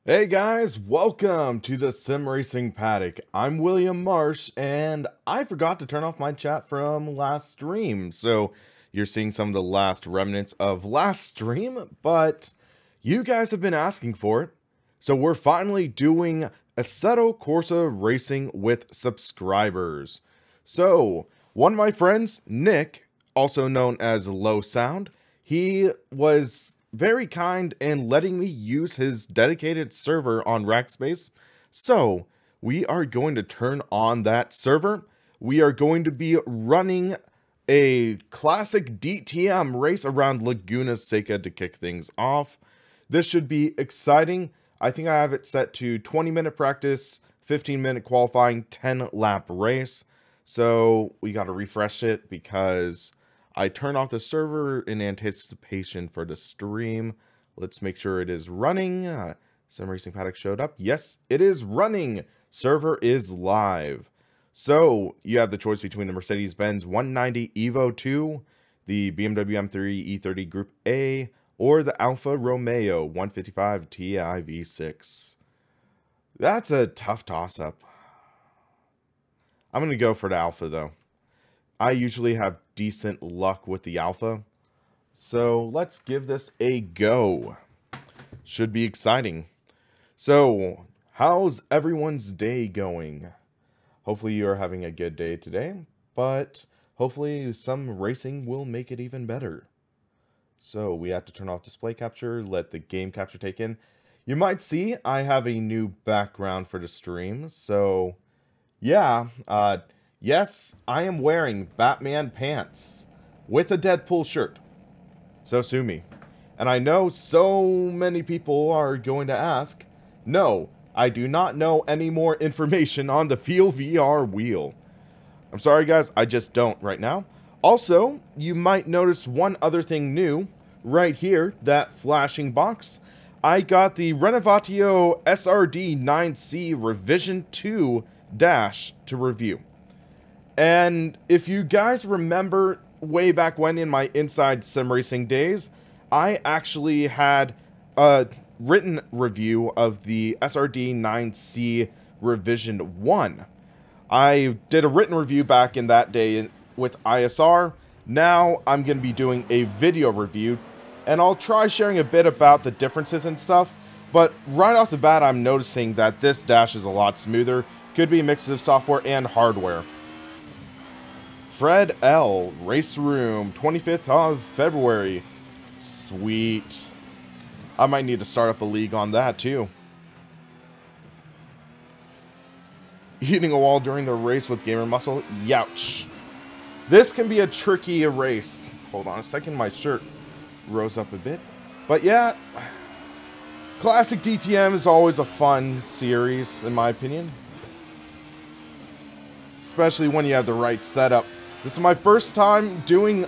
Hey guys, welcome to the Sim Racing Paddock. I'm William Marsh, and I forgot to turn off my chat from last stream. So you're seeing some of the last remnants of last stream, but you guys have been asking for it. So we're finally doing Assetto Corsa racing with subscribers. So one of my friends, Nick, also known as Low Sound, he was very kind in letting me use his dedicated server on Rackspace. So we are going to turn on that server. We are going to be running a classic DTM race around Laguna Seca to kick things off. This should be exciting. I think I have it set to 20-minute practice, 15-minute qualifying, 10-lap race. So we got to refresh it because I turned off the server in anticipation for the stream. Let's make sure it is running. SimRacingPaddock showed up. Yes, it is running. Server is live. So you have the choice between the Mercedes-Benz 190 Evo 2, the BMW M3 E30 Group A, or the Alfa Romeo 155 Ti V6. That's a tough toss-up. I'm going to go for the Alfa, though. I usually have decent luck with the Alfa, so let's give this a go. Should be exciting. So, how's everyone's day going? Hopefully you're having a good day today, but hopefully some racing will make it even better. So, we have to turn off display capture, let the game capture take in. You might see I have a new background for the stream, so yeah, yes, I am wearing Batman pants with a Deadpool shirt. So sue me. And I know so many people are going to ask, no, I do not know any more information on the Feel VR wheel. I'm sorry guys, I just don't right now. Also, you might notice one other thing new right here, that flashing box. I got the Renovatio SRD 9C Revision 2 dash to review. And if you guys remember way back when in my Inside Sim Racing days, I actually had a written review of the SRD 9C Revision 1. I did a written review back in that day with ISR. Now I'm going to be doing a video review, and I'll try sharing a bit about the differences and stuff. But right off the bat, I'm noticing that this dash is a lot smoother. Could be a mix of software and hardware. Fred L. Race Room, 25th of February. Sweet. I might need to start up a league on that, too. Hitting a wall during the race with gamer muscle? Youch. This can be a tricky race. Hold on a second, my shirt rose up a bit. But yeah, classic DTM is always a fun series, in my opinion. Especially when you have the right setup. This is my first time doing,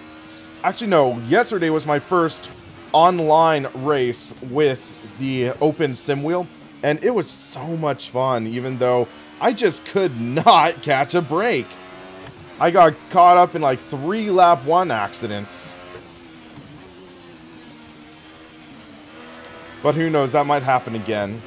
actually no, yesterday was my first online race with the open sim wheel, and it was so much fun, even though I just could not catch a break. I got caught up in like 3 lap 1 accidents. But who knows, that might happen again.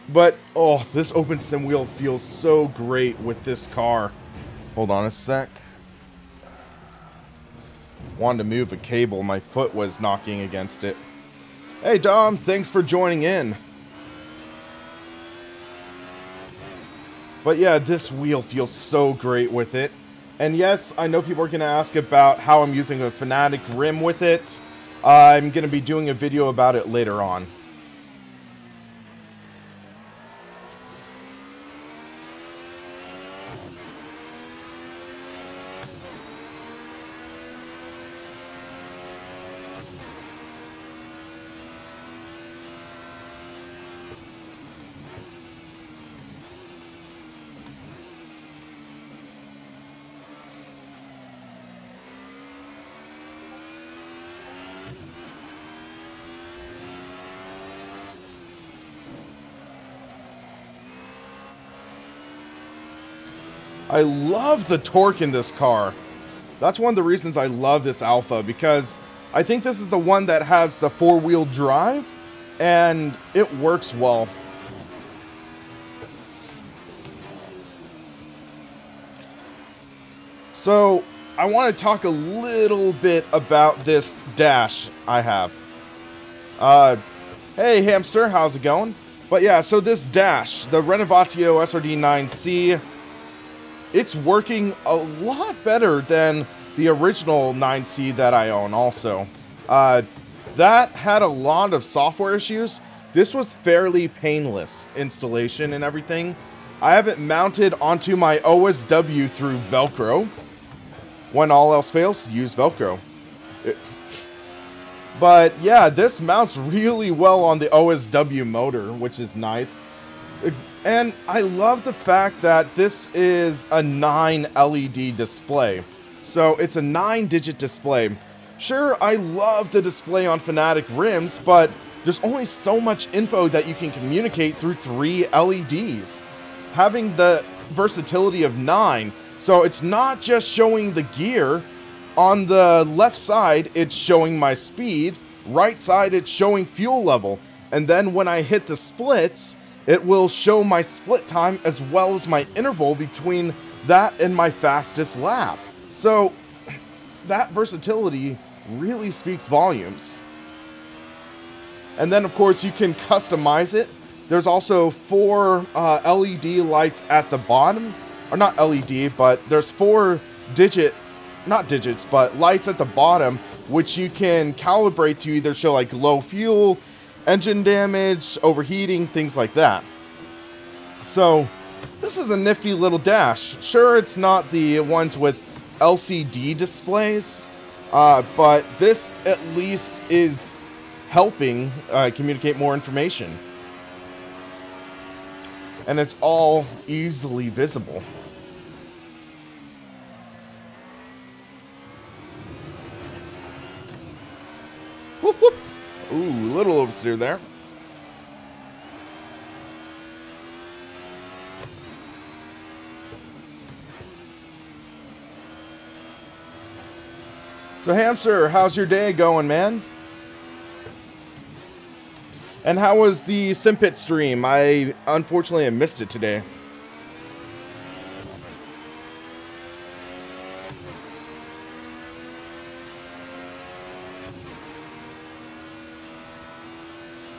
But, oh, this open sim wheel feels so great with this car. Hold on a sec. Wanted to move a cable. My foot was knocking against it. Hey, Dom, thanks for joining in. But yeah, this wheel feels so great with it. And yes, I know people are going to ask about how I'm using a Fanatec rim with it. I'm going to be doing a video about it later on. I love the torque in this car. That's one of the reasons I love this Alpha, because I think this is the one that has the four-wheel drive, and it works well. So, I want to talk a little bit about this dash I have. Hey hamster, how's it going? But yeah, so this dash, the Renovatio SRD9C, it's working a lot better than the original 9C that I own also. That had a lot of software issues. This was fairly painless installation and everything. I have it mounted onto my OSW through Velcro. When all else fails, use Velcro. But yeah, this mounts really well on the OSW motor, which is nice. And I love the fact that this is a 9 LED display. So it's a 9-digit display. Sure, I love the display on Fanatec rims, but there's only so much info that you can communicate through 3 LEDs. Having the versatility of 9, so it's not just showing the gear. On the left side, it's showing my speed. Right side, it's showing fuel level. And then when I hit the splits, it will show my split time as well as my interval between that and my fastest lap. So that versatility really speaks volumes. And then of course you can customize it. There's also 4 LED lights at the bottom. Or not LED, but there's 4 not digits, but lights at the bottom, which you can calibrate to either show like low fuel, engine damage, overheating, things like that. So this is a nifty little dash. Sure, it's not the ones with LCD displays, but this at least is helping communicate more information. And it's all easily visible. Whoop, whoop. Ooh, little oversteer there. So hamster, how's your day going, man? And how was the SimPit stream? Unfortunately I missed it today.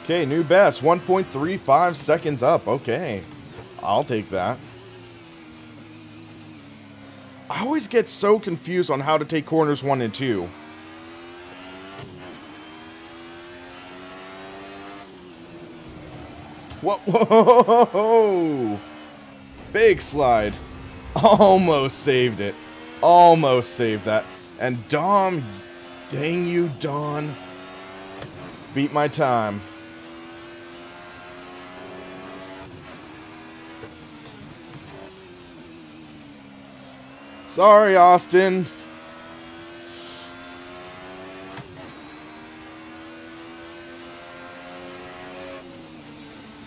Okay, new best, 1.35 seconds up. Okay, I'll take that. I always get so confused on how to take corners 1 and 2. Whoa! Big slide. Almost saved it. Almost saved that. And Dom, dang you, Don. Beat my time. Sorry, Austin.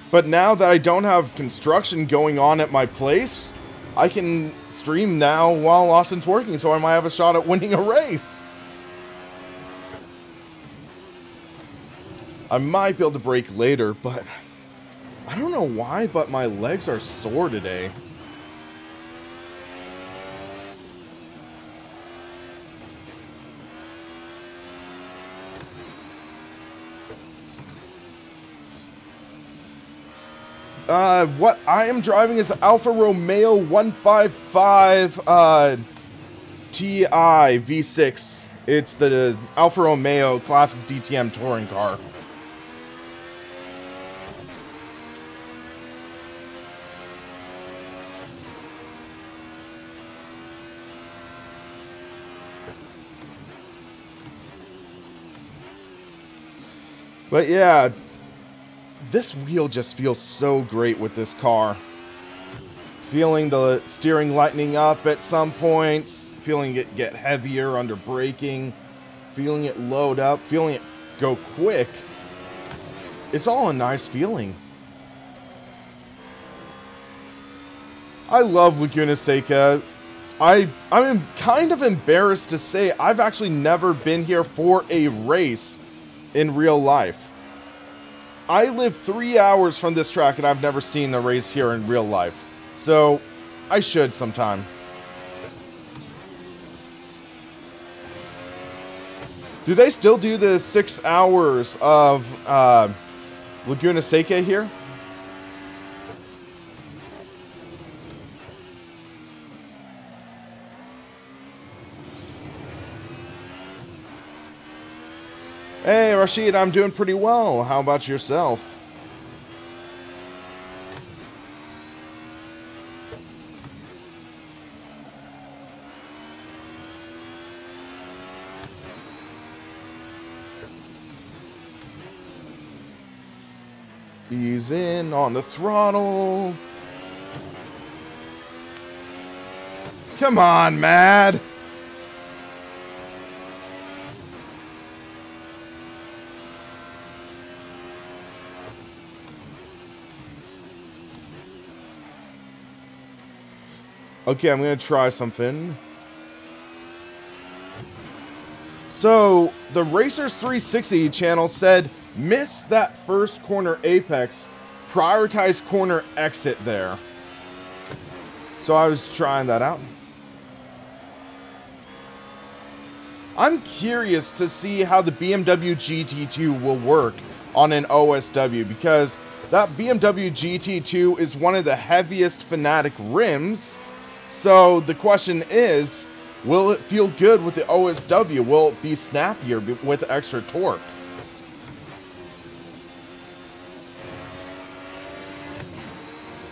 But now that I don't have construction going on at my place, I can stream now while Austin's working, so I might have a shot at winning a race. I might be able to brake later, but I don't know why, but my legs are sore today. What I am driving is the Alfa Romeo 155 Ti V6. It's the Alfa Romeo Classic DTM touring car. But yeah, this wheel just feels so great with this car. Feeling the steering lightening up at some points, feeling it get heavier under braking, feeling it load up, feeling it go quick. It's all a nice feeling. I love Laguna Seca. I'm kind of embarrassed to say I've actually never been here for a race in real life. I live 3 hours from this track and I've never seen a race here in real life. So, I should sometime. Do they still do the 6 hours of Laguna Seca here? Hey, Rashid, I'm doing pretty well. How about yourself? Ease in on the throttle. Come on, Mad. Okay, I'm going to try something. So, the Racers 360 channel said, miss that first corner apex, prioritize corner exit there. So I was trying that out. I'm curious to see how the BMW GT2 will work on an OSW, because that BMW GT2 is one of the heaviest Fanatec rims. So the question is, will it feel good with the OSW? Will it be snappier with extra torque?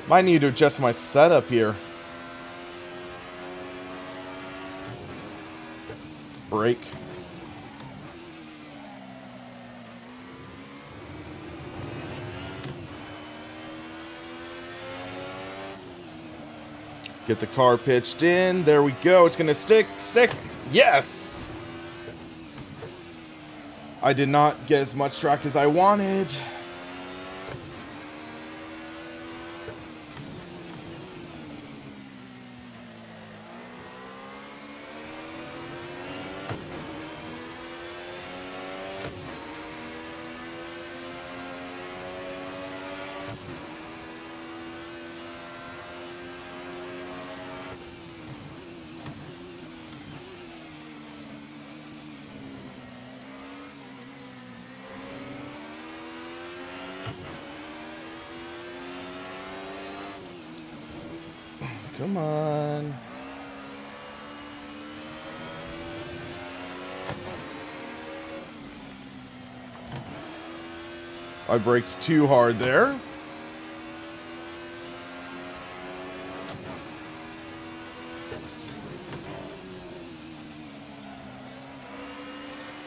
Might need to adjust my setup here. Brake. Get the car pitched in. There we go. It's gonna stick. Yes! I did not get as much track as I wanted. Come on. I braked too hard there.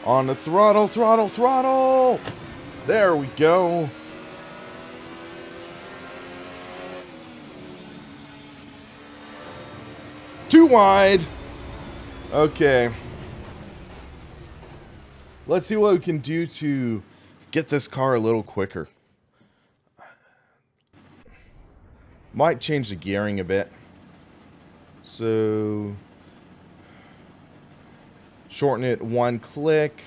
On the throttle, throttle. There we go. Too wide. Okay. Let's see what we can do to get this car a little quicker. Might change the gearing a bit. So, shorten it 1 click.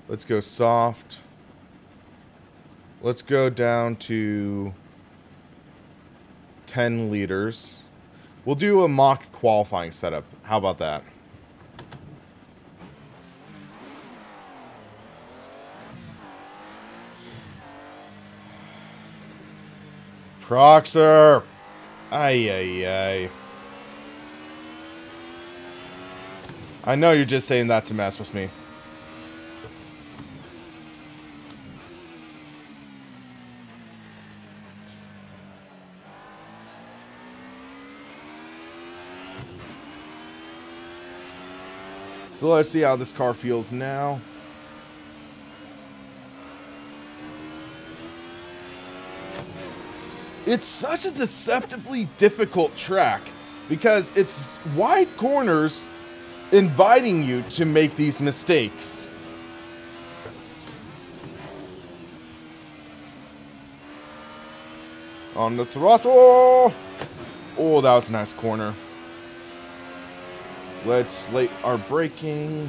Let's go soft. Let's go down to 10 liters. We'll do a mock qualifying setup. How about that? Proxer! Ay. I know you're just saying that to mess with me. So let's see how this car feels now. It's such a deceptively difficult track because it's wide corners inviting you to make these mistakes. On the throttle. Oh, that was a nice corner. Let's slate our braking.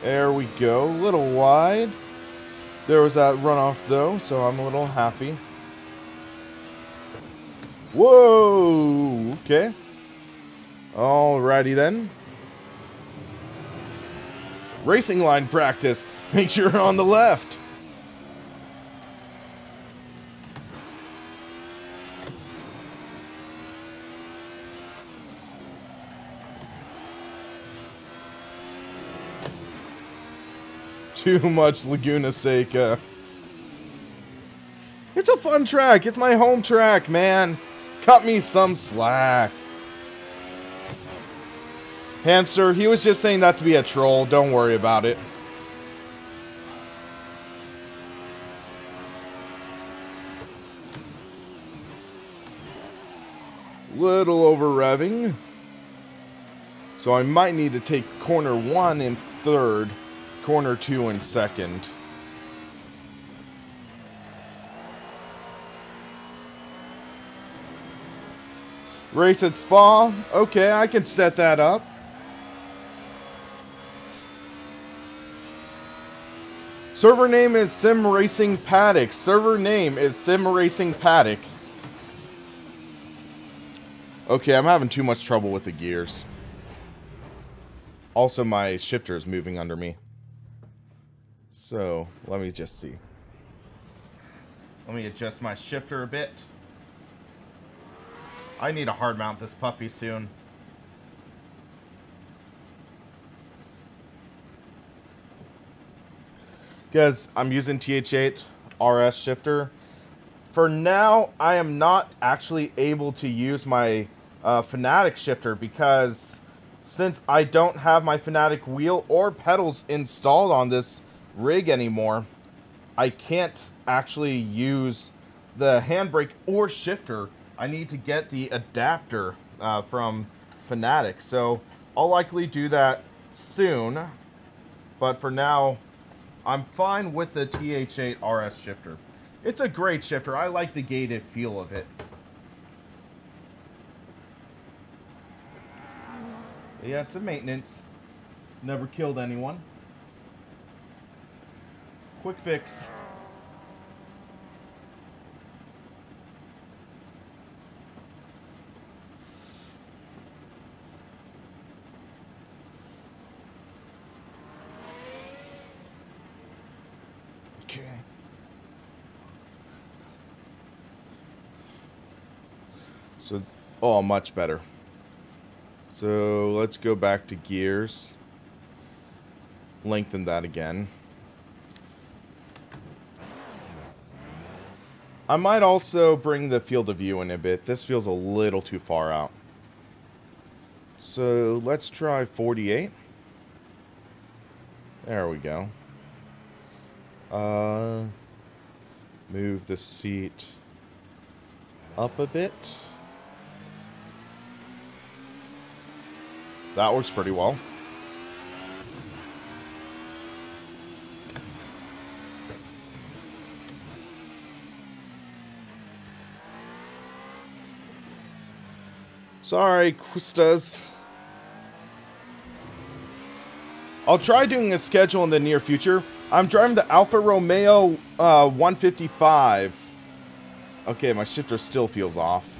There we go. A little wide. There was that runoff though, so I'm a little happy. Whoa! Okay. Alrighty then. Racing line practice. Make sure you're on the left. Too much Laguna Seca. It's a fun track. It's my home track, man. Cut me some slack. Hamster, he was just saying that to be a troll. Don't worry about it. Little over revving. So I might need to take corner 1 in third, corner 2 in second. Race at Spa. Okay, I can set that up. Server name is SimRacingPaddock. Server name is SimRacingPaddock. Okay, I'm having too much trouble with the gears. Also, my shifter is moving under me. So, let me just see. Let me adjust my shifter a bit. I need to hard mount this puppy soon. Because I'm using TH8 RS shifter. For now, I am not actually able to use my Fanatec shifter because since I don't have my Fanatec wheel or pedals installed on this rig anymore, I can't actually use the handbrake or shifter. I need to get the adapter from Fanatec. So I'll likely do that soon. But for now, I'm fine with the TH8 RS shifter. It's a great shifter. I like the gated feel of it. Yeah, some maintenance. Never killed anyone. Quick fix. Okay. So, oh, much better. So, let's go back to gears. Lengthen that again. I might also bring the field of view in a bit. This feels a little too far out. So, let's try 48. There we go. Move the seat up a bit. That works pretty well. Sorry, Quistas. I'll try doing a schedule in the near future. I'm driving the Alfa Romeo 155. Okay, my shifter still feels off.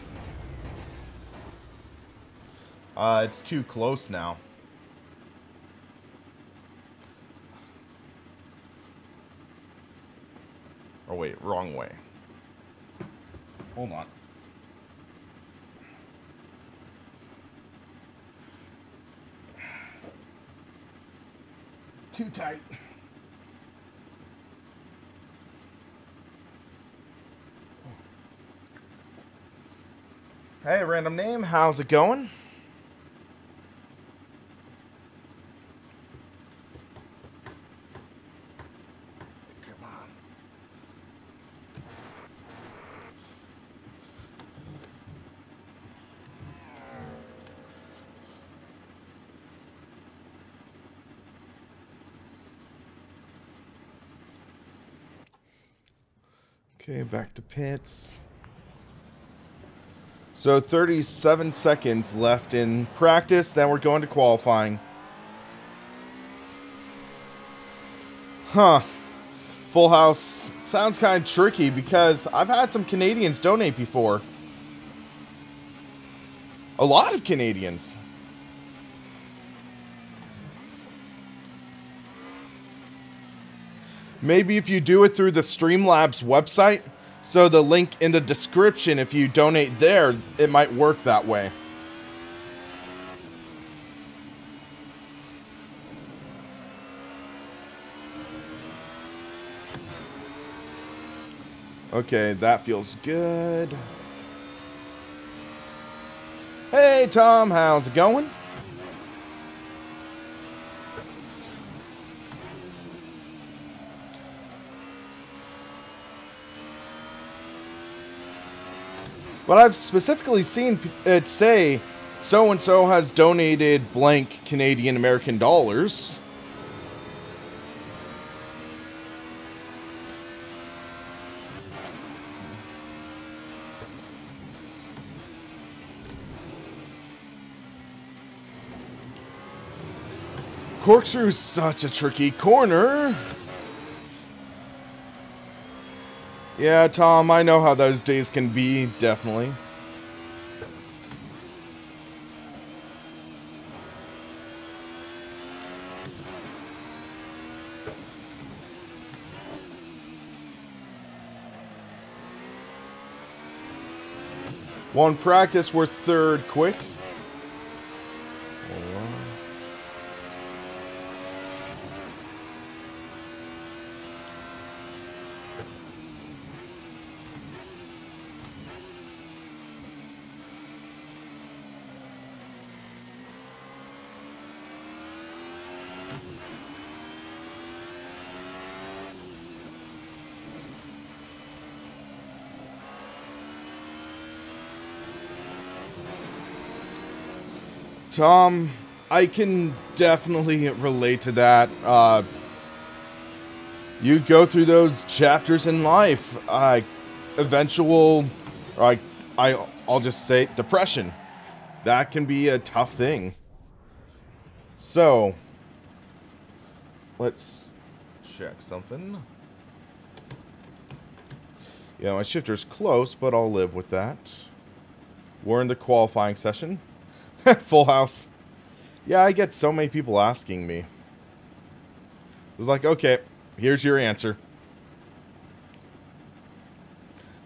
It's too close now. Oh wait, wrong way. Hold on. Too tight. Hey, random name, how's it going? Come on. Okay, back to pits. So 37 seconds left in practice, then we're going to qualifying. Huh. Full house sounds kind of tricky because I've had some Canadians donate before. A lot of Canadians. Maybe if you do it through the Streamlabs website, so the link in the description, if you donate there, it might work that way. Okay, that feels good. Hey, Tom, how's it going? But I've specifically seen it say, so-and-so has donated blank Canadian American dollars. Corkscrew's such a tricky corner. Yeah, Tom, I know how those days can be, definitely. One practice, we're third quick. Tom, I can definitely relate to that. You go through those chapters in life, I'll just say depression. That can be a tough thing. So, let's check something. Yeah, my shifter's close, but I'll live with that. We're in the qualifying session. Full house. Yeah, I get so many people asking me. It's like, okay, here's your answer.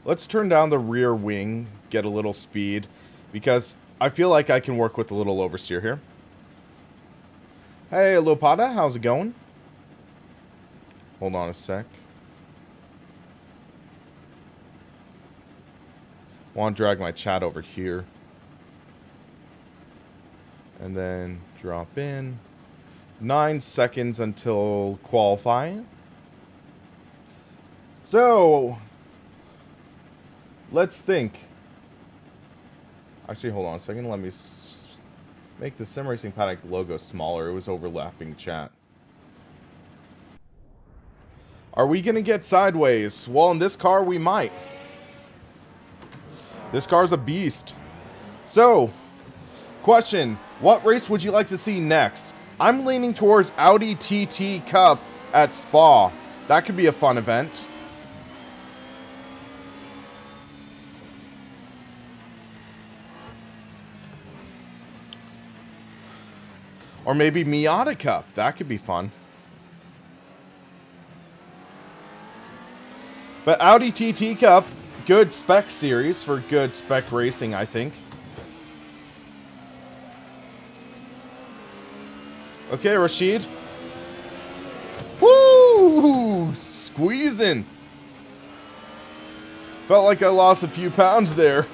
Let's turn down the rear wing, get a little speed, because I feel like I can work with a little oversteer here. Hey, Lopada, how's it going? Hold on a sec. Want to drag my chat over here. And then drop in. 9 seconds until qualifying. So, let's think. Actually, hold on a second. Let me make the SimRacingPaddock logo smaller. It was overlapping chat. Are we going to get sideways? Well, in this car, we might. This car's a beast. So, question. What race would you like to see next? I'm leaning towards Audi TT Cup at Spa. That could be a fun event. Or maybe Miata Cup. That could be fun. But Audi TT Cup, good spec series for good spec racing, I think. Okay, Rashid. Woo! Squeezing. Felt like I lost a few pounds there.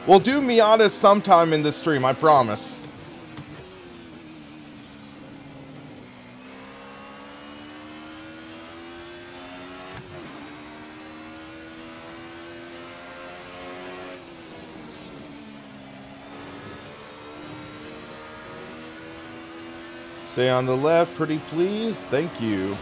We'll do Miatas sometime in this stream, I promise. Stay on the left, pretty please. Thank you.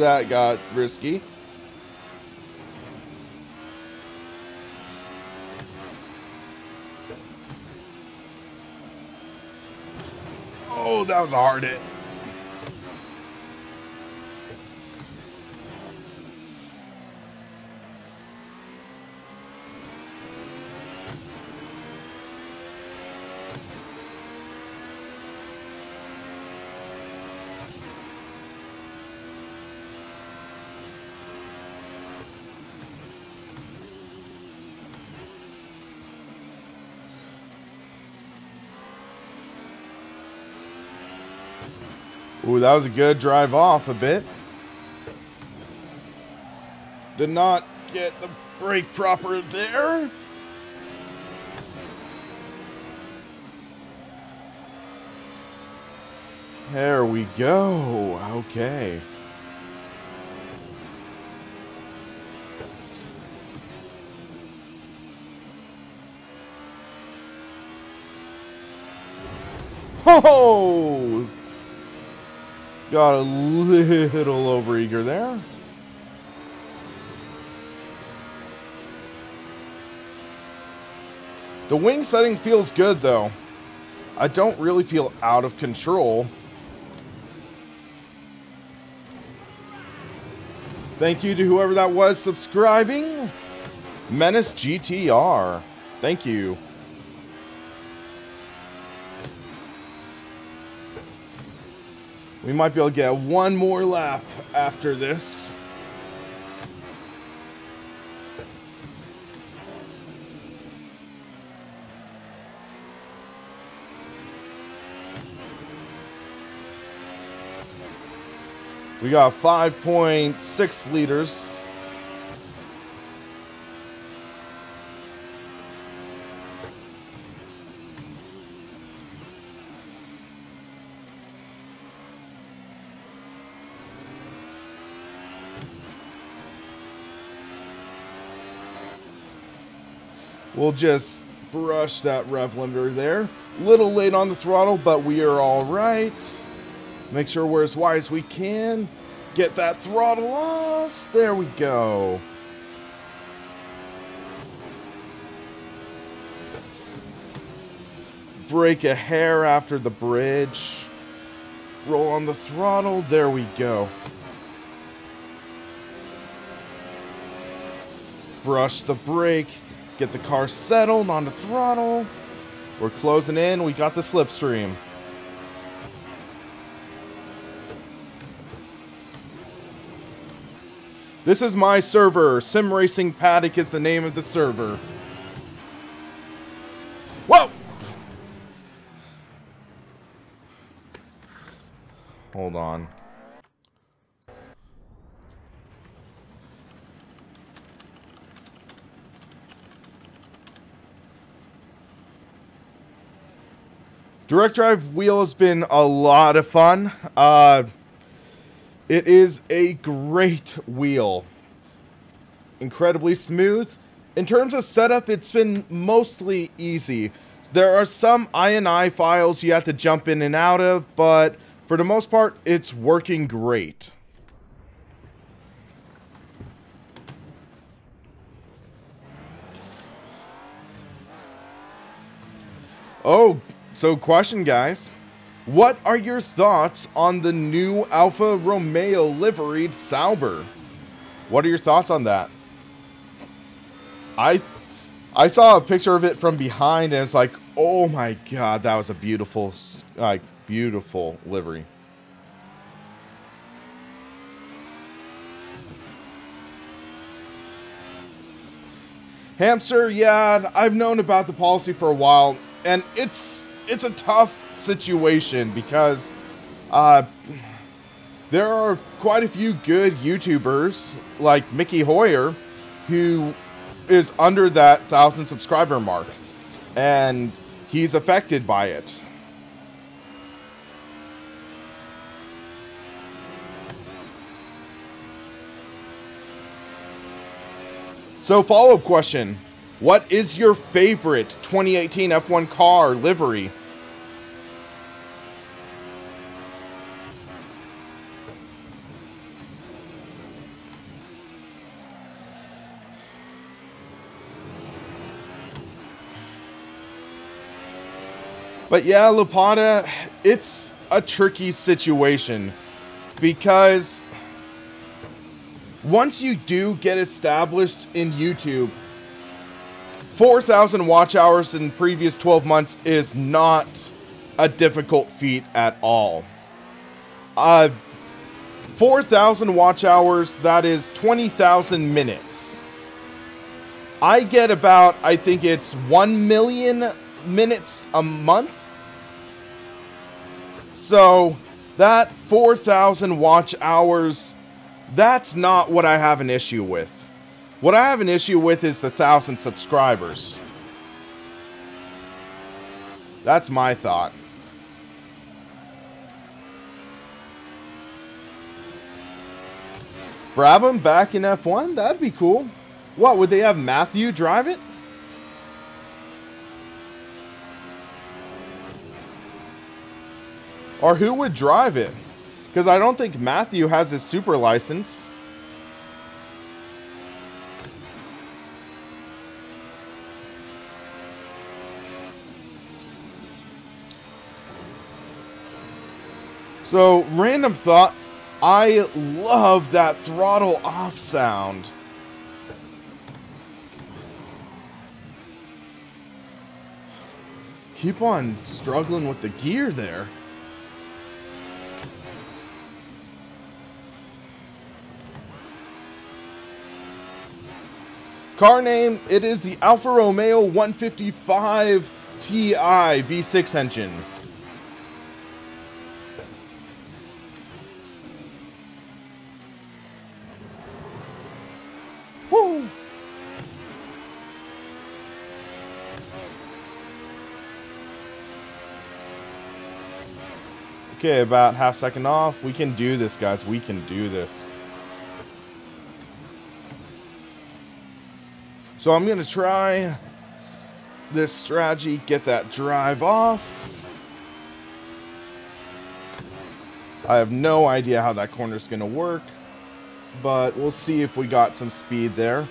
that got risky. Oh, that was a hard hit. Ooh, that was a good drive off a bit. Did not get the brake proper there. There we go. Okay. Oh! Got a little overeager there. The wing setting feels good though. I don't really feel out of control. Thank you to whoever that was subscribing. Menace GTR. Thank you. We might be able to get one more lap after this. We got 5.6 liters. We'll just brush that rev limiter there. Little late on the throttle, but we are all right. Make sure we're as wide as we can. Get that throttle off. There we go. Brake a hair after the bridge. Roll on the throttle. There we go. Brush the brake. Get the car settled on the throttle. We're closing in. We got the slipstream. This is my server. SimRacingPaddock is the name of the server. Whoa! Hold on. Direct drive wheel has been a lot of fun. It is a great wheel. Incredibly smooth. In terms of setup, it's been mostly easy. There are some INI files you have to jump in and out of, but for the most part, it's working great. Oh, so question, guys. What are your thoughts on the new Alfa Romeo liveried Sauber? What are your thoughts on that? I saw a picture of it from behind and it's like, oh my god, that was a beautiful, beautiful livery. Hamster, yeah, I've known about the policy for a while, and it's a tough situation because there are quite a few good YouTubers like Mickey Hoyer who is under that 1,000 subscriber mark, and he's affected by it. So, follow-up question. What is your favorite 2018 F1 car livery? But yeah, Lapata, it's a tricky situation because once you do get established in YouTube, 4,000 watch hours in previous 12 months is not a difficult feat at all. 4,000 watch hours, that is 20,000 minutes. I get about, I think it's 1 million minutes a month. So that 4,000 watch hours, that's not what I have an issue with. What I have an issue with is the 1,000 subscribers. That's my thought. Brabham back in F1? That'd be cool. What, would they have Matthew drive it? Or who would drive it? Because I don't think Matthew has his super license. So, random thought. I love that throttle off sound. Keep on struggling with the gear there. Car name, it is the Alfa Romeo 155 Ti V6 engine. Woo! Okay, about half second off. We can do this, guys. We can do this. So I'm going to try this strategy, get that drive off. I have no idea how that corner is going to work, but we'll see if we got some speed there.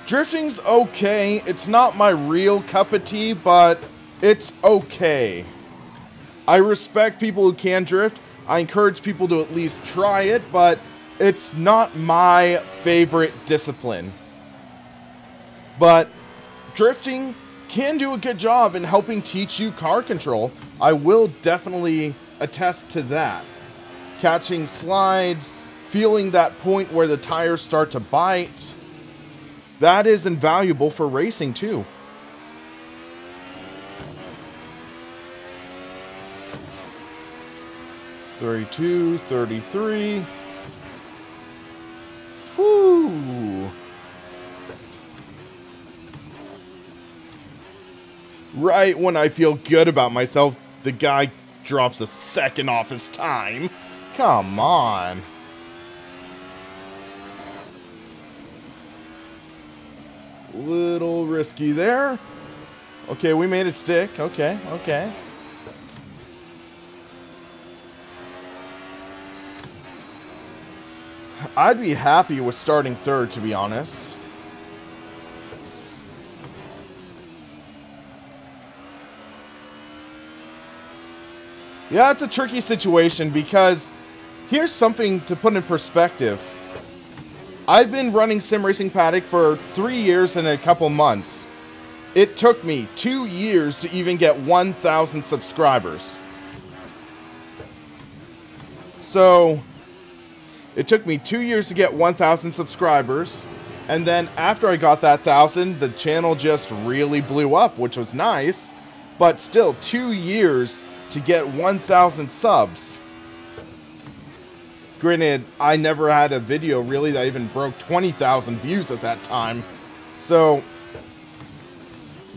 Drifting's okay. It's not my real cup of tea, but it's okay. I respect people who can drift. I encourage people to at least try it, but it's not my favorite discipline. But drifting can do a good job in helping teach you car control. I will definitely attest to that. Catching slides, feeling that point where the tires start to bite. That is invaluable for racing, too. $32, $33. Woo! Right when I feel good about myself, the guy drops a second off his time. Come on. Little risky there. Okay, we made it stick. Okay, okay. I'd be happy with starting third, to be honest. Yeah, it's a tricky situation because here's something to put in perspective. I've been running SimRacingPaddock for 3 years and a couple months. It took me 2 years to even get 1,000 subscribers. So, it took me 2 years to get 1,000 subscribers. And then after I got that 1,000, the channel just really blew up, which was nice. But still, 2 years to get 1,000 subs. Granted, I never had a video really that even broke 20,000 views at that time. So,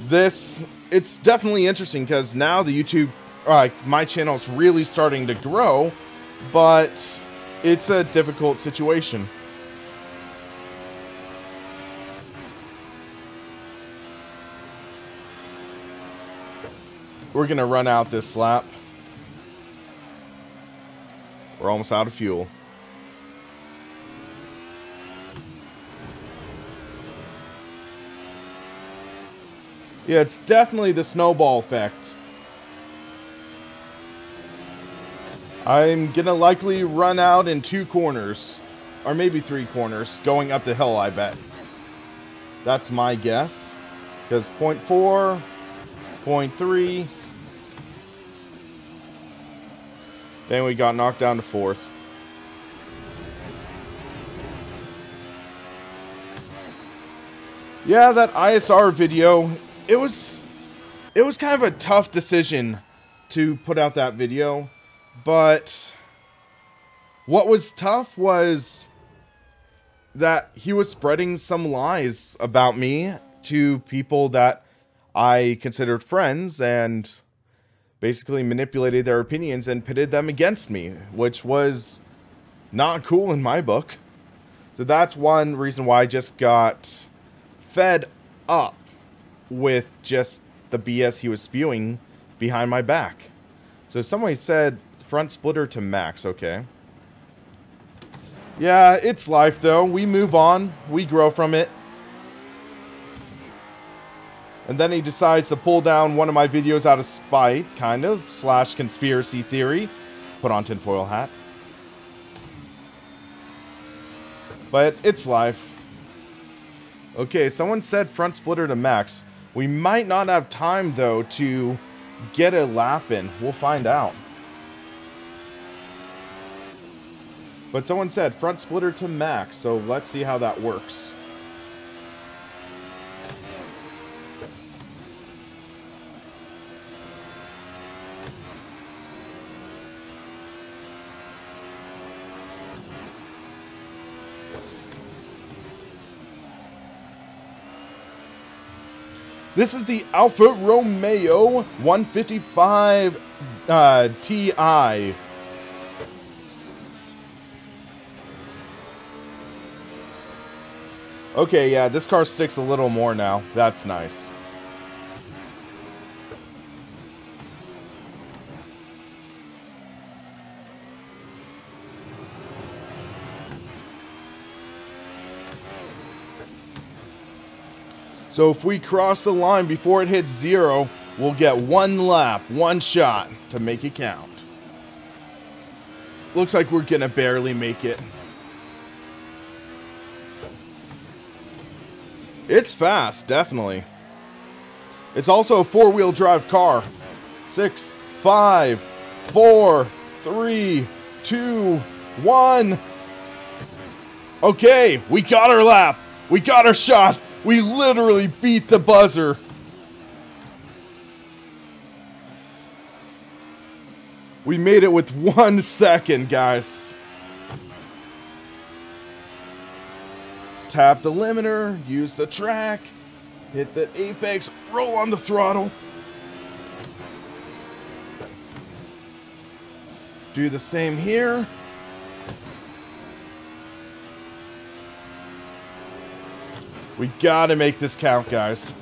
this it's definitely interesting because now the YouTube, my channel's really starting to grow, but it's a difficult situation. We're gonna run out this lap. We're almost out of fuel. Yeah, it's definitely the snowball effect. I'm gonna likely run out in 2 corners, or maybe 3 corners, going up the hill, I bet. That's my guess. Because 0.4, 0.3. Then we got knocked down to 4th. Yeah, that ISR video, it was kind of a tough decision to put out that video, but what was tough was that he was spreading some lies about me to people that I considered friends and basically manipulated their opinions and pitted them against me, which was not cool in my book. So that's one reason why I just got fed up with just the BS he was spewing behind my back. So somebody said front splitter to max, okay. Yeah, it's life though. We move on, we grow from it. And then he decides to pull down one of my videos out of spite, kind of, / conspiracy theory. Put on tinfoil hat. But it's life. Okay, someone said front splitter to max. We might not have time, though, to get a lap in. We'll find out. But someone said front splitter to max, so let's see how that works. This is the Alfa Romeo 155 Ti. Okay, yeah, this car sticks a little more now. That's nice. So if we cross the line before it hits 0, we'll get 1 lap, 1 shot to make it count. Looks like we're gonna barely make it. It's fast, definitely. It's also a 4-wheel drive car. 6, 5, 4, 3, 2, 1. Okay, we got our lap. We got our shot. We literally beat the buzzer. We made it with 1 second, guys. Tap the limiter, use the track, hit the apex, roll on the throttle. Do the same here. We gotta make this count, guys.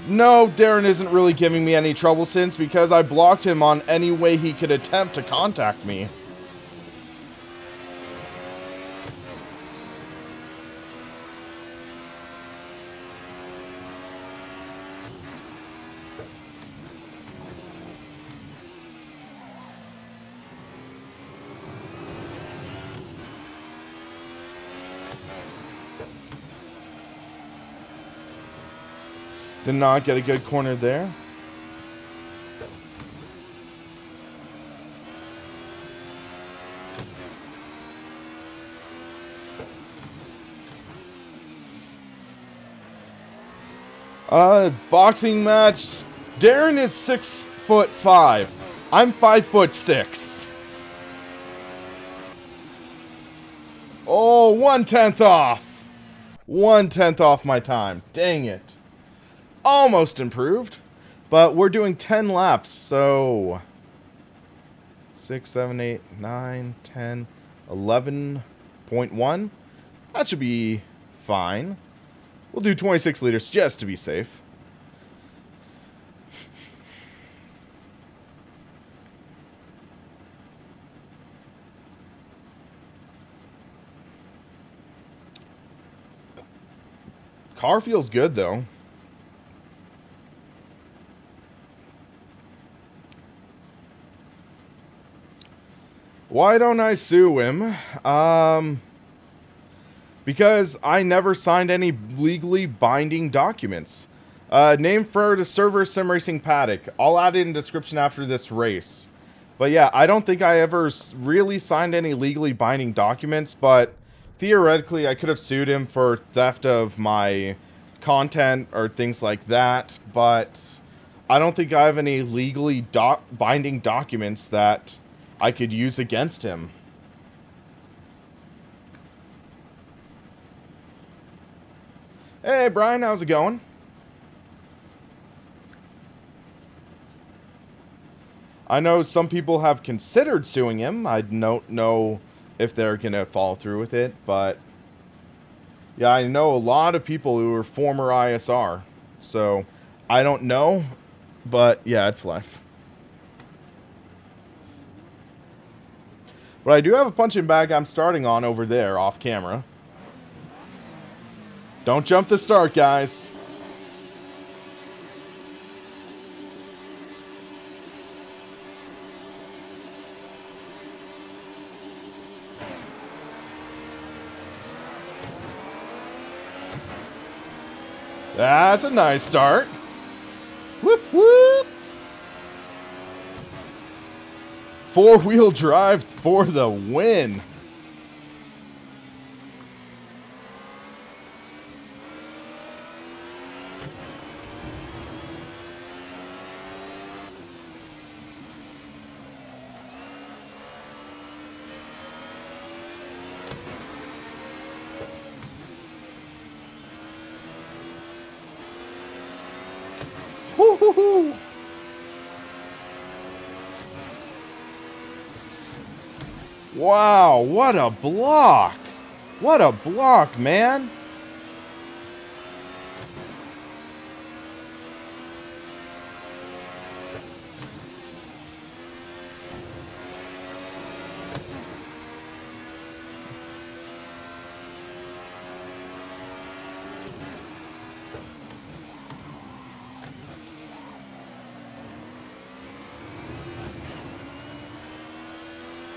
No, Darren isn't really giving me any trouble since because I blocked him on any way he could attempt to contact me. Did not get a good corner there. Boxing match. Darren is 6'5". I'm 5'6". Oh, 1/10 off. 1/10 off my time. Dang it. Almost improved. But we're doing 10 laps, so 6, 7, 8, 9, 10, 11.1. That should be fine. We'll do 26 liters just to be safe. Car feels good, though. Why don't I sue him? Because I never signed any legally binding documents. Name for the server SimRacingPaddock. I'll add it in the description after this race. But yeah, I don't think I ever really signed any legally binding documents, but theoretically I could have sued him for theft of my content or things like that, but I don't think I have any legally binding documents that I could use against him. Hey Brian, how's it going? I know some people have considered suing him. I don't know if they're gonna follow through with it, but yeah, I know a lot of people who are former ISR, so I don't know, but yeah, it's life. But I do have a punching bag I'm starting on over there, off camera. Don't jump the start, guys. That's a nice start. Whoop, whoop. Four-wheel drive for the win. Woo-hoo-hoo. Wow, what a block. What a block, man.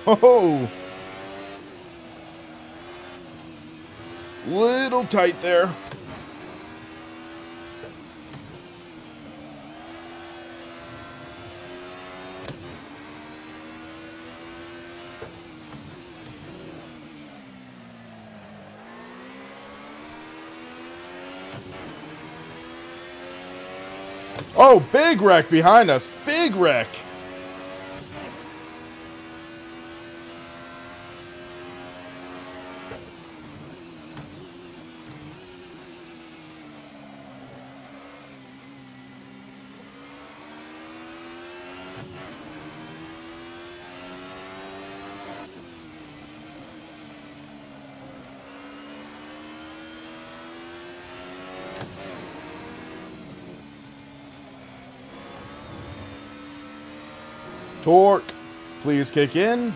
Oh, little tight there. Oh, big wreck behind us. Big wreck. Torque, please kick in.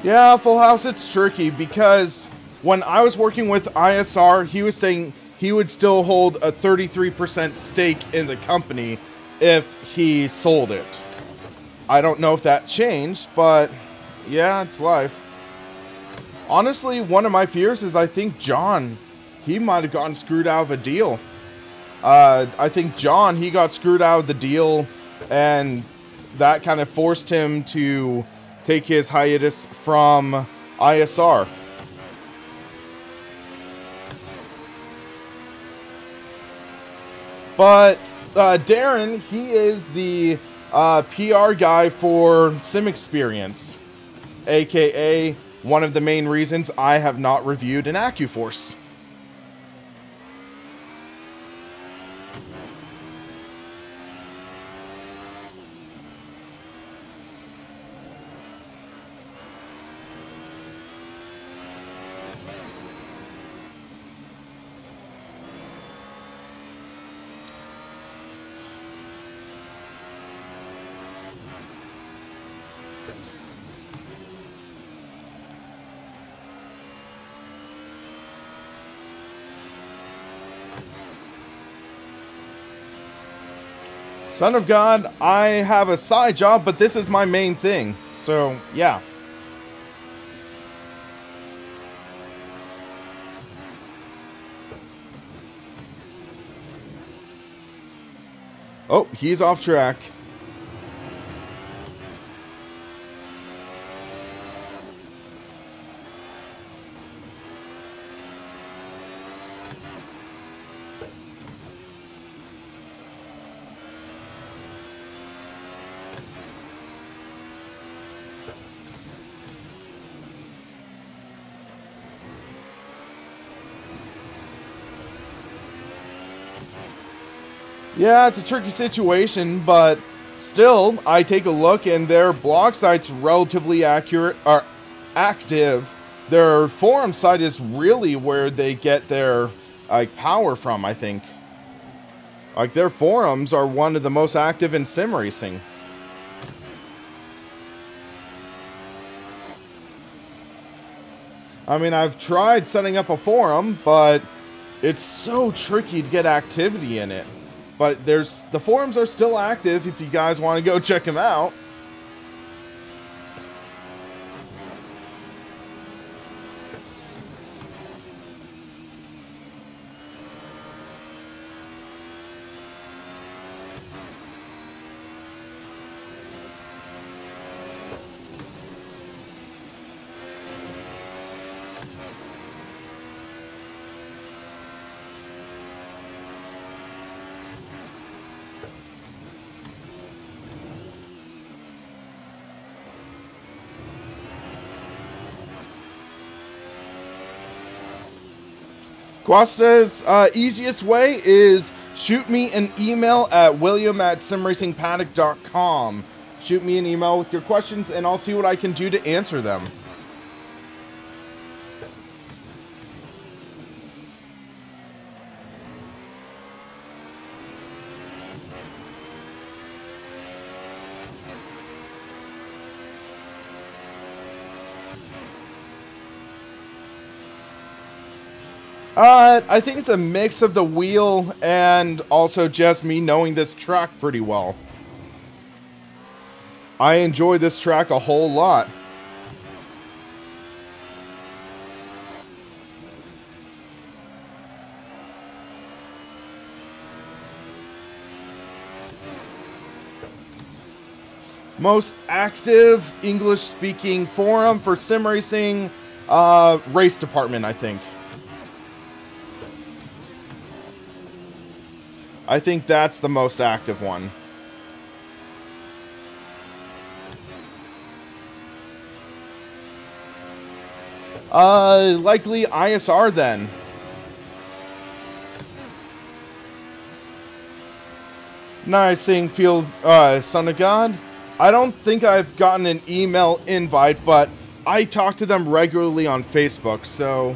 Yeah, Full House, it's tricky because when I was working with ISR, he was saying he would still hold a 33% stake in the company if he sold it. I don't know if that changed, but yeah, it's life. Honestly, one of my fears is I think John, he might have gotten screwed out of a deal. I think John, he got screwed out of the deal, and that kind of forced him to take his hiatus from ISR. But Darren, he is the PR guy for Sim Experience, aka one of the main reasons I have not reviewed an AccuForce. Son of God, I have a side job, but this is my main thing. So, yeah. Oh, he's off track. Yeah, it's a tricky situation, but still, I take a look and their blog site's relatively accurate, or active. Their forum site is really where they get their power from, I think. Like, their forums are one of the most active in sim racing. I mean, I've tried setting up a forum, but it's so tricky to get activity in it. But the forums are still active if you guys want to go check them out. Guasta's easiest way is shoot me an email at william@SimRacingPaddock.com. Shoot me an email with your questions and I'll see what I can do to answer them. I think it's a mix of the wheel and also just me knowing this track pretty well. I enjoy this track a whole lot. Most active English-speaking forum for sim racing, race department, I think. I think that's the most active one. Likely ISR then. Nice thing, Field, Son of God. I don't think I've gotten an email invite, but I talk to them regularly on Facebook, so...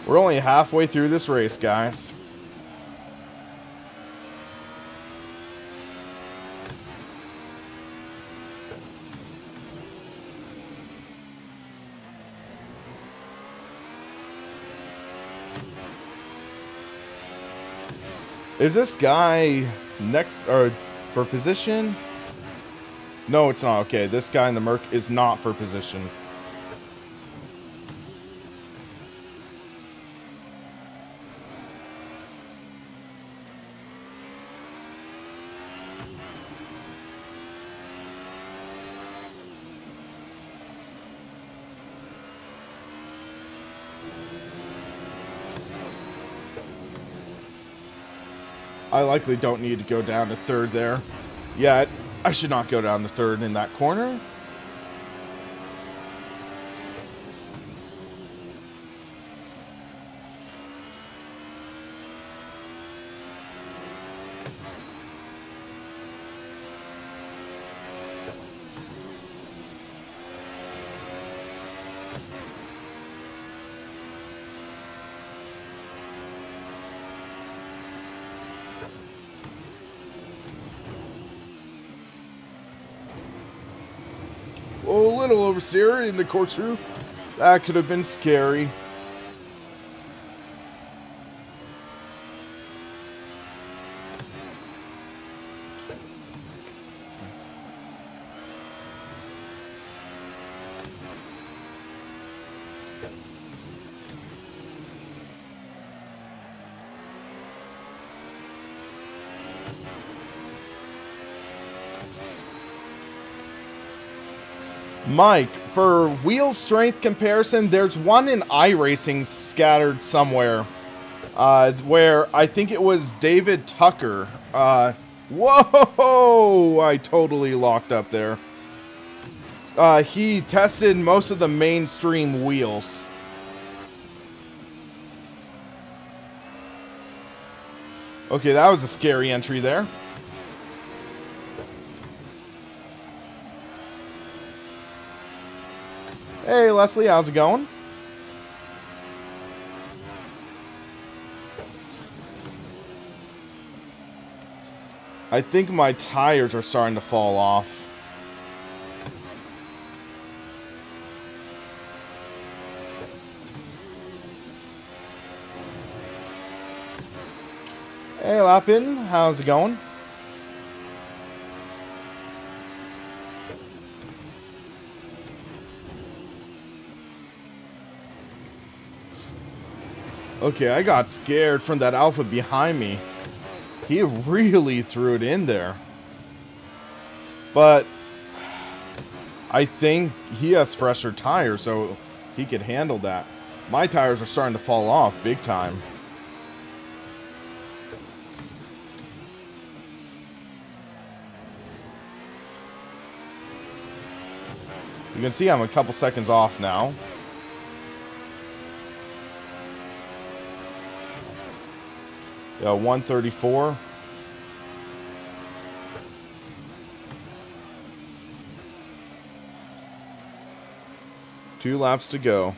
We're only halfway through this race, guys. Is this guy next or for position? No, it's not. Okay, this guy in the Merc is not for position. I likely don't need to go down to third there. Yeah, I should not go down to third in that corner. Oh, a little oversteer in the corkscrew. That could have been scary. Mike, for wheel strength comparison, there's one in iRacing scattered somewhere, where I think it was David Tucker. Whoa! I totally locked up there. He tested most of the mainstream wheels. Okay, that was a scary entry there. Hey, Leslie, how's it going? I think my tires are starting to fall off. Hey, Lapin, how's it going? Okay, I got scared from that Alpha behind me. He really threw it in there. But I think he has fresher tires, so he could handle that. My tires are starting to fall off big time. You can see I'm a couple seconds off now. Yeah, 134. Two laps to go.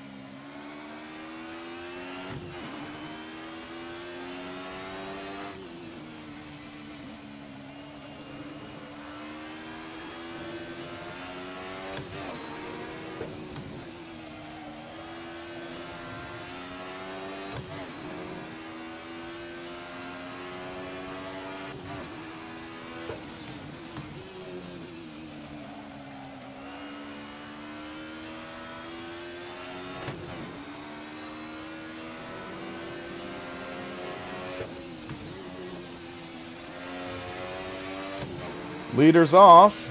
Leader's off,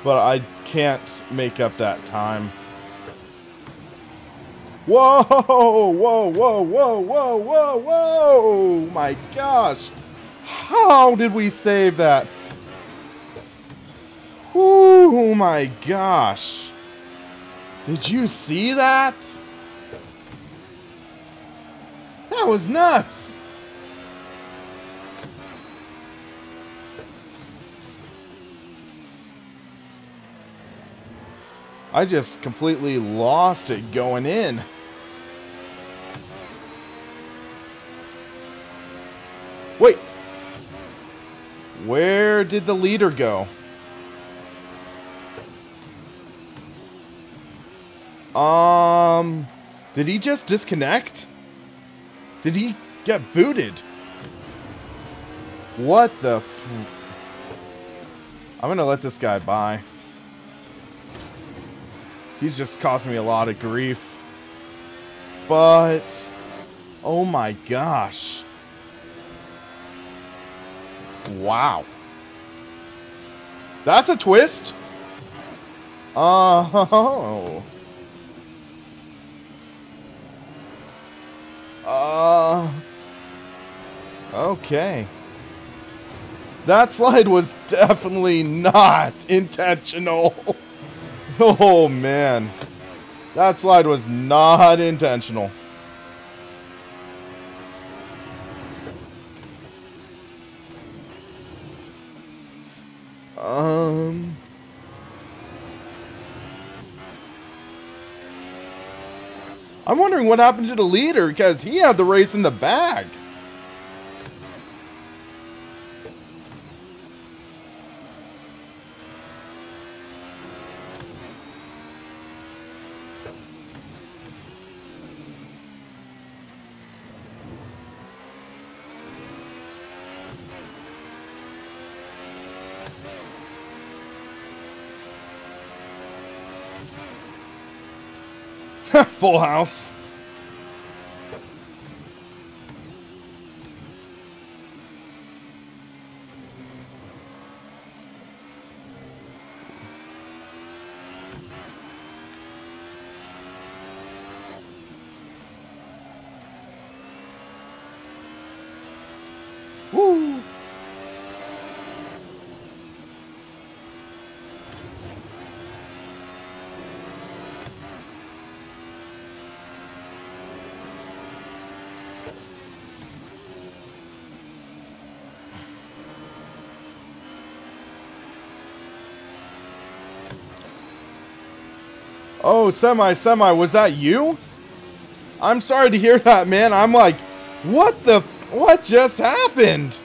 but I can't make up that time. Whoa, whoa, whoa, whoa, whoa, whoa, whoa, my gosh. How did we save that? Oh my gosh. Did you see that? That was nuts. I just completely lost it going in. Wait. Where did the leader go? Did he just disconnect? Did he get booted? What the I'm gonna let this guy by. He's just causing me a lot of grief. But, oh my gosh. Wow. That's a twist. Oh. Okay. That slide was definitely not intentional. Oh, man. That slide was not intentional. I'm wondering what happened to the leader, because he had the race in the bag. Full house. Woo. Oh, Semi, was that you? I'm sorry to hear that, man. I'm like, what just happened?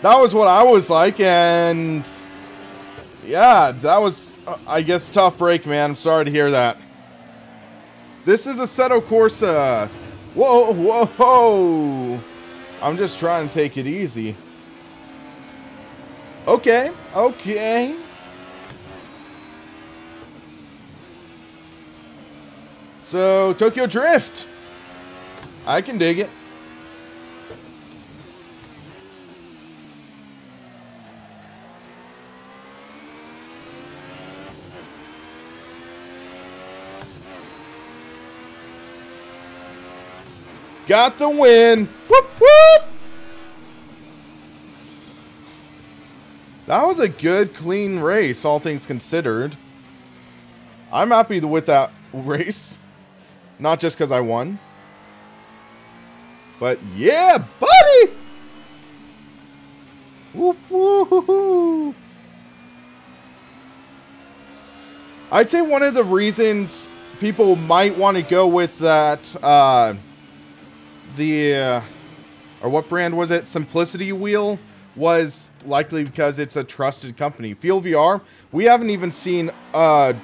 That was what I was like, and yeah, that was, I guess, tough break, man. I'm sorry to hear that. This is Assetto Corsa. Whoa, whoa, whoa. I'm just trying to take it easy. Okay, okay. So, Tokyo Drift. I can dig it. Got the win. Whoop, whoop. That was a good, clean race, all things considered. I'm happy with that race. Not just because I won. But yeah, buddy! Whoop, whoop. I'd say one of the reasons people might want to go with that, or what brand was it? Simplicity wheel, was likely because it's a trusted company. Field VR, we haven't even seen a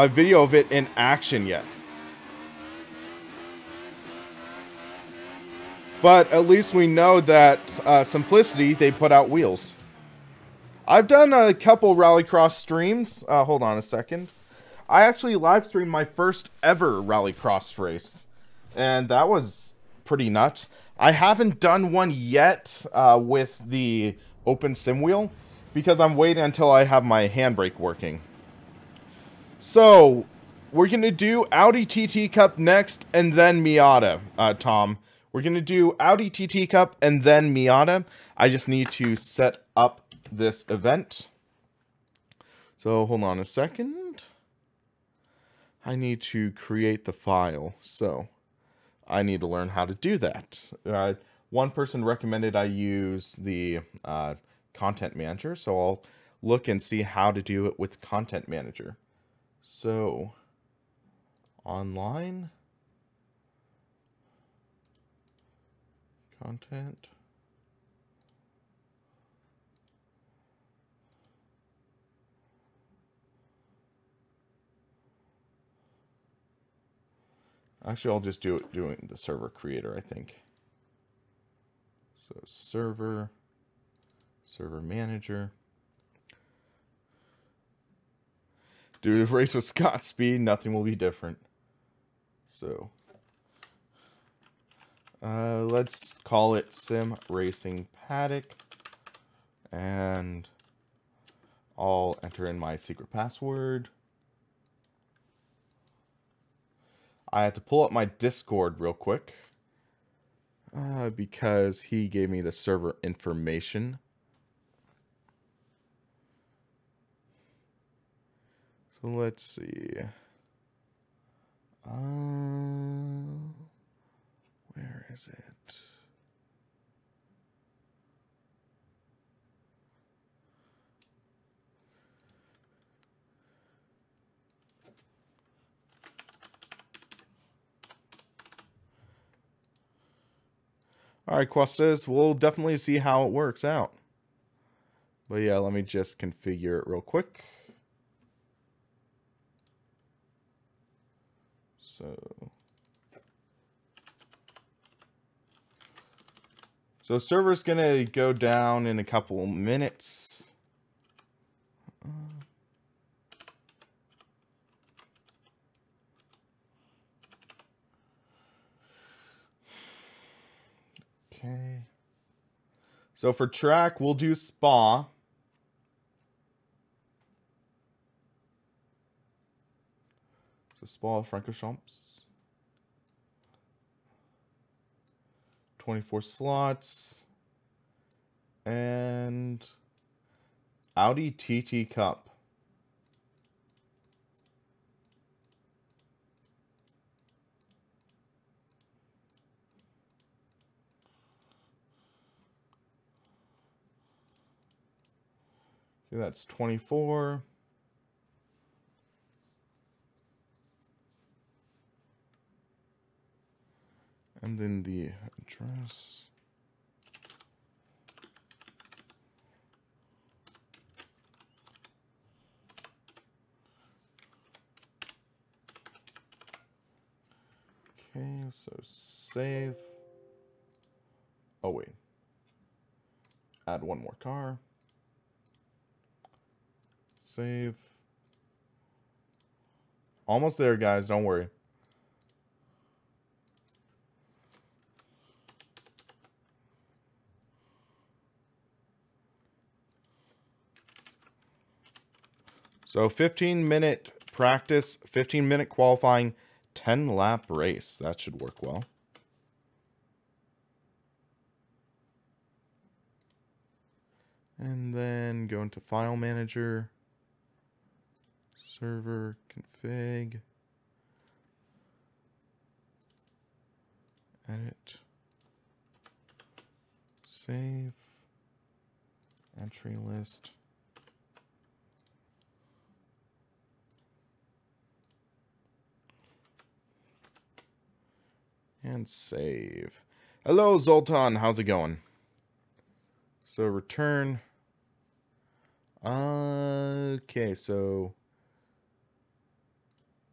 video of it in action yet. But at least we know that Simplicity, they put out wheels. I've done a couple Rallycross streams. Hold on a second. I actually live streamed my first ever Rallycross race. And that was pretty nuts. I haven't done one yet with the open sim wheel, because I'm waiting until I have my handbrake working. So, we're going to do Audi TT Cup next, and then Miata, Tom. We're going to do Audi TT Cup and then Miata. I just need to set up this event. So hold on a second. I need to create the file. So I need to learn how to do that. One person recommended I use the Content Manager. So I'll look and see how to do it with Content Manager. So online. Content. Actually, I'll just do it doing the server creator, I think. So server manager. Do a race with Scott Speed, nothing will be different. So let's call it SimRacingPaddock, and I'll enter in my secret password. I have to pull up my Discord real quick. because he gave me the server information. So let's see. Where is it? All right, Questas, we'll definitely see how it works out. But yeah, let me just configure it real quick. So server's gonna go down in a couple minutes. Okay. So for track, we'll do Spa. So Spa Francorchamps. 24 slots. And Audi TT Cup. Okay, that's 24. And then the address. Okay, so save. Oh, wait. Add one more car. Save. Almost there, guys. Don't worry. So 15-minute practice, 15-minute qualifying, 10-lap race. That should work well. And then go into File Manager, Server, Config, Edit, Save, Entry List. And save. Hello, Zoltan. How's it going? So return. Okay, so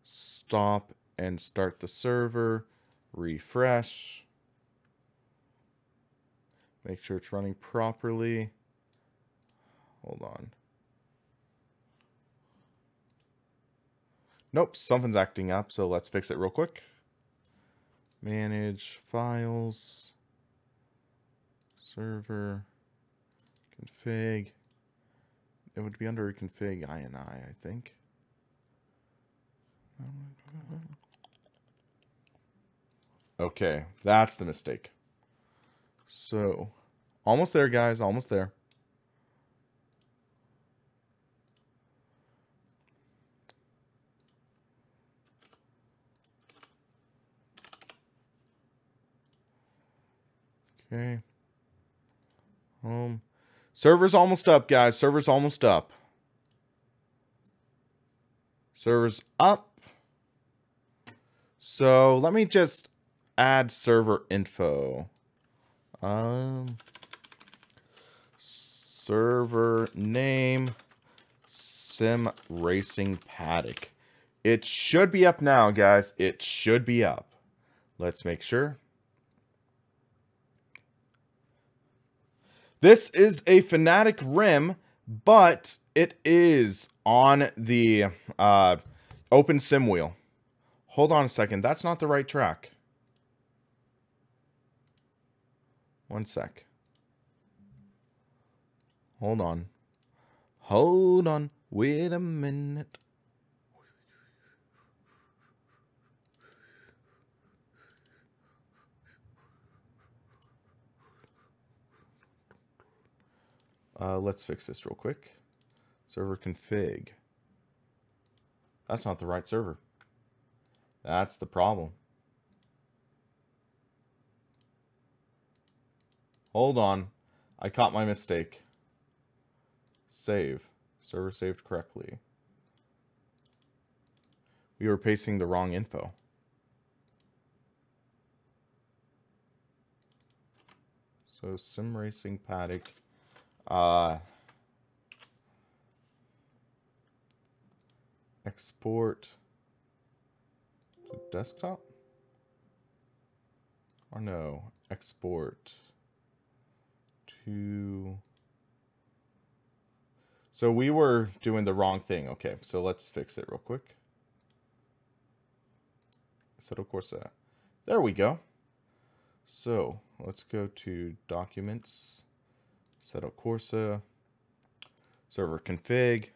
stop and start the server. Refresh. Make sure it's running properly. Hold on. Nope, something's acting up, so let's fix it real quick. Manage files, server, config. It would be under config INI, I think. Okay, that's the mistake. So, almost there, guys, almost there. Okay. Server's almost up, guys. Server's almost up. Server's up. So let me just add server info. Server name SimRacingPaddock. It should be up now, guys. It should be up. Let's make sure. This is a Fanatec rim, but it is on the open sim wheel. Hold on a second. That's not the right track. One sec. Hold on. Hold on. Wait a minute. Let's fix this real quick. Server config. That's not the right server. That's the problem. Hold on. I caught my mistake. Save. Server saved correctly. We were pasting the wrong info. So SimRacingPaddock. Export to desktop? Or no, export to... So we were doing the wrong thing. Okay, so let's fix it real quick. Assetto Corsa. There we go. So let's go to Documents, Assetto Corsa, Server Config.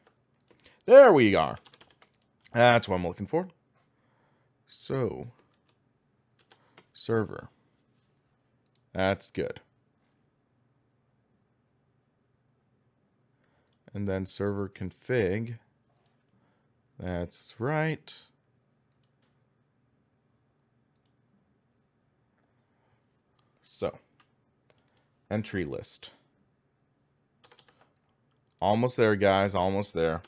There we are. That's what I'm looking for. So, server. That's good. And then server config. That's right. So, entry list. Almost there, guys. Almost there.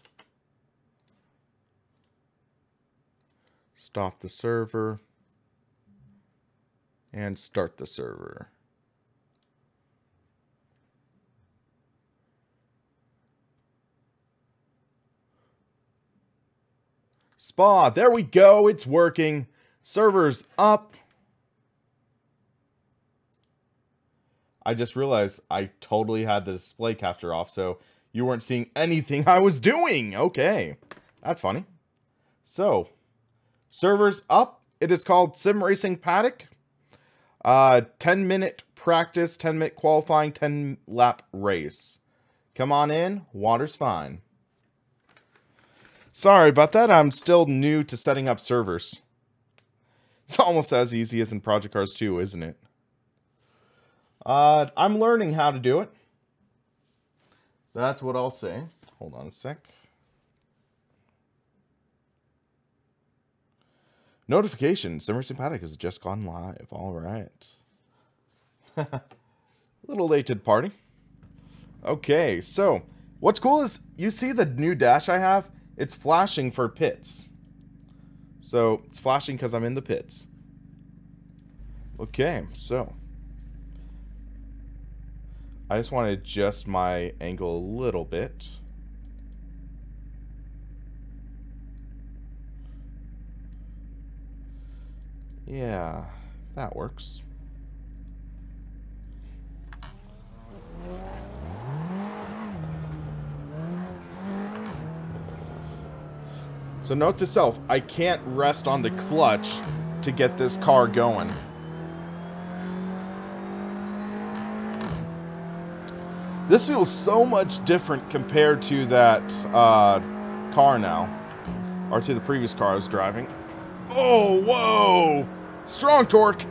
Stop the server. And start the server. Spa, there we go. It's working. Server's up. I just realized I totally had the display capture off, so you weren't seeing anything I was doing. Okay, that's funny. So, server's up. It is called SimRacingPaddock. 10-minute practice, 10-minute qualifying, 10-lap race. Come on in. Water's fine. Sorry about that. I'm still new to setting up servers. It's almost as easy as in Project Cars 2, isn't it? I'm learning how to do it. That's what I'll say. Hold on a sec. Notification. SimRacingPaddock has just gone live. All right. A little late to the party. Okay, so what's cool is you see the new dash I have? It's flashing for pits. So it's flashing because I'm in the pits. Okay, so I just want to adjust my angle a little bit. Yeah, that works. So note to self, I can't rest on the clutch to get this car going. This feels so much different compared to that car now. Or to the previous car I was driving. Oh, whoa! Strong torque!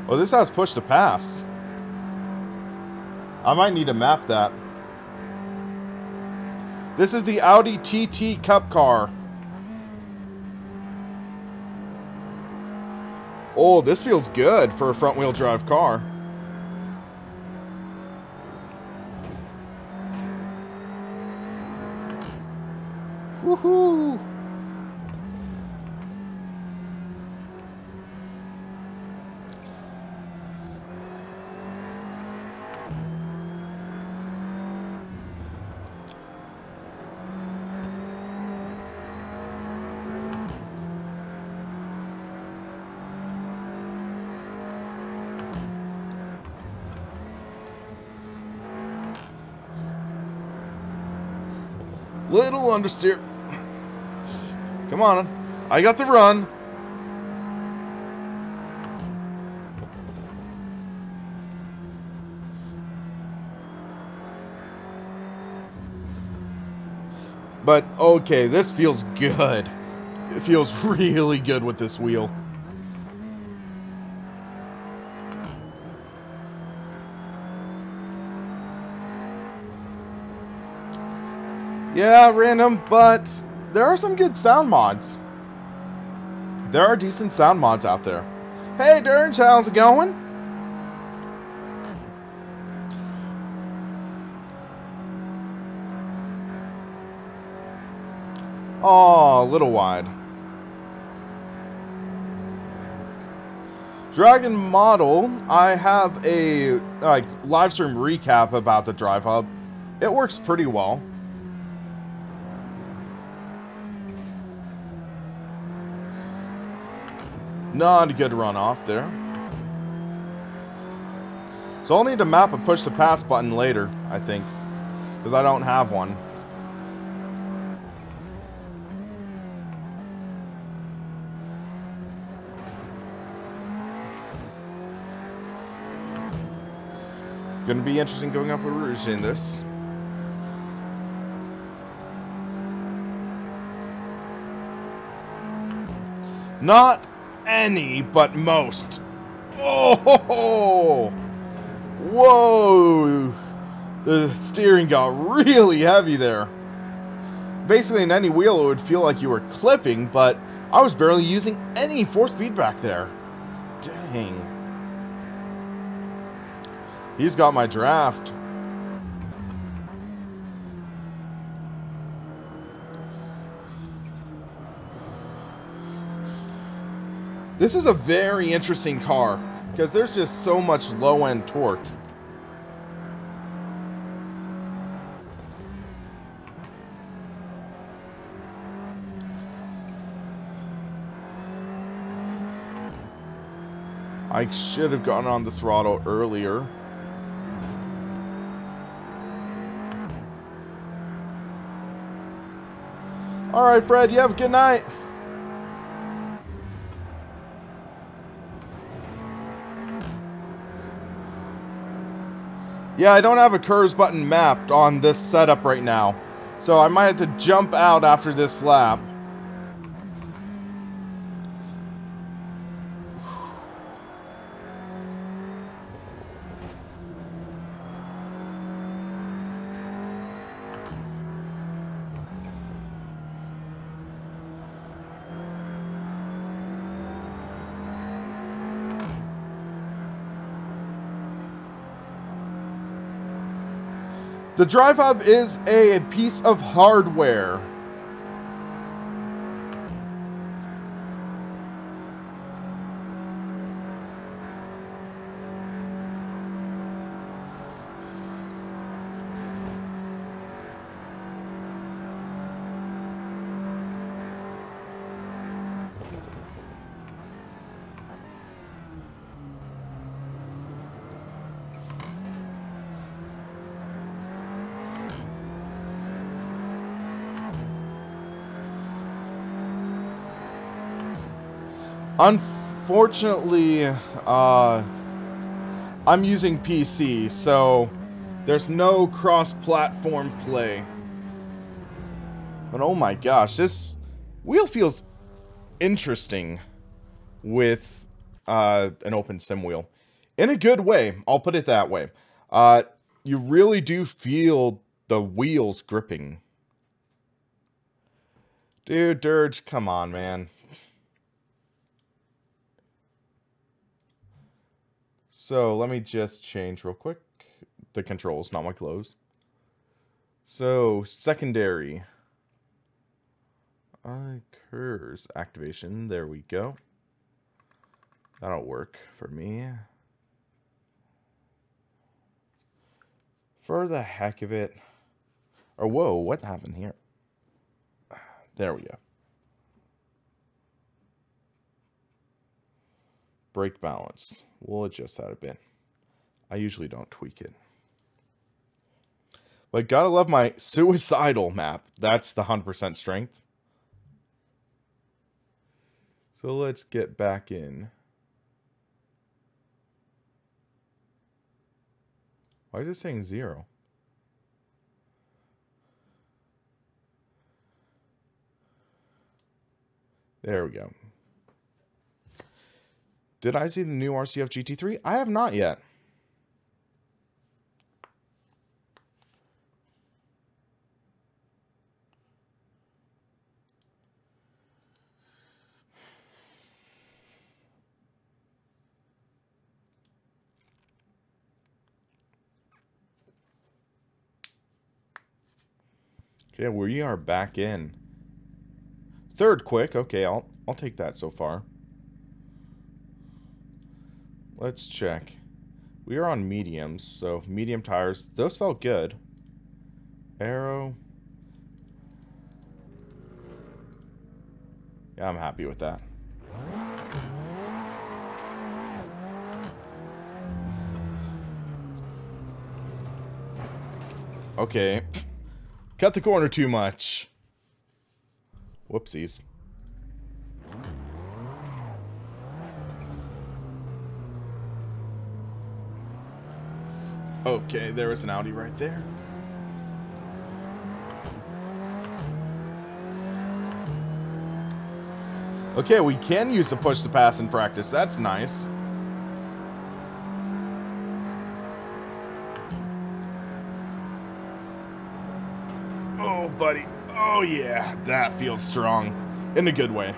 Oh, this has push to pass. I might need to map that. This is the Audi TT Cup car. Oh, this feels good for a front-wheel drive car. Woohoo! Little understeer. Come on. I got the run. But, okay, this feels good. It feels really good with this wheel. Yeah, random, but there are some good sound mods. There are decent sound mods out there. Hey, Dirge, how's it going? Oh, a little wide. Dragon Model, I have a live stream recap about the Drive Hub. It works pretty well. Not a good runoff there. So I'll need to map a push to pass button later, I think, because I don't have one. Gonna be interesting going up a rouge in this. Not any, but most. Oh, whoa! The steering got really heavy there. Basically, in any wheel, it would feel like you were clipping, but I was barely using any force feedback there. Dang. He's got my draft. This is a very interesting car because there's just so much low-end torque. I should have gotten on the throttle earlier. All right, Fred, you have a good night. Yeah, I don't have a curves button mapped on this setup right now, so I might have to jump out after this lap. The Drive Hub is a piece of hardware. Unfortunately, I'm using PC, so there's no cross-platform play. But oh my gosh, this wheel feels interesting with an open sim wheel. In a good way, I'll put it that way. You really do feel the wheels gripping. Dude, Dirge, come on, man. So let me just change real quick the controls, not my clothes. So secondary, curves activation. There we go. That'll work for me. For the heck of it, or whoa, what happened here? There we go. Brake balance. We'll adjust that a bit. I usually don't tweak it. But gotta love my suicidal map. That's the 100% strength. So let's get back in. Why is it saying 0? There we go. Did I see the new RCF GT3? I have not yet. Okay, we are back in. Third quick. Okay, I'll take that so far. Let's check. We are on mediums, so medium tires. Those felt good. Aero. Yeah, I'm happy with that. Okay. Cut the corner too much. Whoopsies. Okay, there was an Audi right there. Okay, we can use the push to pass in practice. That's nice. Oh, buddy. Oh, yeah. That feels strong. In a good way.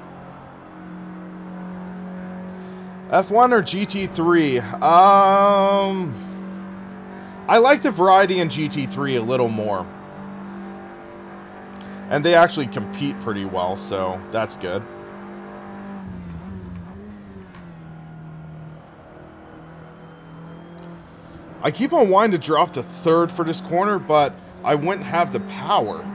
F1 or GT3? I like the variety in GT3 a little more. And they actually compete pretty well, so that's good. I keep on wanting to drop to third for this corner, but I wouldn't have the power.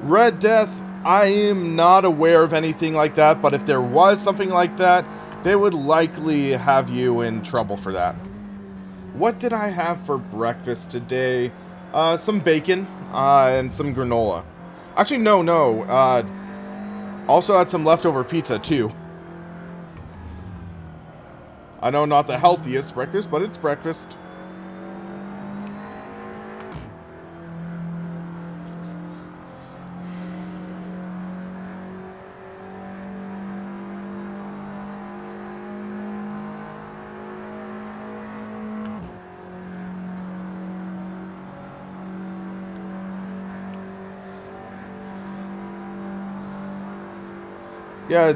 Red Death, I am not aware of anything like that, but if there was something like that, they would likely have you in trouble for that. What did I have for breakfast today? Some bacon and some granola. Actually, no. Also had some leftover pizza, too. I know not the healthiest breakfast, but it's breakfast. Yeah,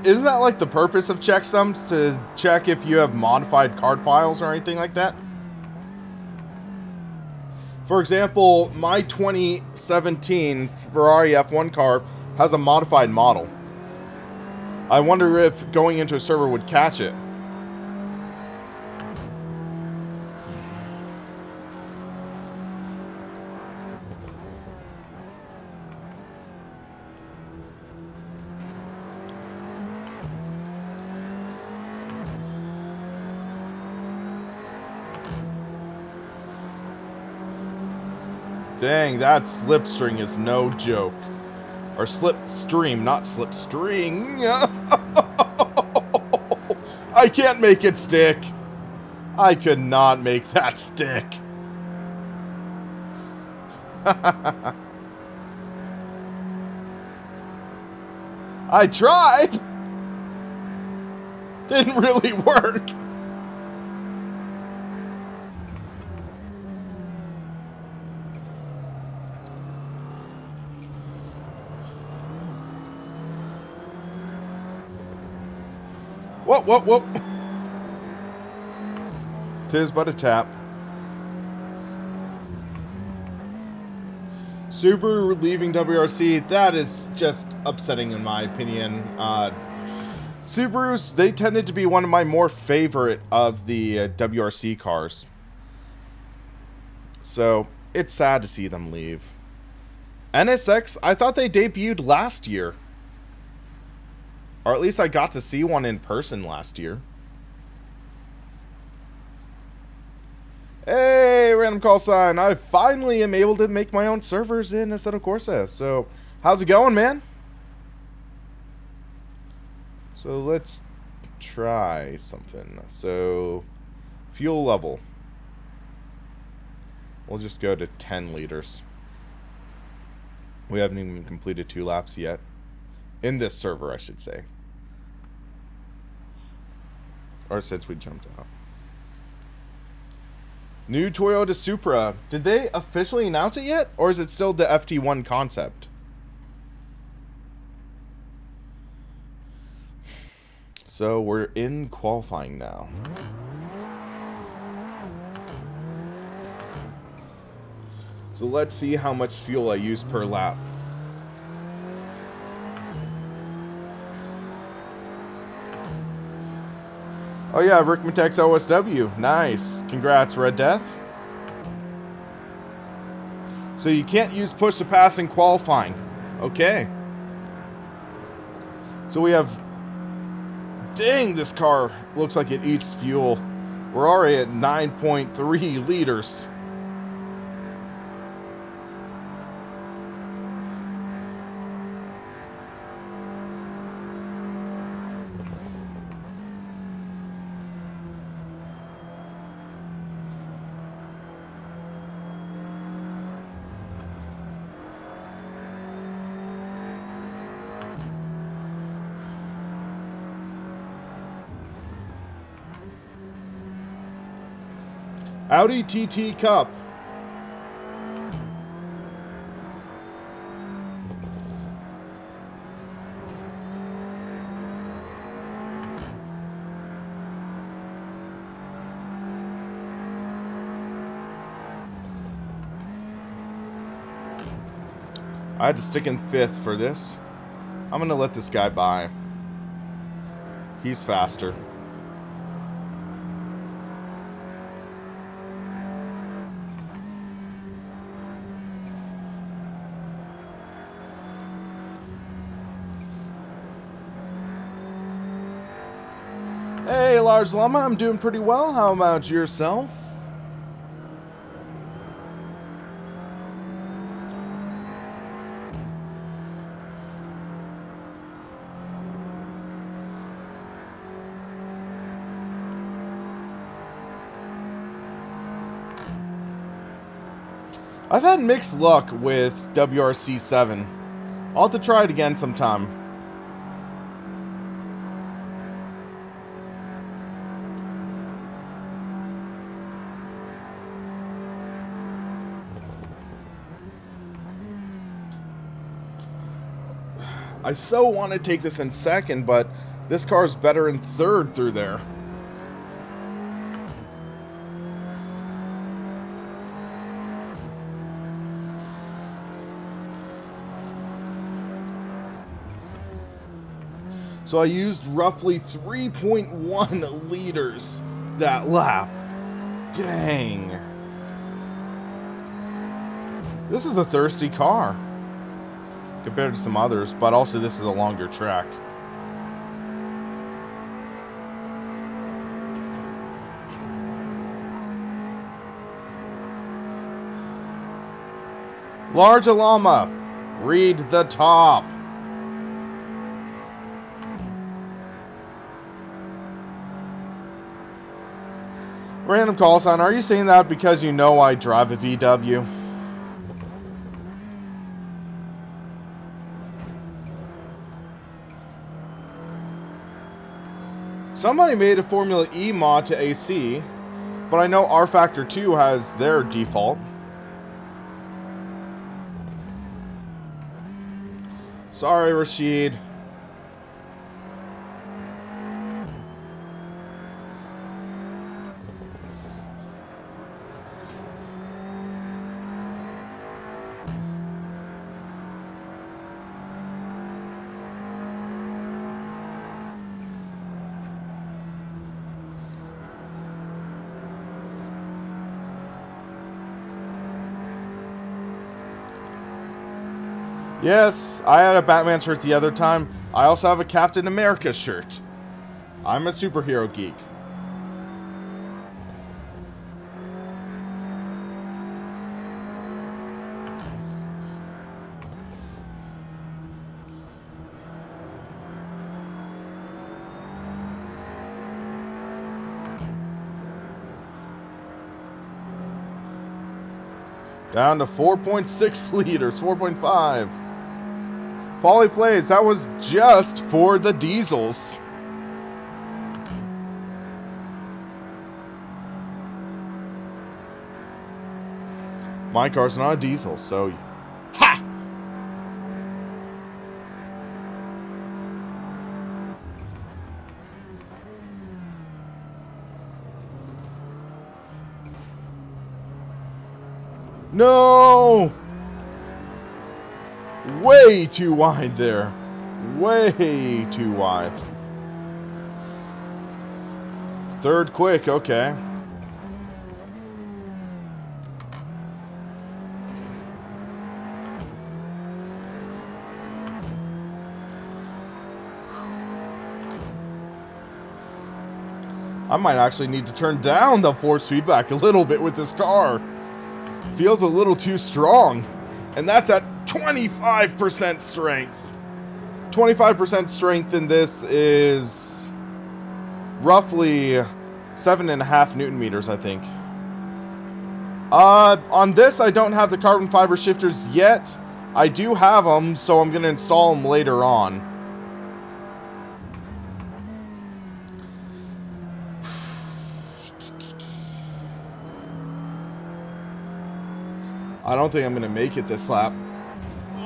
isn't that like the purpose of checksums? To check if you have modified card files or anything like that? For example, my 2017 Ferrari F1 car has a modified model. I wonder if going into a server would catch it. Dang, that slipstring is no joke. Or slipstream, not slipstring. I can't make it stick. I could not make that stick. I tried. Didn't really work. Whoa. Tis but a tap. Subaru leaving WRC, that is just upsetting in my opinion. Subarus, they tended to be one of my more favorite of the WRC cars. So, it's sad to see them leave. NSX, I thought they debuted last year. Or at least I got to see one in person last year. Hey, random call sign. I finally am able to make my own servers in Assetto Corsa. So, how's it going, man? So, let's try something. So, fuel level. We'll just go to 10 liters. We haven't even completed 2 laps yet. In this server, I should say. Or since we jumped out. New Toyota Supra. Did they officially announce it yet? Or is it still the FT1 concept? So we're in qualifying now. So let's see how much fuel I use per lap. Oh yeah, Rick Matex OSW. Nice. Congrats, Red Death. So you can't use push to pass in qualifying. Okay. So we have... Dang, this car looks like it eats fuel. We're already at 9.3 liters. Audi TT Cup. I had to stick in 5th for this. I'm gonna let this guy by. He's faster. Hey, Large Llama, I'm doing pretty well. How about yourself? I've had mixed luck with WRC7. I'll have to try it again sometime. I so want to take this in 2nd, but this car's better in 3rd through there. So I used roughly 3.1 liters that lap. Dang. This is a thirsty car compared to some others, but also this is a longer track. Large Llama, read the top. Random call sign, are you saying that because you know I drive a VW? Somebody made a Formula E mod to AC, but I know R Factor 2 has their default. Sorry, Rashid. Yes, I had a Batman shirt the other time. I also have a Captain America shirt. I'm a superhero geek. Down to 4.6 liters, 4.5. Paulie plays, that was just for the diesels. My car's not a diesel, so... Ha! No! Way too wide there. Way too wide. Third quick, okay. I might actually need to turn down the force feedback a little bit with this car. Feels a little too strong. And that's at 25% strength. 25% strength in this is roughly 7.5 Newton meters, I think. On this, I don't have the carbon fiber shifters yet. I do have them, so I'm going to install them later on. I don't think I'm going to make it this lap.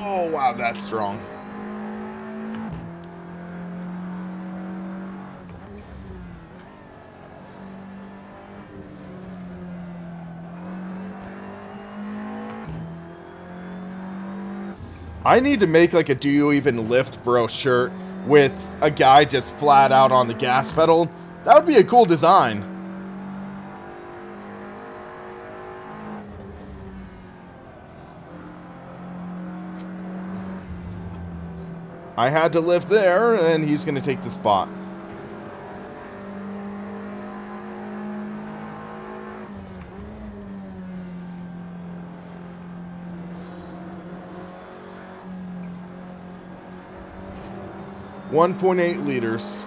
Oh, wow, that's strong. I need to make like a "Do You Even Lift, Bro" shirt with a guy just flat out on the gas pedal. That would be a cool design. I had to lift there, and he's going to take the spot. $1.8 liters.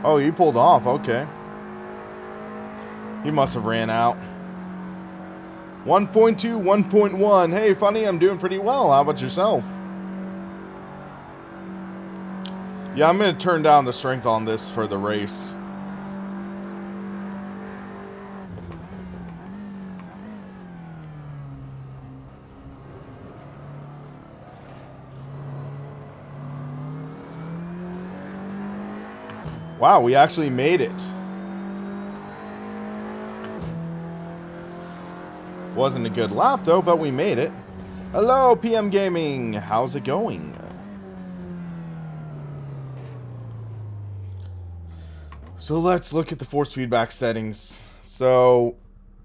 Oh, he pulled off. Okay. He must have ran out. 1.2, 1.1. Hey, funny, I'm doing pretty well. How about yourself? Yeah, I'm going to turn down the strength on this for the race. Wow, we actually made it. Wasn't a good lap though, but we made it. Hello, PM Gaming. How's it going? So let's look at the force feedback settings. So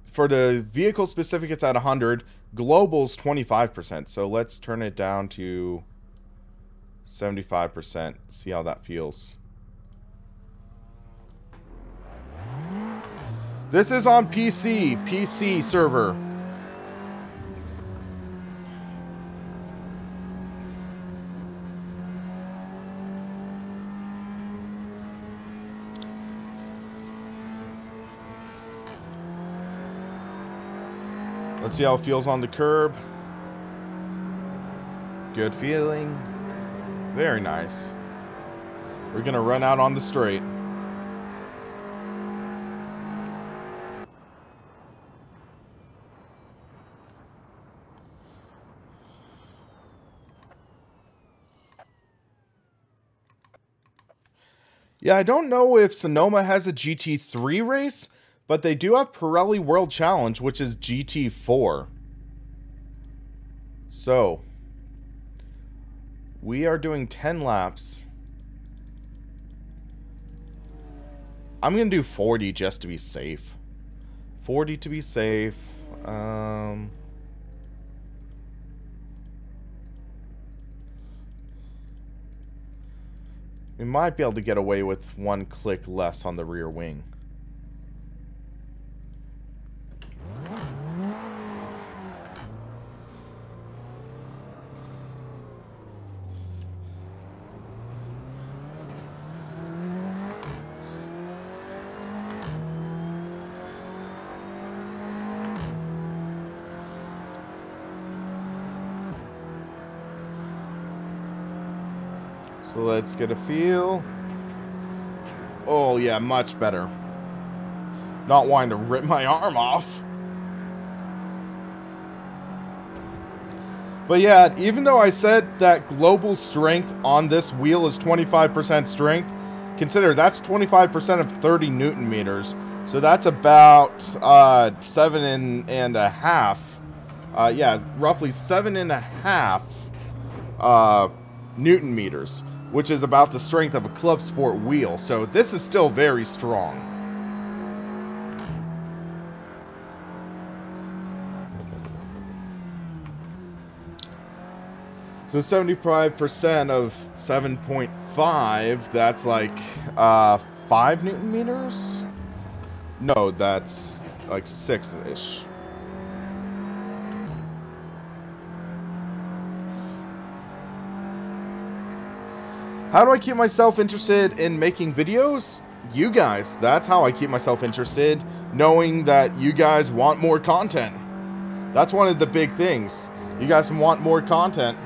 for the vehicle specific, it's at 100. Global's 25%. So let's turn it down to 75%. See how that feels. This is on PC server. Let's see how it feels on the curb. Good feeling. Very nice. We're gonna run out on the straight. Yeah, I don't know if Sonoma has a GT3 race, but they do have Pirelli World Challenge, which is GT4. So, We are doing 10 laps. I'm going to do 40 just to be safe. 40 to be safe. We might be able to get away with one click less on the rear wing. So let's get a feel. Oh yeah, much better. Not wanting to rip my arm off. But yeah, even though I said that global strength on this wheel is 25% strength, consider that's 25% of 30 Newton meters. So that's about 7.5. Yeah, roughly 7.5 Newton meters, which is about the strength of a club sport wheel. So this is still very strong. So 75% of 7.5, that's like 5 Newton meters? No, that's like 6-ish. How do I keep myself interested in making videos? You guys. That's how I keep myself interested, knowing that you guys want more content. That's one of the big things. You guys want more content.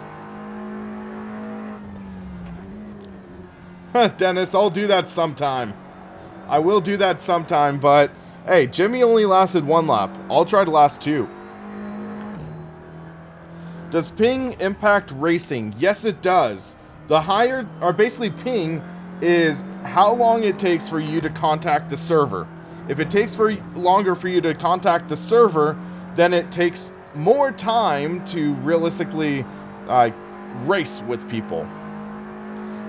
Dennis, I'll do that sometime. I will do that sometime, but hey, Jimmy only lasted 1 lap. I'll try to last 2. Does ping impact racing? Yes, it does. The higher, or basically ping, is how long it takes for you to contact the server. If it takes longer for you to contact the server, then it takes more time to realistically race with people.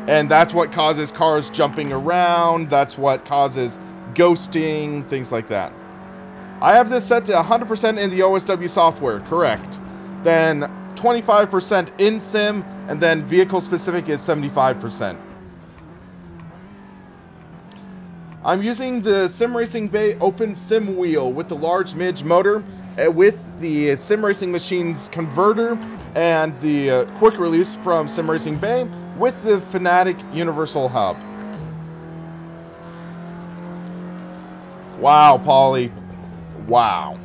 And that's what causes cars jumping around, that's what causes ghosting, things like that. I have this set to 100% in the OSW software, correct. Then 25% in sim, and then vehicle specific is 75%. I'm using the SimRacingBay open sim wheel with the large midge motor, with the Sim Racing Machine's converter, and the quick release from SimRacingBay with the Fanatec universal hub. Wow, Polly. Wow.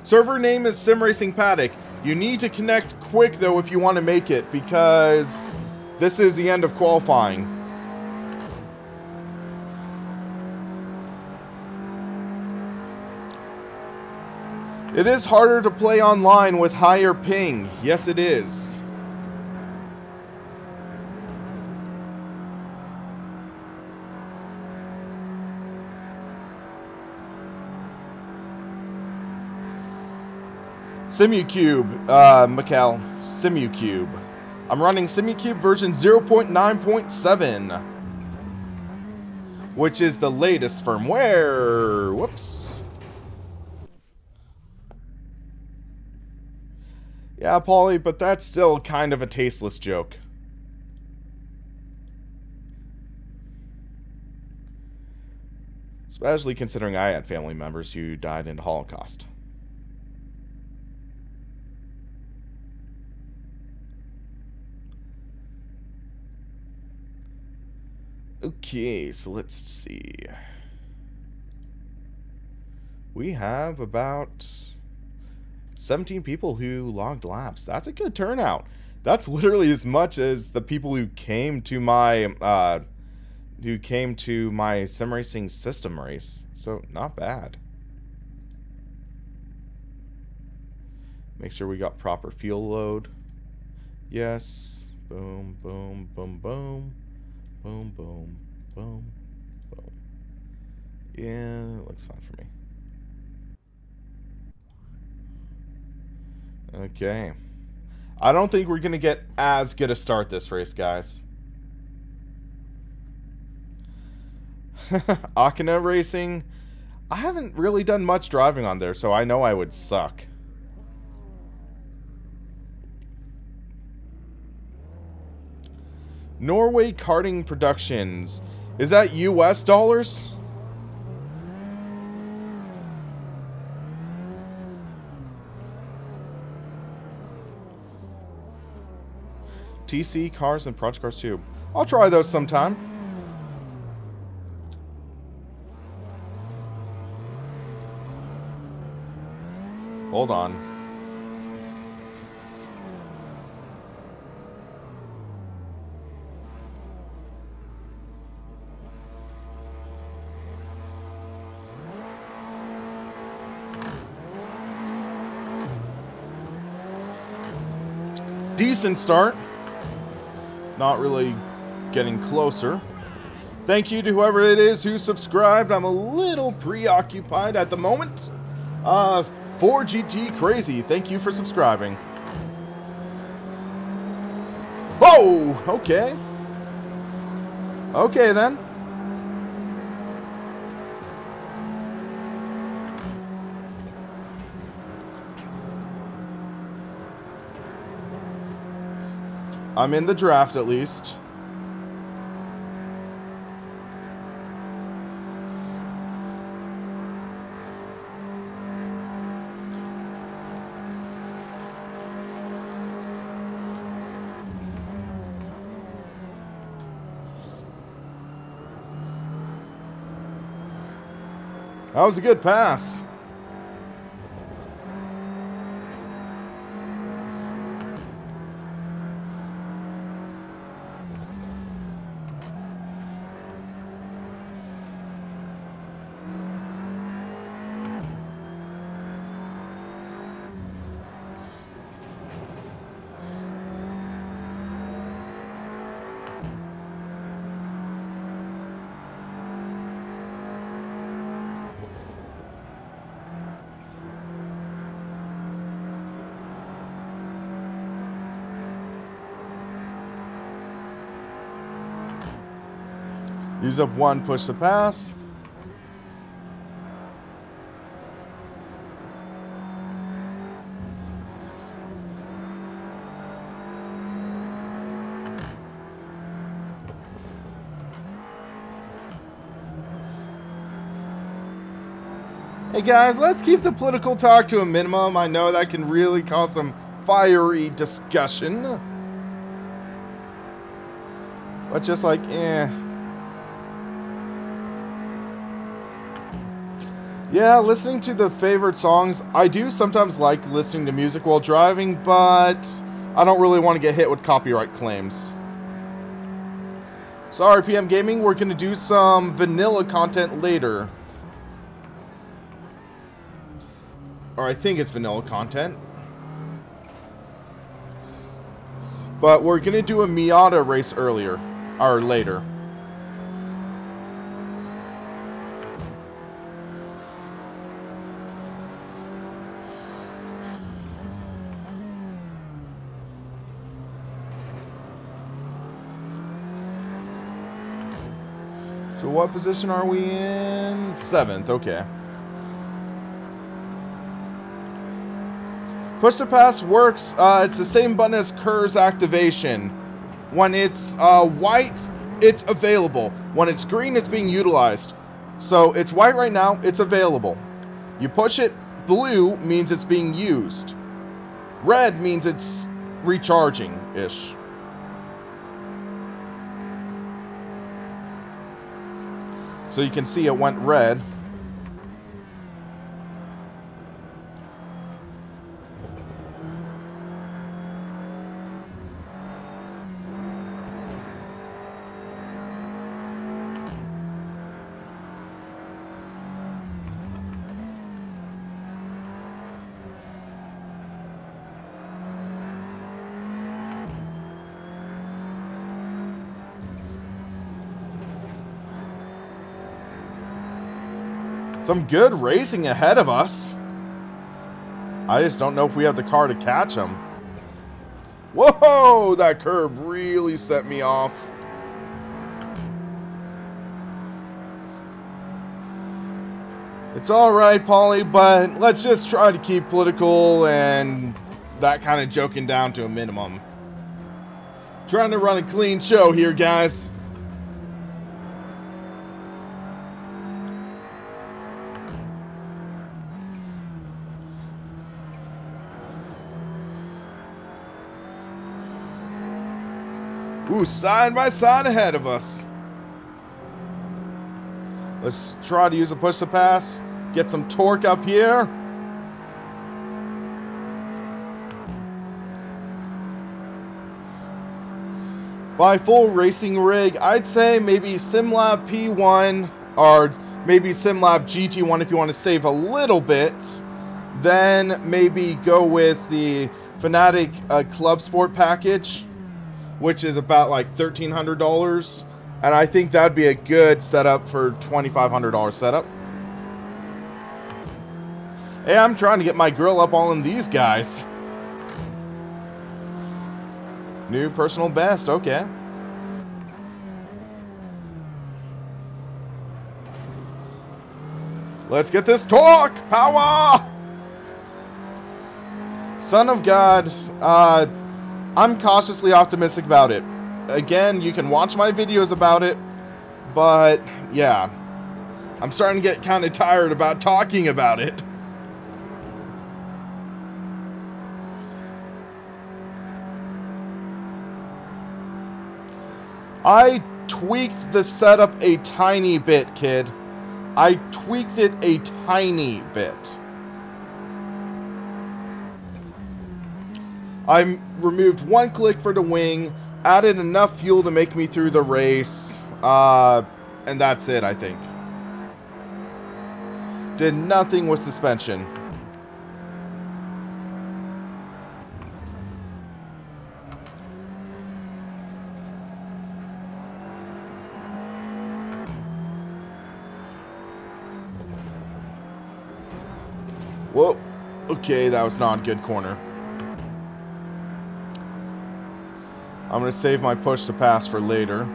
Server name is SimRacingPaddock. You need to connect quick, though, if you want to make it, because this is the end of qualifying. It is harder to play online with higher ping. Yes, it is. SimuCube, Mikkel, SimuCube. I'm running SimuCube version 0.9.7, which is the latest firmware. Whoops. Yeah, Paulie, but that's still kind of a tasteless joke. Especially considering I had family members who died in the Holocaust. Okay, so let's see. We have about 17 people who logged laps. That's a good turnout. That's literally as much as the people who came to my sim racing system race. So not bad. Make sure we got proper fuel load. Yes. Boom, boom, boom, boom. Boom, boom, boom, boom. Yeah, it looks fine for me. Okay. I don't think we're going to get as good a start this race, guys. Akina Racing, I haven't really done much driving on there, so I know I would suck. Norway Karting Productions. Is that US dollars? TC cars and Project Cars 2. I'll try those sometime. Hold on. Decent start. Not really getting closer. Thank you to whoever it is who subscribed. I'm a little preoccupied at the moment. 4GT Crazy, thank you for subscribing. Whoa! Okay. Okay then. I'm in the draft at least. That was a good pass. Use up one, push the pass. Hey guys, let's keep the political talk to a minimum. I know that can really cause some fiery discussion. But just like, Yeah, listening to the favorite songs. I do sometimes like listening to music while driving, but I don't really want to get hit with copyright claims. So RPM Gaming, we're going to do some vanilla content later. Or I think it's vanilla content. But we're going to do a Miata race earlier. Or later. So what position are we in? 7th, okay. Push to pass works. It's the same button as Kerr's activation. When it's white, it's available. When it's green, it's being utilized. So it's white right now, it's available. You push it, blue means it's being used. Red means it's recharging-ish. So you can see it went red. Some good racing ahead of us. I just don't know if we have the car to catch them. Whoa, that curb really set me off. It's alright, Polly, but let's just try to keep political and that kind of joking down to a minimum. Trying to run a clean show here, guys. Ooh, side by side ahead of us. Let's try to use a push to pass. Get some torque up here. By full racing rig, I'd say maybe SimLab P1 or maybe SimLab GT1 if you want to save a little bit. Then maybe go with the Fanatec Club Sport package, which is about like $1,300. And I think that'd be a good setup for $2,500 setup. Hey, I'm trying to get my grill up all in these guys. New personal best, okay. Let's get this torque! Power! Son of God, I'm cautiously optimistic about it. Again, you can watch my videos about it, but yeah, I'm starting to get kind of tired about talking about it. I tweaked the setup a tiny bit, kid. I tweaked it a tiny bit. I removed one click for the wing, added enough fuel to make me through the race, and that's it, I think. Did nothing with suspension. Whoa, okay, that was not a good corner. I'm going to save my push to pass for later.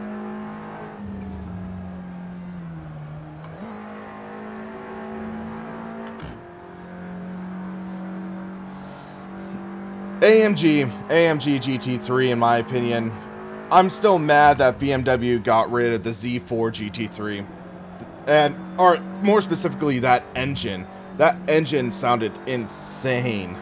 AMG GT3 in my opinion. I'm still mad that BMW got rid of the Z4 GT3. Or more specifically, that engine. That engine sounded insane.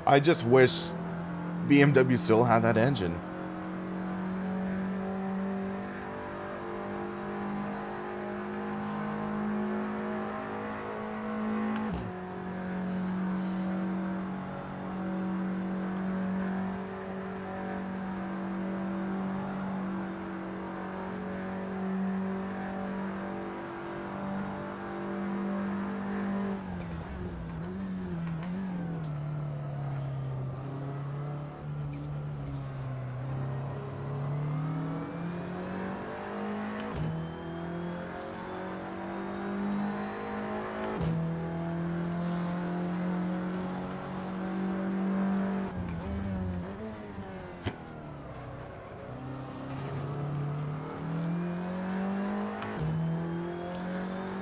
I just wish BMW still had that engine.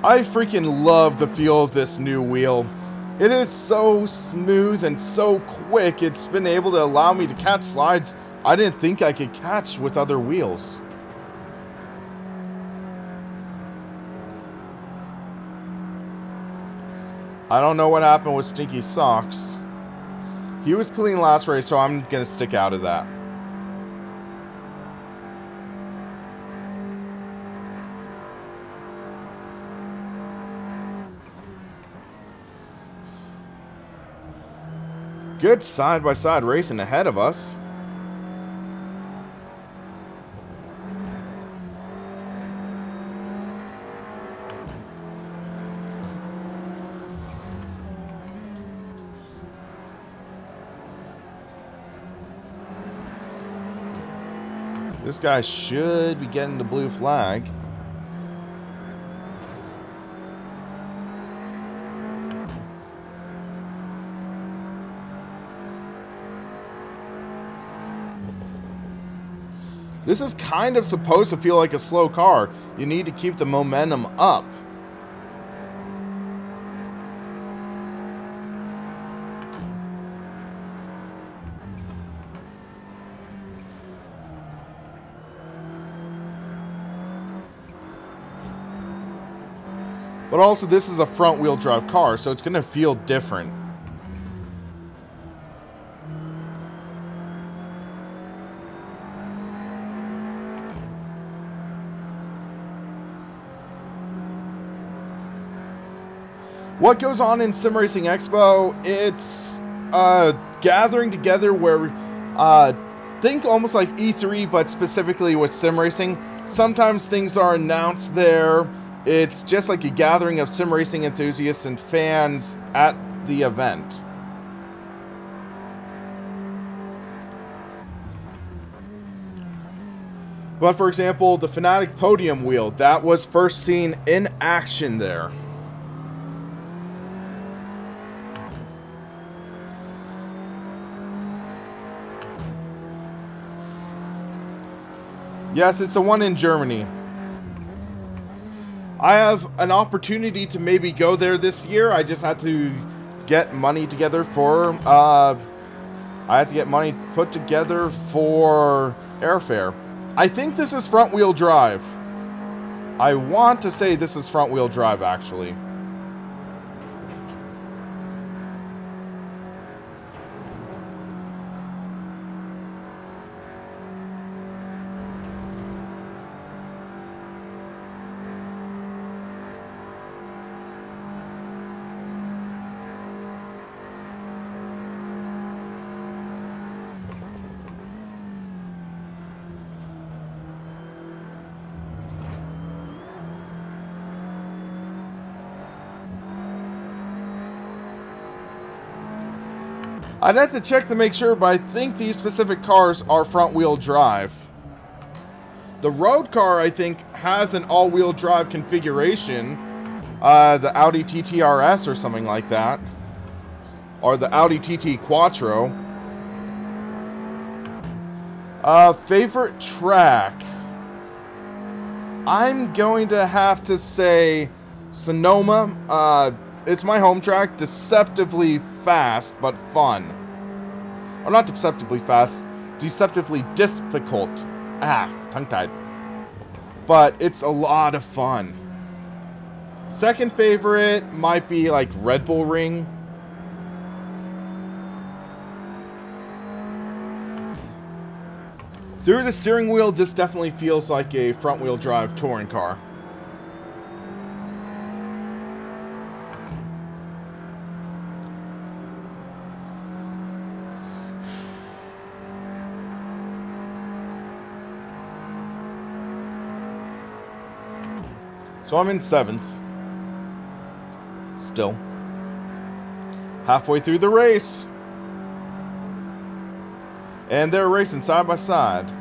I freaking love the feel of this new wheel. It is so smooth and so quick. It's been able to allow me to catch slides I didn't think I could catch with other wheels. I don't know what happened with Stinky Socks. He was clean last race, so I'm going to stick out of that. Good side-by-side racing ahead of us. This guy should be getting the blue flag. This is kind of supposed to feel like a slow car. You need to keep the momentum up. But also, this is a front-wheel drive car, so it's going to feel different. What goes on in Sim Racing Expo? It's a gathering together where, think almost like E3, but specifically with sim racing. Sometimes things are announced there. It's just like a gathering of sim racing enthusiasts and fans at the event. But for example, the Fanatec podium wheel, that was first seen in action there. Yes, it's the one in Germany. I have an opportunity to maybe go there this year. I just had to get money together for, I had to get money put together for airfare. I think this is front-wheel drive. I want to say this is front-wheel drive, actually. I'd have to check to make sure, but I think these specific cars are front-wheel drive. The road car, I think, has an all-wheel drive configuration. The Audi TT RS or something like that. Or the Audi TT Quattro. Favorite track? I'm going to have to say Sonoma. It's my home track. Deceptively fast, but fun. Or not deceptively fast, deceptively difficult. Tongue-tied. But it's a lot of fun. Second favorite might be like Red Bull Ring. Through the steering wheel, this definitely feels like a front-wheel drive touring car. So I'm in 7th. Still. Halfway through the race. And they're racing side by side.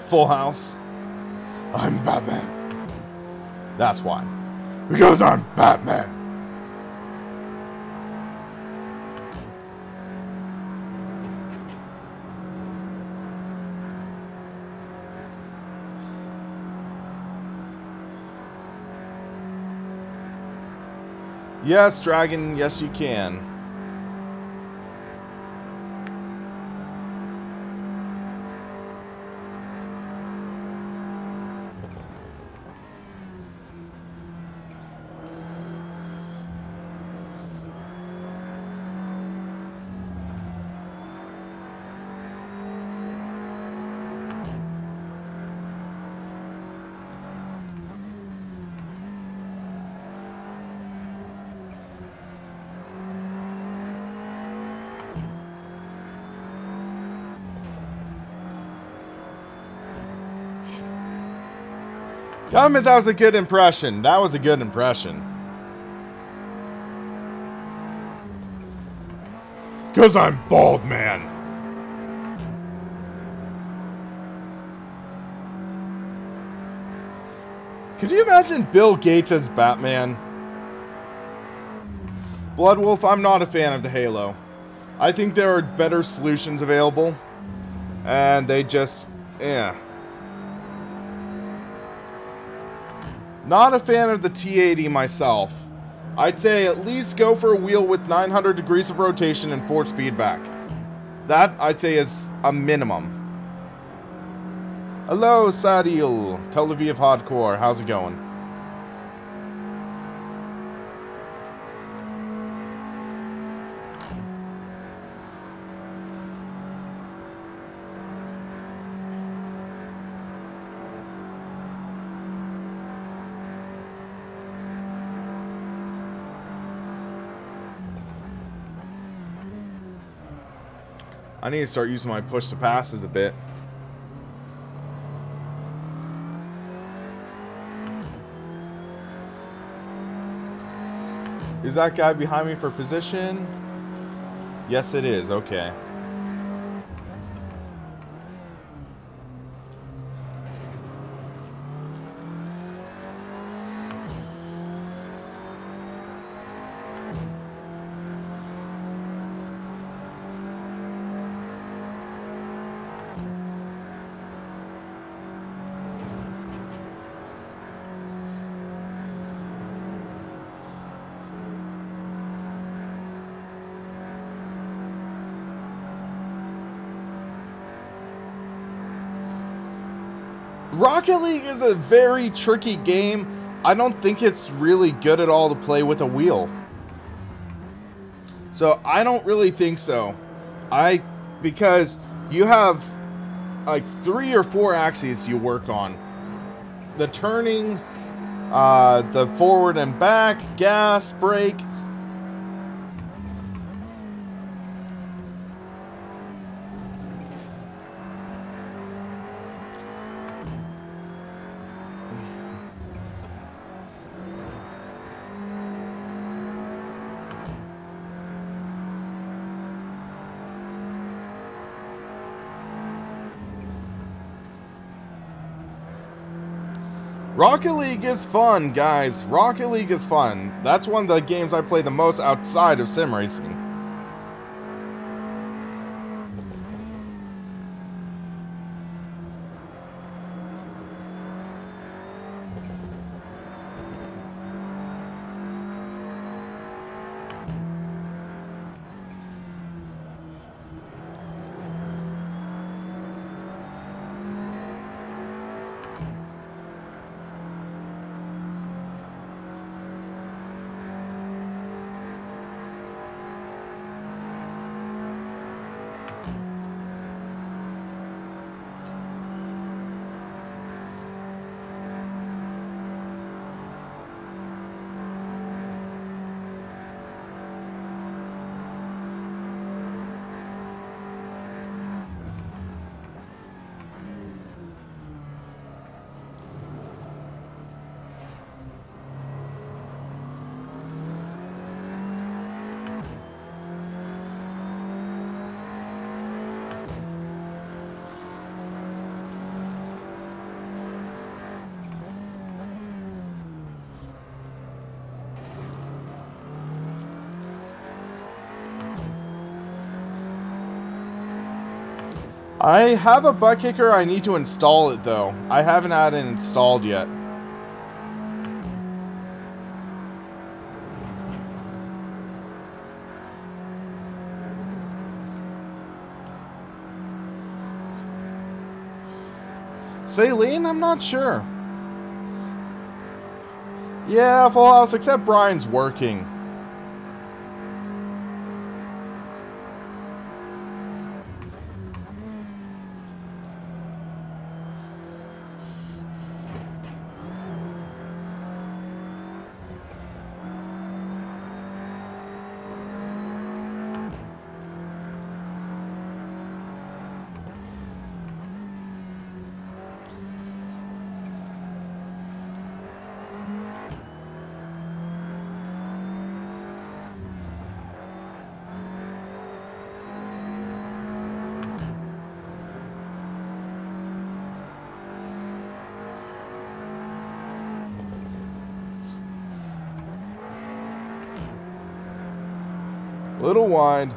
Full house. I'm Batman. That's why. Because I'm Batman. Yes, Dragon, yes you can. Comment that was a good impression. That was a good impression. Because I'm bald, man. Could you imagine Bill Gates as Batman? Bloodwolf, I'm not a fan of the Halo. I think there are better solutions available. And they just... yeah. Not a fan of the T80 myself. I'd say at least go for a wheel with 900 degrees of rotation and force feedback. That, I'd say, is a minimum. Hello, Sadil. Tel Aviv Hardcore. How's it going? I need to start using my push to passes a bit. Is that guy behind me for position? Yes, it is. Okay. Rocket League is a very tricky game. I don't think it's really good at all to play with a wheel. So I don't really think so. Because you have like 3 or 4 axes you work on. The turning, the forward and back, gas, brake. Rocket League is fun, guys. Rocket League is fun. That's one of the games I play the most outside of sim racing. I have a butt kicker. I need to install it though. I haven't had it installed yet. Saline? I'm not sure. Yeah, full house, except Brian's working. Little wide.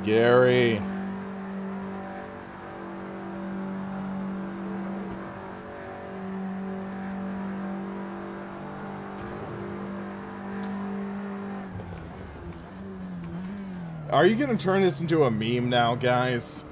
Gary. Are you gonna turn this into a meme now, guys?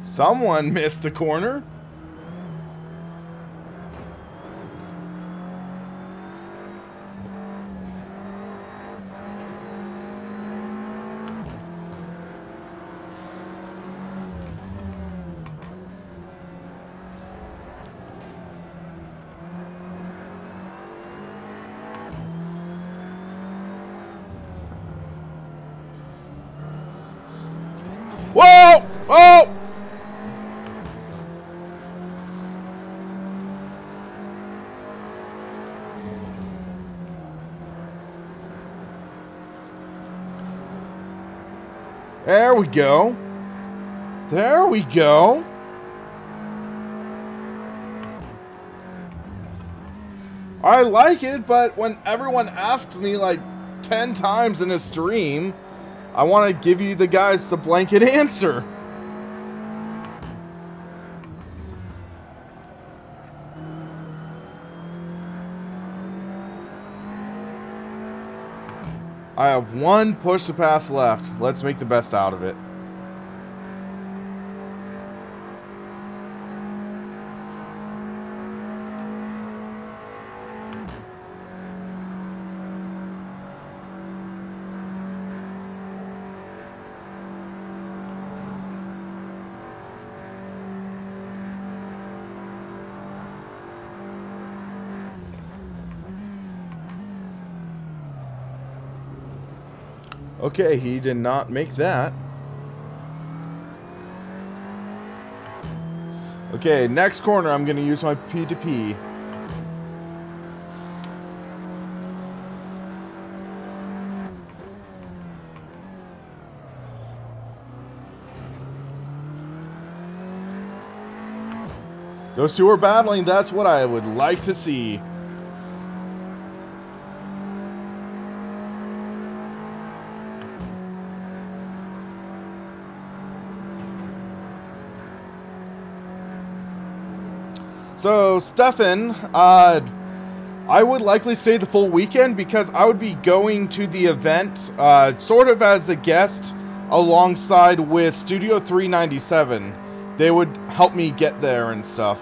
Someone missed the corner. Whoa! Oh! There we go. There we go. I like it, but when everyone asks me like 10 times in a stream, I want to give you the guys the blanket answer. I have one push to pass left. Let's make the best out of it. Okay, he did not make that. Okay, next corner I'm going to use my P2P. Those two are battling. That's what I would like to see. So, Stefan, I would likely stay the full weekend because I would be going to the event sort of as the guest alongside with Studio 397. They would help me get there and stuff.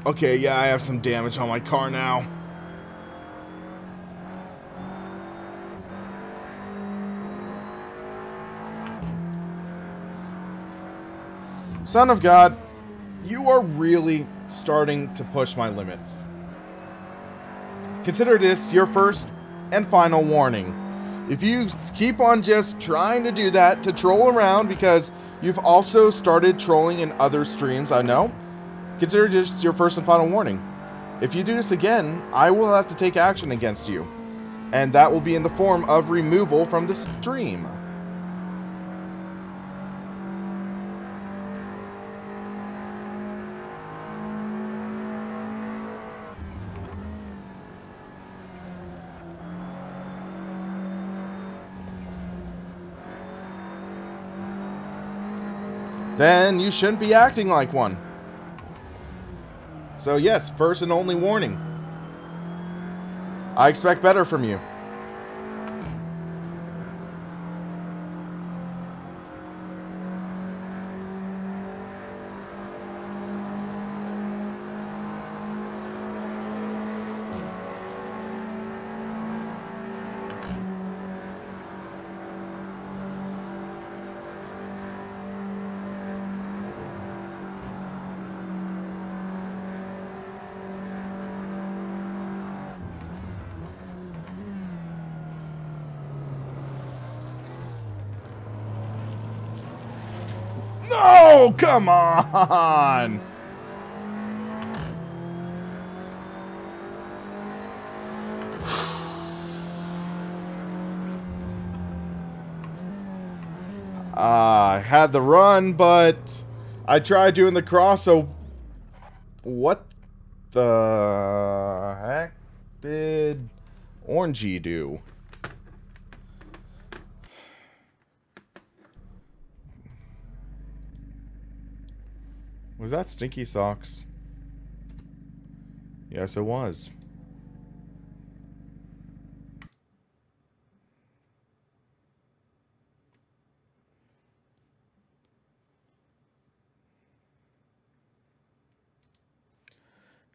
Okay, yeah, I have some damage on my car now. Son of God, you are really starting to push my limits. Consider this your first and final warning. If you keep on just trying to do that, to troll around, because You've also started trolling in other streams, I know. Consider this your first and final warning. If you do this again, I will have to take action against you. And that will be in the form of removal from the stream. Then you shouldn't be acting like one. So yes, first and only warning. I expect better from you. No, come on. I had the run, but I tried doing the cross, so what the heck did Orangey do? Was that Stinky Socks? Yes, it was.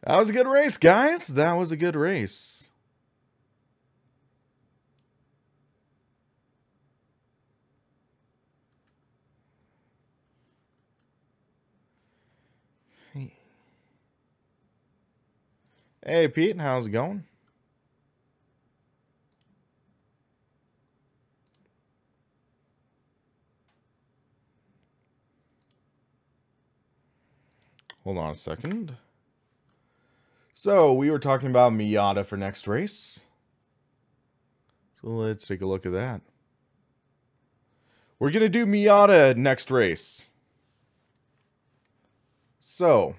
That was a good race, guys. That was a good race. Hey, Pete, how's it going? Hold on a second. So, we were talking about Miata for next race. So, let's take a look at that. We're going to do Miata next race. So,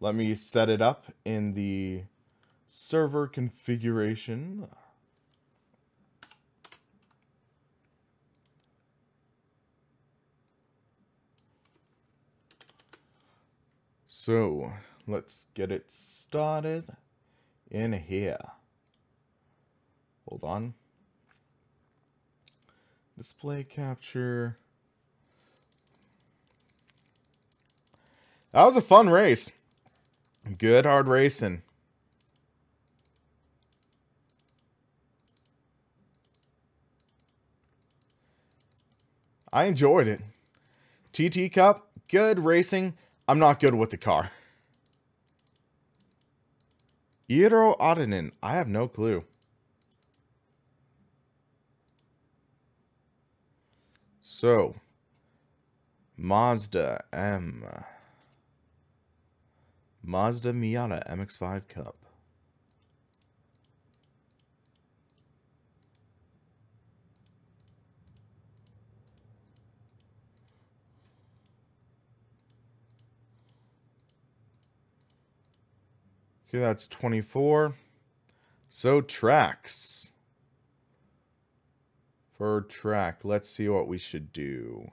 let me set it up in the server configuration. So, let's get it started in here. Hold on. Display capture. That was a fun race. Good hard racing. I enjoyed it. TT Cup, good racing. I'm not good with the car. Iiro Ottinen, I have no clue. So, Mazda Miata MX-5 Cup. Okay, that's 24. So, tracks. For track, let's see what we should do.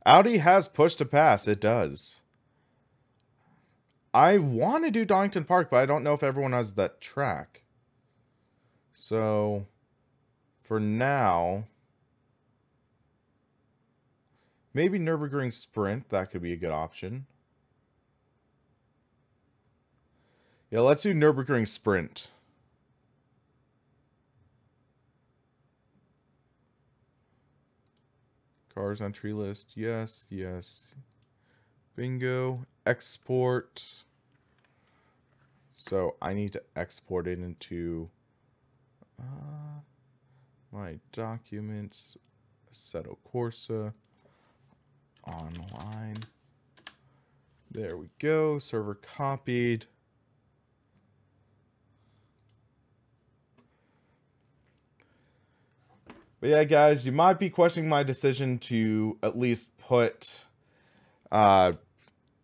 Audi has push to pass. It does. I want to do Donington Park, but I don't know if everyone has that track. So, for now, maybe Nürburgring Sprint. That could be a good option. Yeah, let's do Nürburgring Sprint. Cars entry list. Yes, yes. Bingo. Export. So I need to export it into My documents, Assetto Corsa, online. There we go. Server copied. But yeah, guys, you might be questioning my decision to at least put Son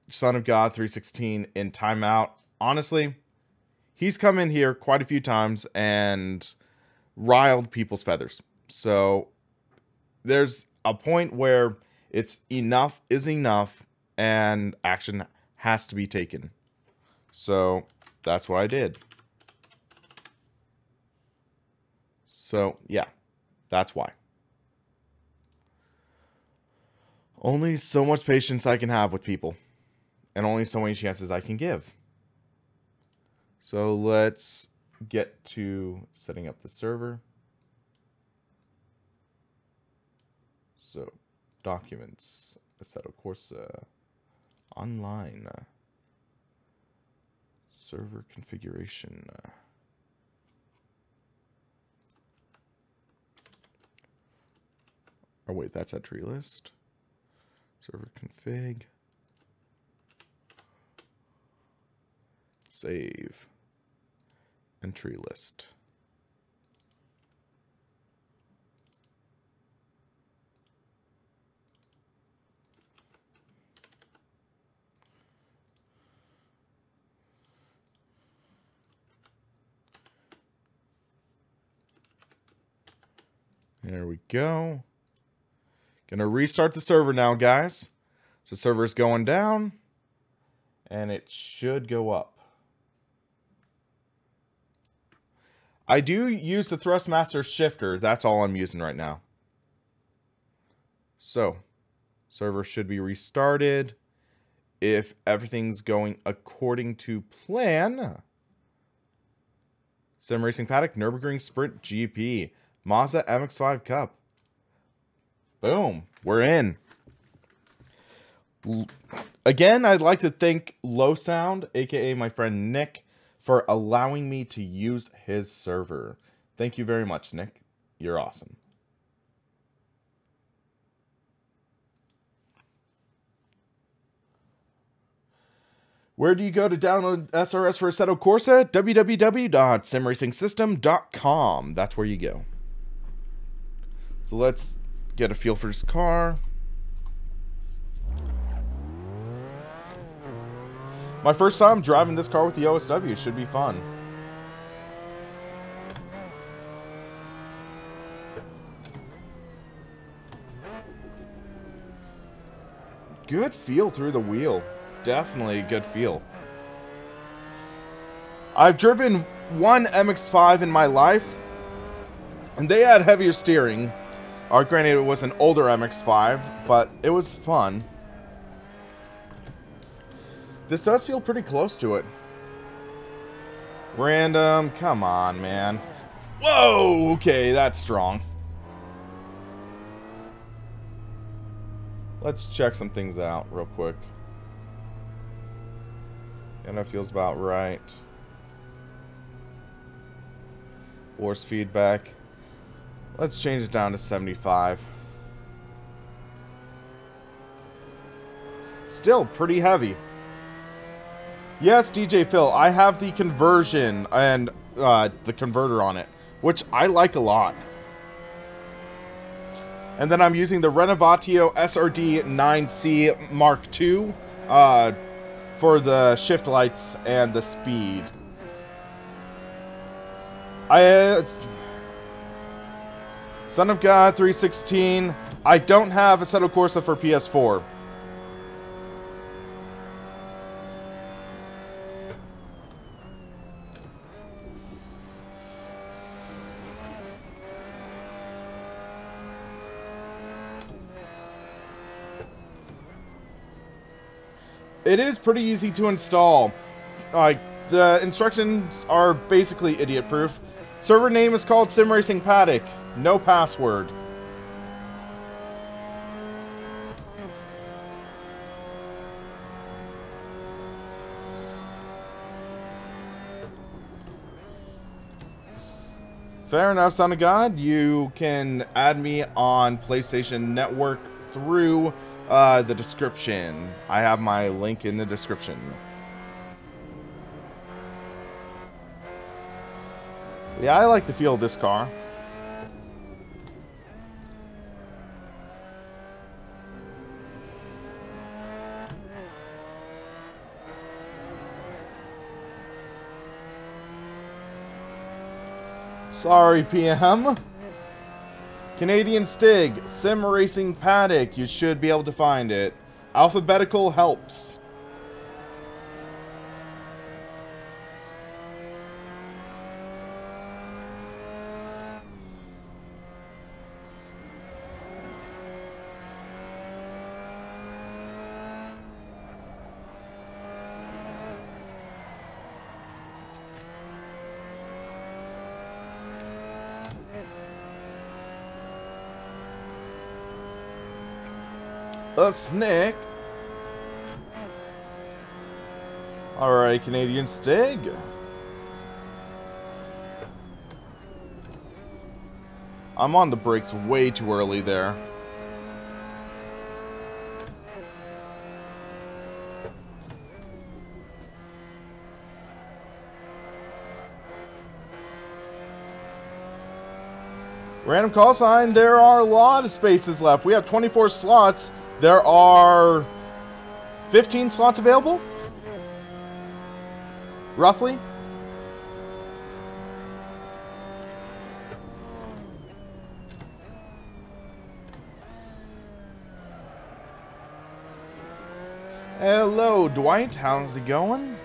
of God 316 in timeout. Honestly, he's come in here quite a few times and riled people's feathers. So there's a point where it's enough is enough and action has to be taken. So that's what I did. So yeah, that's why. Only so much patience I can have with people. And only so many chances I can give. So let's get to setting up the server. So, documents, Assetto Corsa, online, server configuration. Oh wait, that's a tree list. Server config. Save. Entry list. There we go. Gonna restart the server now, guys. So server's going down. And it should go up. I do use the Thrustmaster shifter. That's all I'm using right now. So, server should be restarted. If everything's going according to plan. SimRacingPaddock, Nürburgring Sprint GP. Mazda MX-5 Cup. Boom. We're in. Again, I'd like to thank Low Sound, aka my friend Nick, for allowing me to use his server. Thank you very much, Nick. You're awesome. Where do you go to download SRS for Assetto Corsa? www.simracingsystem.com. That's where you go. So let's get a feel for this car. My first time driving this car with the OSW. Should be fun. Good feel through the wheel. Definitely a good feel. I've driven one MX-5 in my life, and they had heavier steering. Granted, it was an older MX-5, but it was fun. This does feel pretty close to it. Random. Come on, man. Whoa! Okay, that's strong. Let's check some things out real quick. And that feels about right. Force feedback. Let's change it down to 75. Still pretty heavy. Yes, DJ Phil, I have the conversion and the converter on it, which I like a lot. And then I'm using the Renovatio SRD 9C Mark II for the shift lights and the speed. Son of God 316. I don't have Assetto Corsa for PS4. It is pretty easy to install. The instructions are basically idiot-proof. Server name is called SimRacingPaddock. No password. Fair enough, Son of God. You can add me on PlayStation Network through the description. I have my link in the description. Yeah, I like the feel of this car. Sorry, PM. Canadian Stig, SimRacingPaddock. You should be able to find it. Alphabetical helps. A snake. Alright, Canadian Stig. I'm on the brakes way too early there. Random call sign, there are a lot of spaces left. We have 24 slots. There are 15 slots available, roughly. Hello, Dwight. How's it going?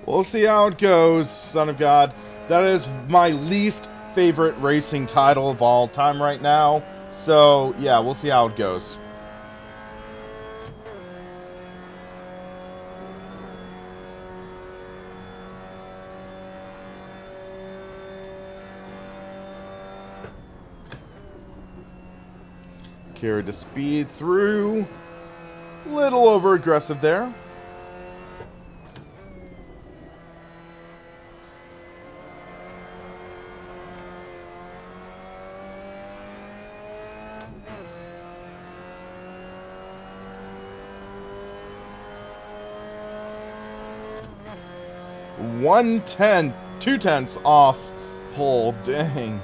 We'll see how it goes, Son of God. That is my least favorite racing title of all time right now. So, yeah, we'll see how it goes. Carried the speed through. Little over aggressive there. Two tenths off pole. Dang.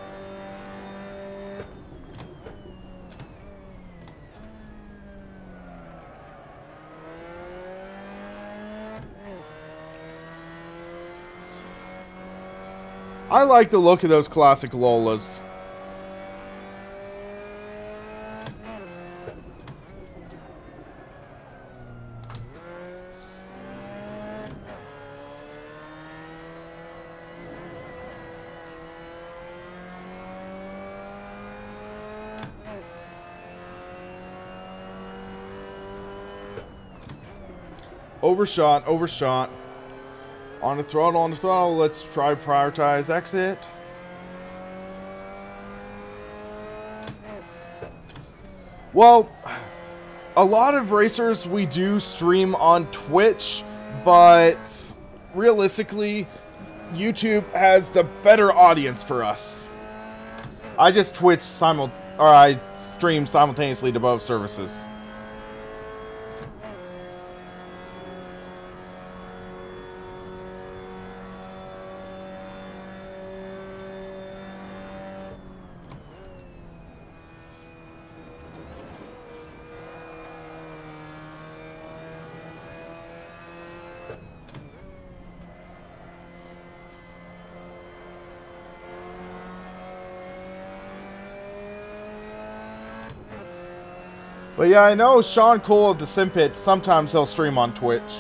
I like the look of those classic Lolas. Overshot, overshot. On the throttle, on the throttle. Let's try prioritize exit. Well, a lot of racers we do stream on Twitch, but realistically, YouTube has the better audience for us. I just I stream simultaneously to both services. But yeah, I know Sean Cole of the Sim Pit, sometimes he'll stream on Twitch.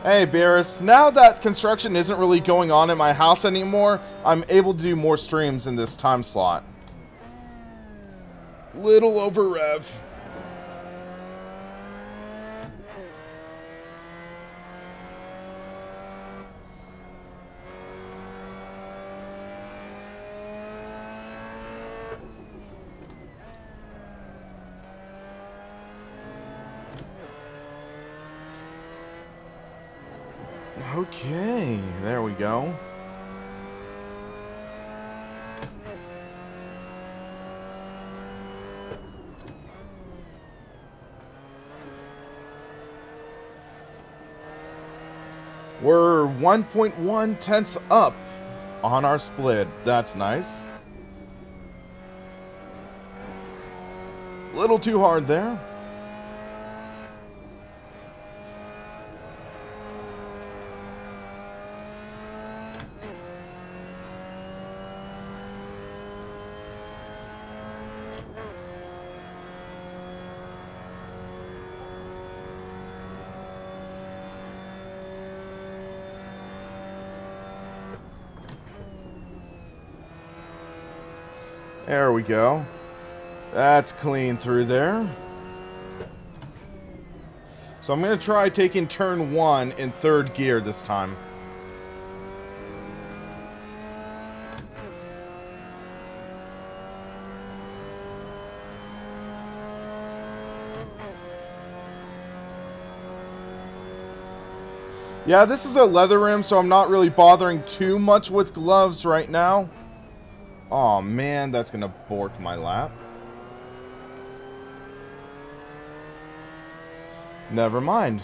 Hey, Barris, now that construction isn't really going on at my house anymore, I'm able to do more streams in this time slot. Little over rev. Okay, there we go. We're 1.1 tenths up on our split. That's nice. Little too hard there. There we go. That's clean through there. So I'm going to try taking turn 1 in 3rd gear this time. Yeah, this is a leather rim, so I'm not really bothering too much with gloves right now. Oh man, that's gonna bork my lap. Never mind.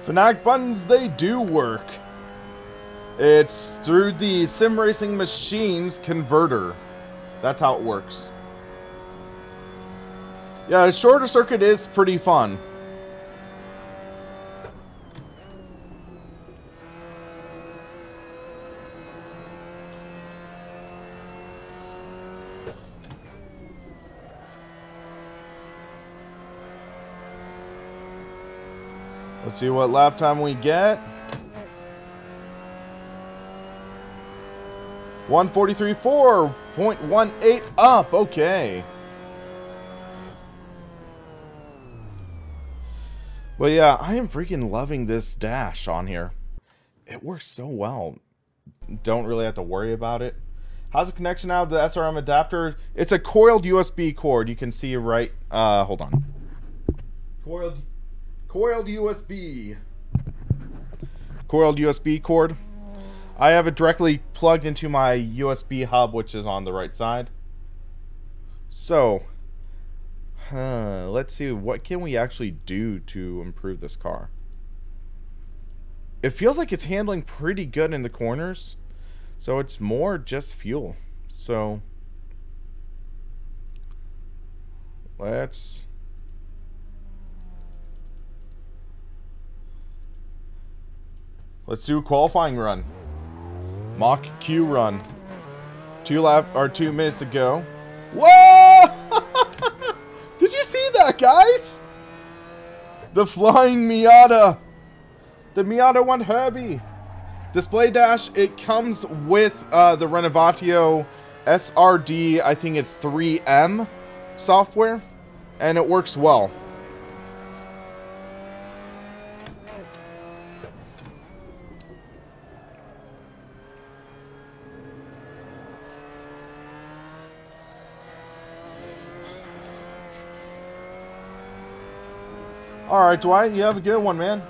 Fanatec buttons, they do work. It's through the Sim Racing Machines converter. That's how it works. Yeah, shorter circuit is pretty fun. Let's see what lap time we get. 1:43.4.18 up. Okay. Well, yeah, I am freaking loving this dash on here. It works so well. Don't really have to worry about it. How's the connection now of the SRM adapter? It's a coiled USB cord. You can see right. Hold on. Coiled USB. Coiled USB cord. I have it directly plugged into my USB hub, which is on the right side. So, let's see, what can we actually do to improve this car? It feels like it's handling pretty good in the corners, so it's more just fuel. So, let's do a qualifying run. Mock Q run. 2 minutes ago. Whoa! Did you see that, guys? The flying Miata. The Miata 1 Herbie. Display dash, it comes with the Renovatio SRD, I think it's 3M software, and it works well. Alright, Dwight, you have a good one, man.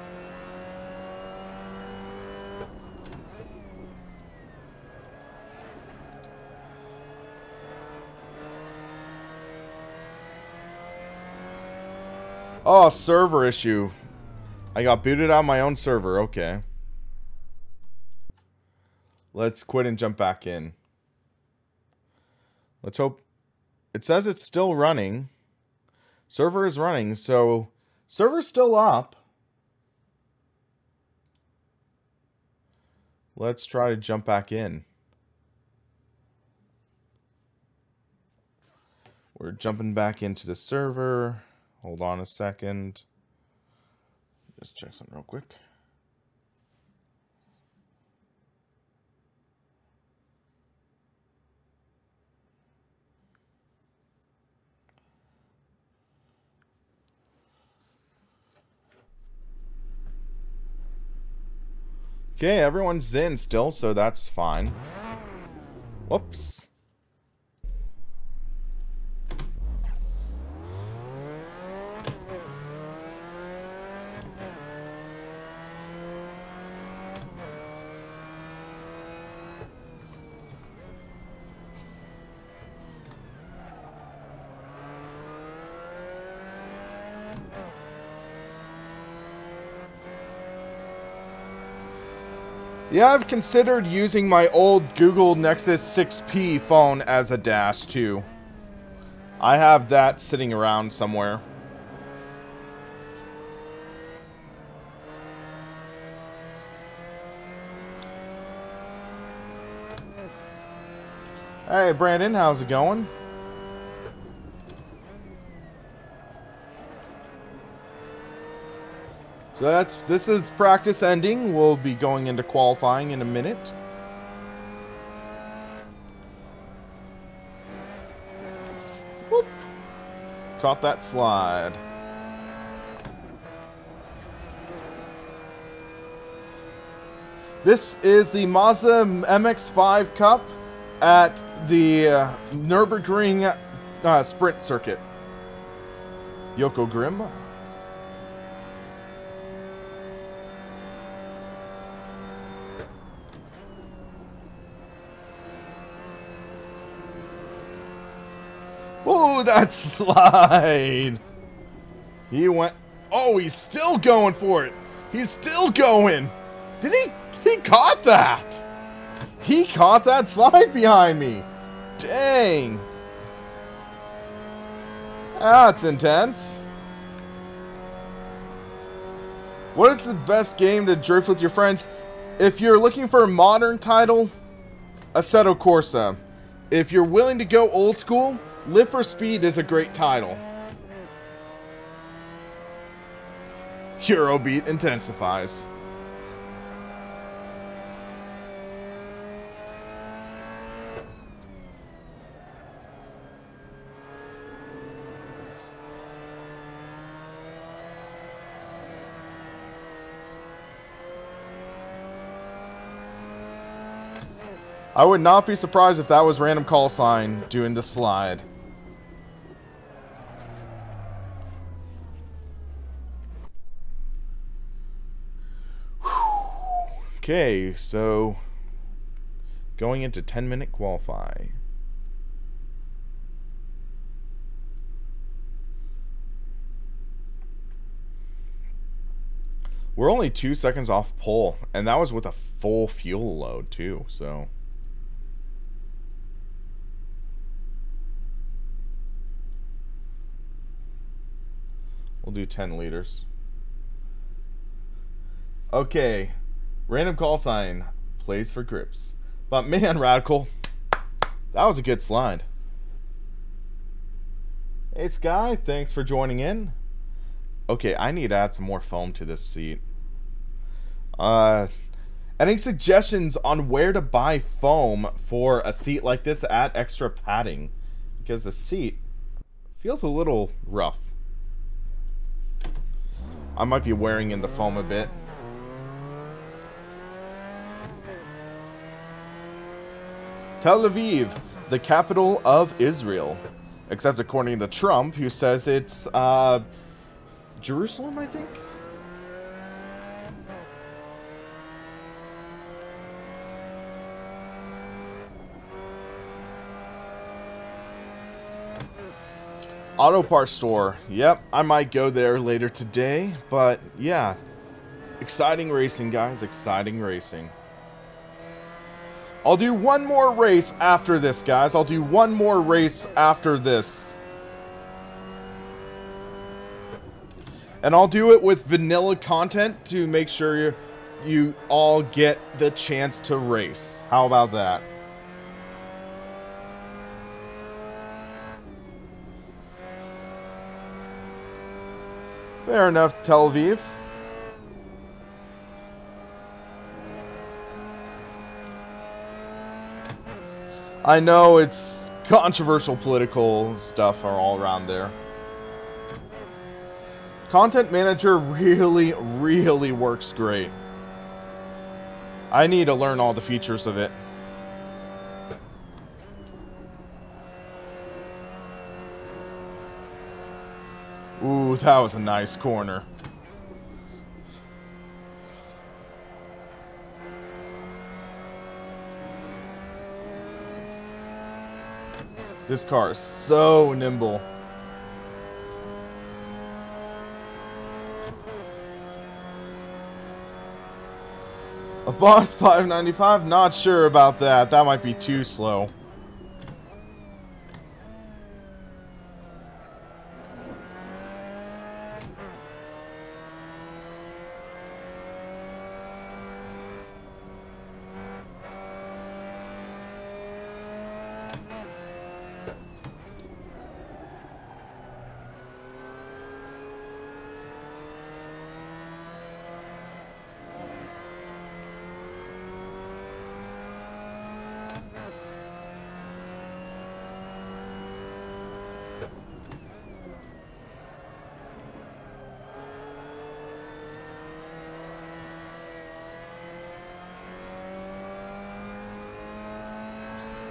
Oh, server issue. I got booted out of my own server. Okay. Let's quit and jump back in. Let's hope... It says it's still running. Server is running, so... Server's still up. Let's try to jump back in. We're jumping back into the server. Hold on a second. Just check something real quick. Okay, everyone's in still, so that's fine. Whoops. Yeah, I've considered using my old Google Nexus 6P phone as a dash, too. I have that sitting around somewhere. Hey, Brandon, how's it going? So this is practice ending. We'll be going into qualifying in a minute. Whoop. Caught that slide. This is the Mazda MX-5 Cup at the Nürburgring Sprint Circuit. Yoko Grim. Oh, that slide! He went... Oh, he's still going for it! He's still going! Did he... He caught that! He caught that slide behind me! Dang! That's intense. What is the best game to drift with your friends? If you're looking for a modern title, Assetto Corsa. If you're willing to go old school, Live for Speed is a great title. Eurobeat intensifies. I would not be surprised if that was random call sign doing the slide. Okay, so going into 10-minute qualify. We're only 2 seconds off pole, and that was with a full fuel load too, so we'll do 10 liters. Okay. Random call sign plays for grips. But man, Radical, that was a good slide. Hey Sky, thanks for joining in. Okay, I need to add some more foam to this seat. Any suggestions on where to buy foam for a seat like this to add extra padding? Because the seat feels a little rough. I might be wearing in the foam a bit. Tel Aviv, the capital of Israel. Except according to Trump, who says it's, Jerusalem, I think? Auto parts store. Yep, I might go there later today, but yeah. Exciting racing, guys. Exciting racing. I'll do one more race after this, guys. I'll do one more race after this. And I'll do it with vanilla content to make sure you all get the chance to race. How about that? Fair enough, Tel Aviv. I know it's controversial political stuff are all around there. Content Manager really, really works great. I need to learn all the features of it. Ooh, that was a nice corner. This car is so nimble. A box $5.95? Not sure about that. That might be too slow.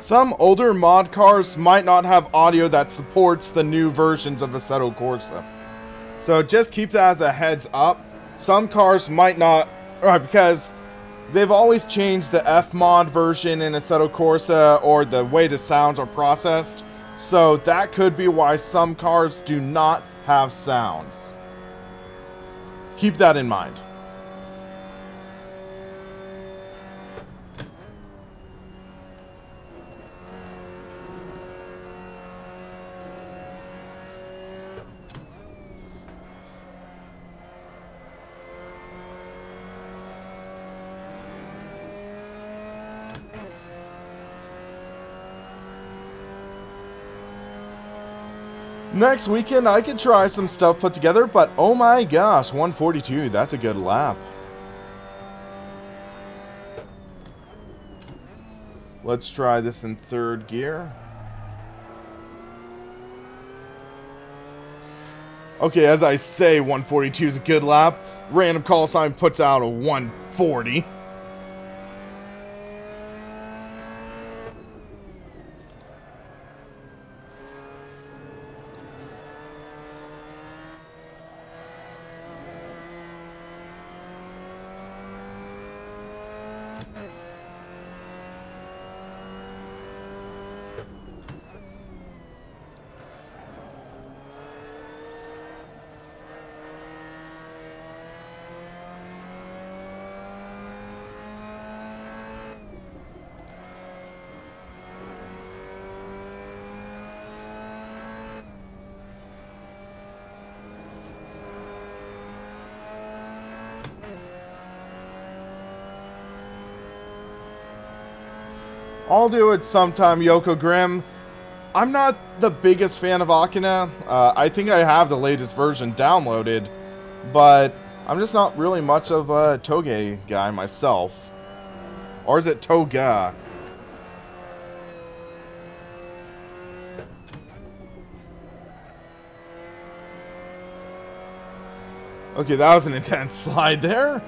Some older mod cars might not have audio that supports the new versions of Assetto Corsa. So just keep that as a heads up. Some cars might not, because they've always changed the F-mod version in Assetto Corsa or the way the sounds are processed. So that could be why some cars do not have sounds. Keep that in mind. Next weekend, I could try some stuff put together, but oh my gosh, 142, that's a good lap. Let's try this in third gear. Okay, as I say, 142 is a good lap. Random call sign puts out a 140. I'll do it sometime, Yoko Grimm. I'm not the biggest fan of Akina. I think I have the latest version downloaded, but I'm just not really much of a Toge guy myself. Or is it Toga? Okay, that was an intense slide there.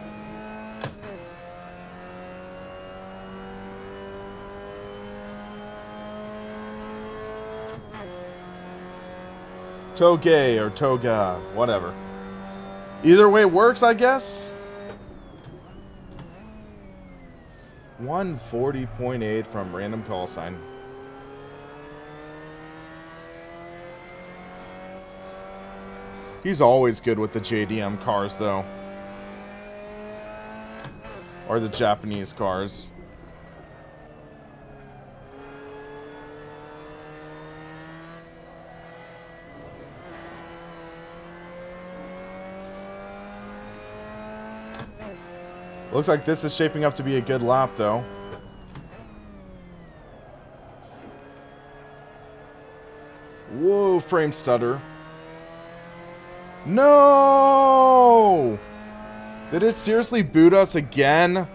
Toge or Toga, whatever. Either way works, I guess. 140.8 from random call sign. He's always good with the JDM cars, though. Or the Japanese cars. Looks like this is shaping up to be a good lap, though. Whoa, frame stutter. No! Did it seriously boot us again?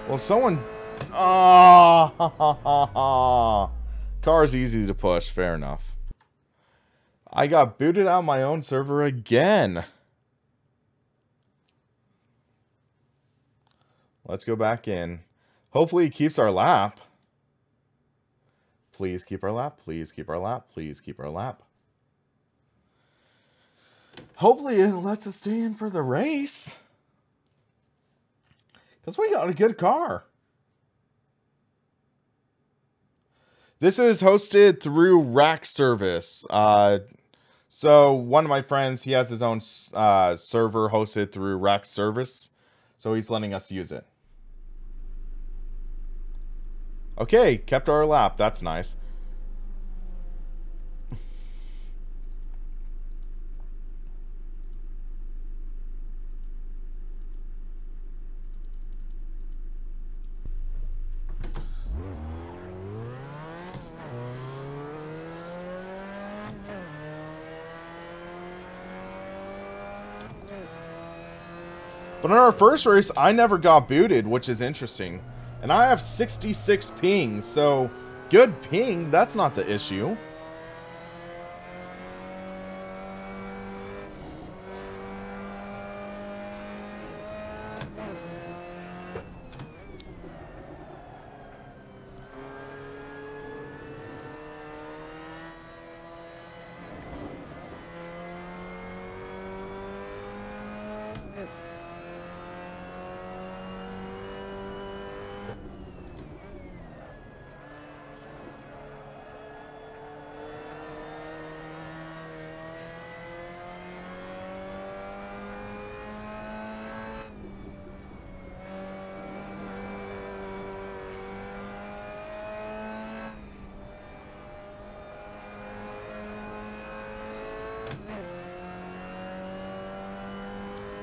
Well, someone... Ah! Car's easy to push, fair enough. I got booted out of my own server again. Let's go back in. Hopefully he keeps our lap. Please keep our lap. Please keep our lap. Please keep our lap. Hopefully it lets us stay in for the race. Because we got a good car. This is hosted through Rack Service. So one of my friends, he has his own server hosted through Rack Service. So he's letting us use it. Okay, kept our lap. That's nice. But in our first race, I never got booted, which is interesting. And I have 66 ping, so good ping, that's not the issue.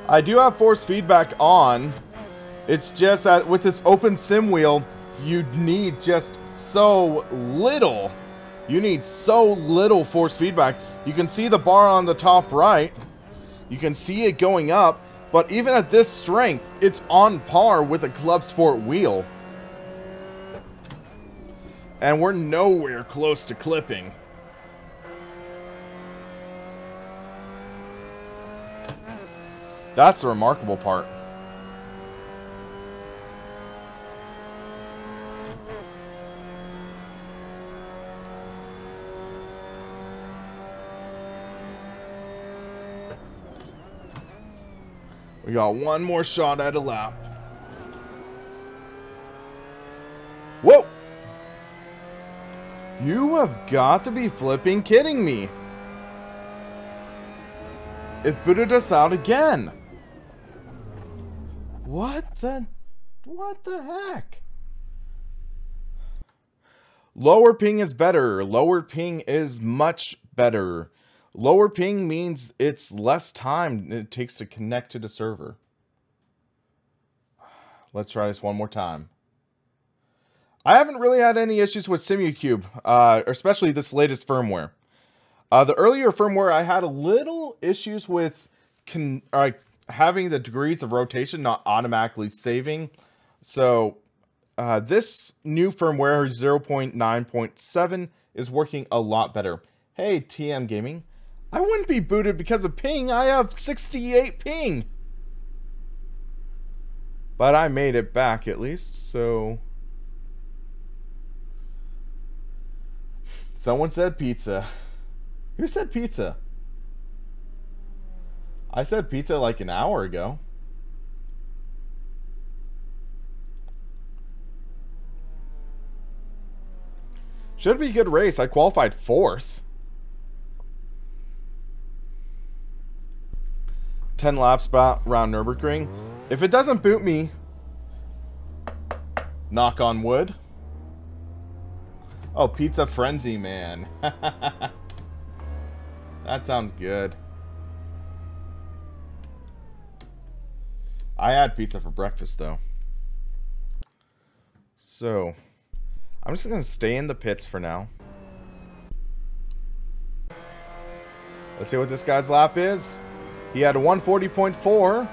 I do have force feedback on. It's just that with this open sim wheel, you need just so little. You need so little force feedback. You can see the bar on the top right. You can see it going up. But even at this strength, it's on par with a Club Sport wheel. And we're nowhere close to clipping. That's the remarkable part. We got one more shot at a lap. Whoa! You have got to be flipping kidding me. It booted us out again. What the heck? Lower ping is better. Lower ping is much better. Lower ping means it's less time it takes to connect to the server. Let's try this one more time. I haven't really had any issues with SimuCube, especially this latest firmware. The earlier firmware, I had a little issues with having the degrees of rotation not automatically saving. So this new firmware 0.9.7 is working a lot better. Hey, TM Gaming. I wouldn't be booted because of ping. I have 68 ping. But I made it back at least, so... Someone said pizza. Who said pizza? I said pizza like an hour ago. Should be a good race. I qualified 4th. 10 laps around Nürburgring. If it doesn't boot me, knock on wood. Oh, Pizza Frenzy, man. That sounds good. I had pizza for breakfast, though. So, I'm just going to stay in the pits for now. Let's see what this guy's lap is. He had a 140.4.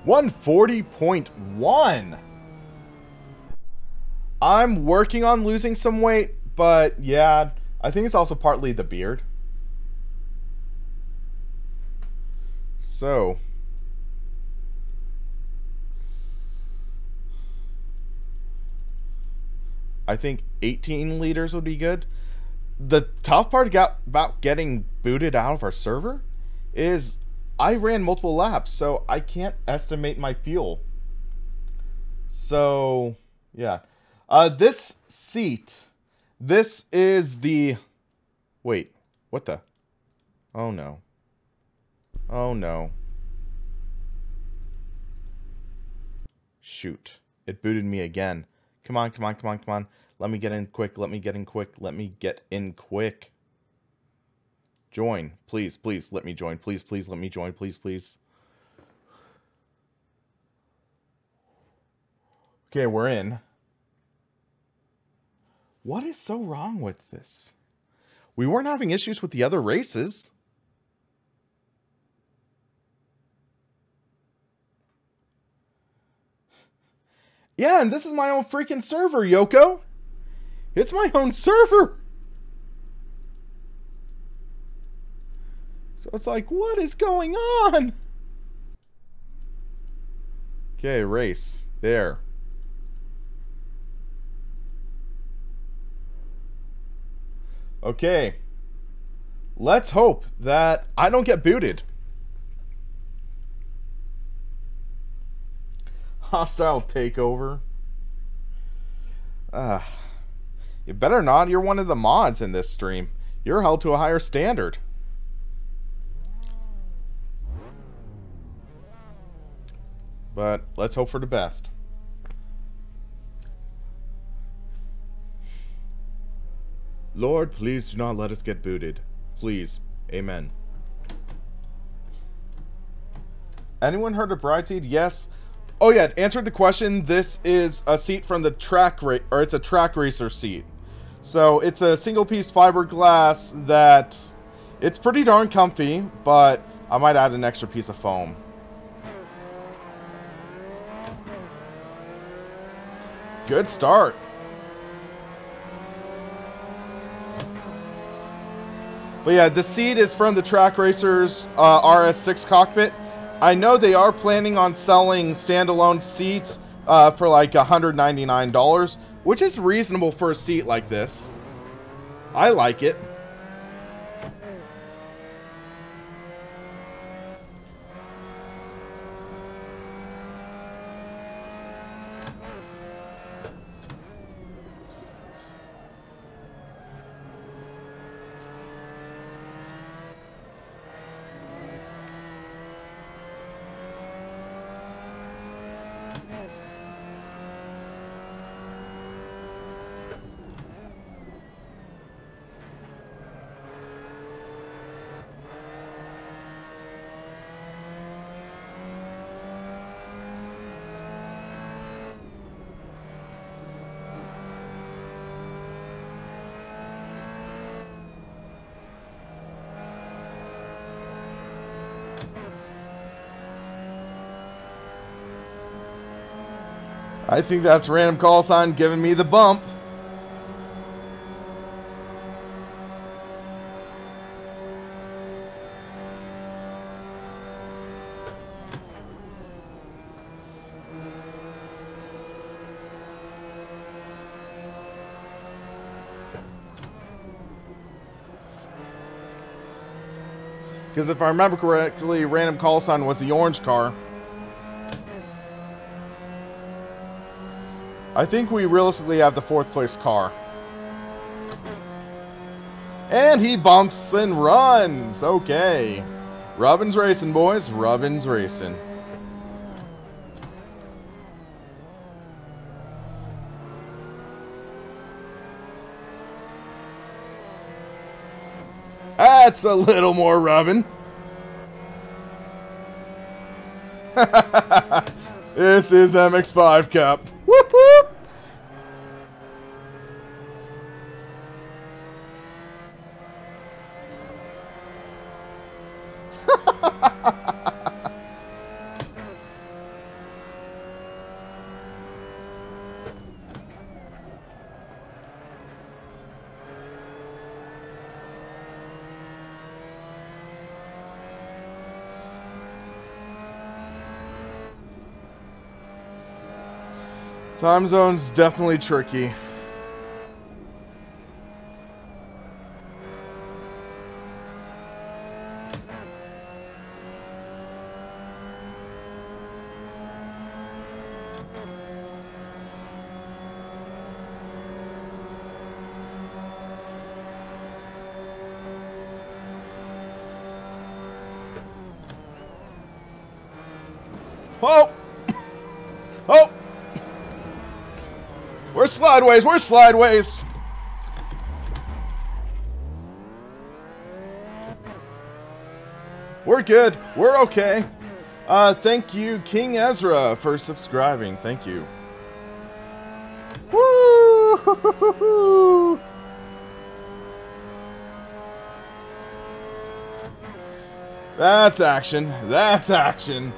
140.1. I'm working on losing some weight, but yeah, I think it's also partly the beard. So, I think 18 liters would be good. The tough part about getting booted out of our server is I ran multiple laps, so I can't estimate my fuel. So, yeah. This seat, this is the... Wait, what the... Oh, no. Oh, no. Shoot. It booted me again. Come on, come on, come on, come on. Let me get in quick. Let me get in quick. Let me get in quick. Join. Please, please, let me join. Please, please, let me join. Please, please. Okay, we're in. What is so wrong with this? We weren't having issues with the other races. Yeah, and this is my own freaking server, Yoko. It's my own server. So it's like, what is going on? Okay, race. There. Okay. Let's hope that I don't get booted. Hostile takeover. You better not. You're one of the mods in this stream. You're held to a higher standard. But let's hope for the best. Lord, please do not let us get booted. Please. Amen. Anyone heard of Brideseed? Yes. Oh yeah, answered the question. This is a seat from the track or it's a track racer seat. So it's a single piece fiberglass that it's pretty darn comfy, but I might add an extra piece of foam. Good start. But yeah, the seat is from the Track Racers RS6 cockpit. I know they are planning on selling standalone seats for like $199, which is reasonable for a seat like this. I like it. I think that's random call sign giving me the bump. Because if I remember correctly, random call sign was the orange car. I think we realistically have the 4th place car. And he bumps and runs. Okay. Robin's racing, boys. Robin's racing. That's a little more Robin. This is MX-5 Cup. Whoop whoop. Time zone's definitely tricky. Oh! Oh! We're slideways, we're slideways! We're good, we're okay. Thank you, King Ezra, for subscribing. Thank you. Woo! That's action, that's action.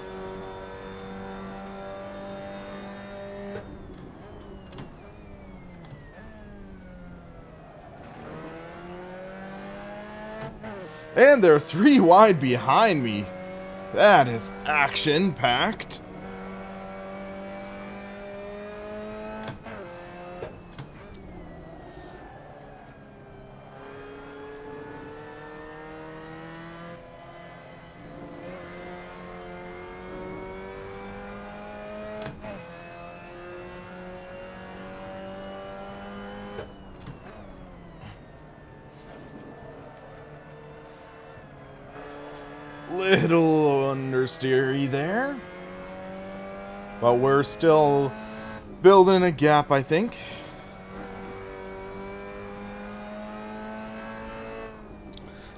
And they're 3 wide behind me. That is action-packed. Little understeery there. But we're still building a gap, I think.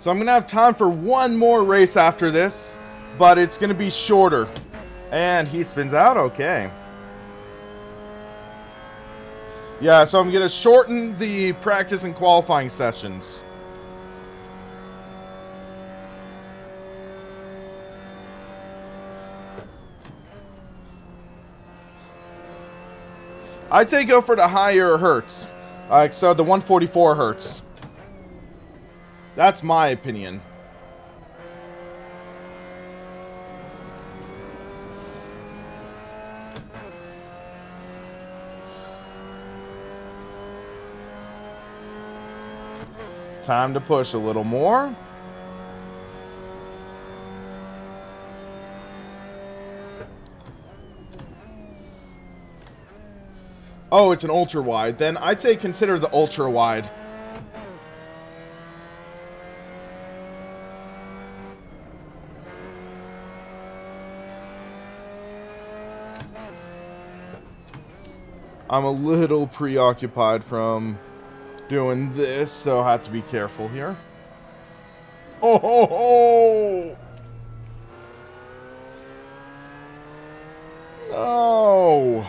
So I'm going to have time for one more race after this, but it's going to be shorter. And he spins out, okay. Yeah, so I'm going to shorten the practice and qualifying sessions. I'd say go for the higher hertz. So the 144 hertz. That's my opinion. Time to push a little more. Oh, it's an ultra wide. Then I'd say consider the ultra wide. I'm a little preoccupied from doing this, so I have to be careful here. Oh ho ho! No!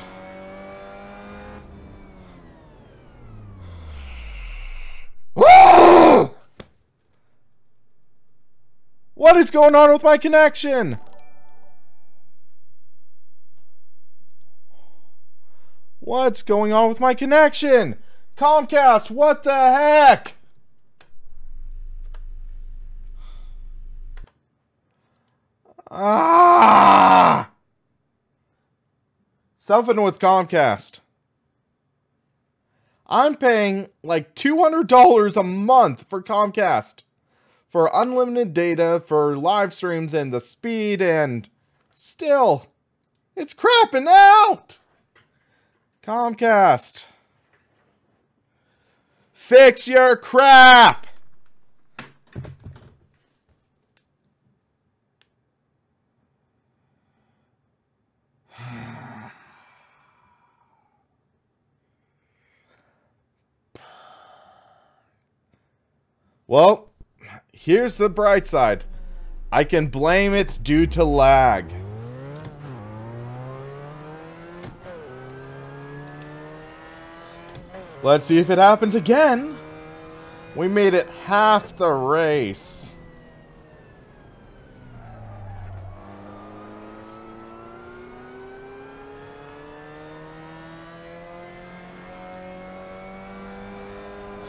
What is going on with my connection? What's going on with my connection? Comcast, what the heck? Ah! Something with Comcast. I'm paying like $200 a month for Comcast. for unlimited data, for live streams, and the speed, and still, it's crapping out! Comcast. Fix your crap! Well, here's the bright side. I can blame it's due to lag. Let's see if it happens again. We made it half the race.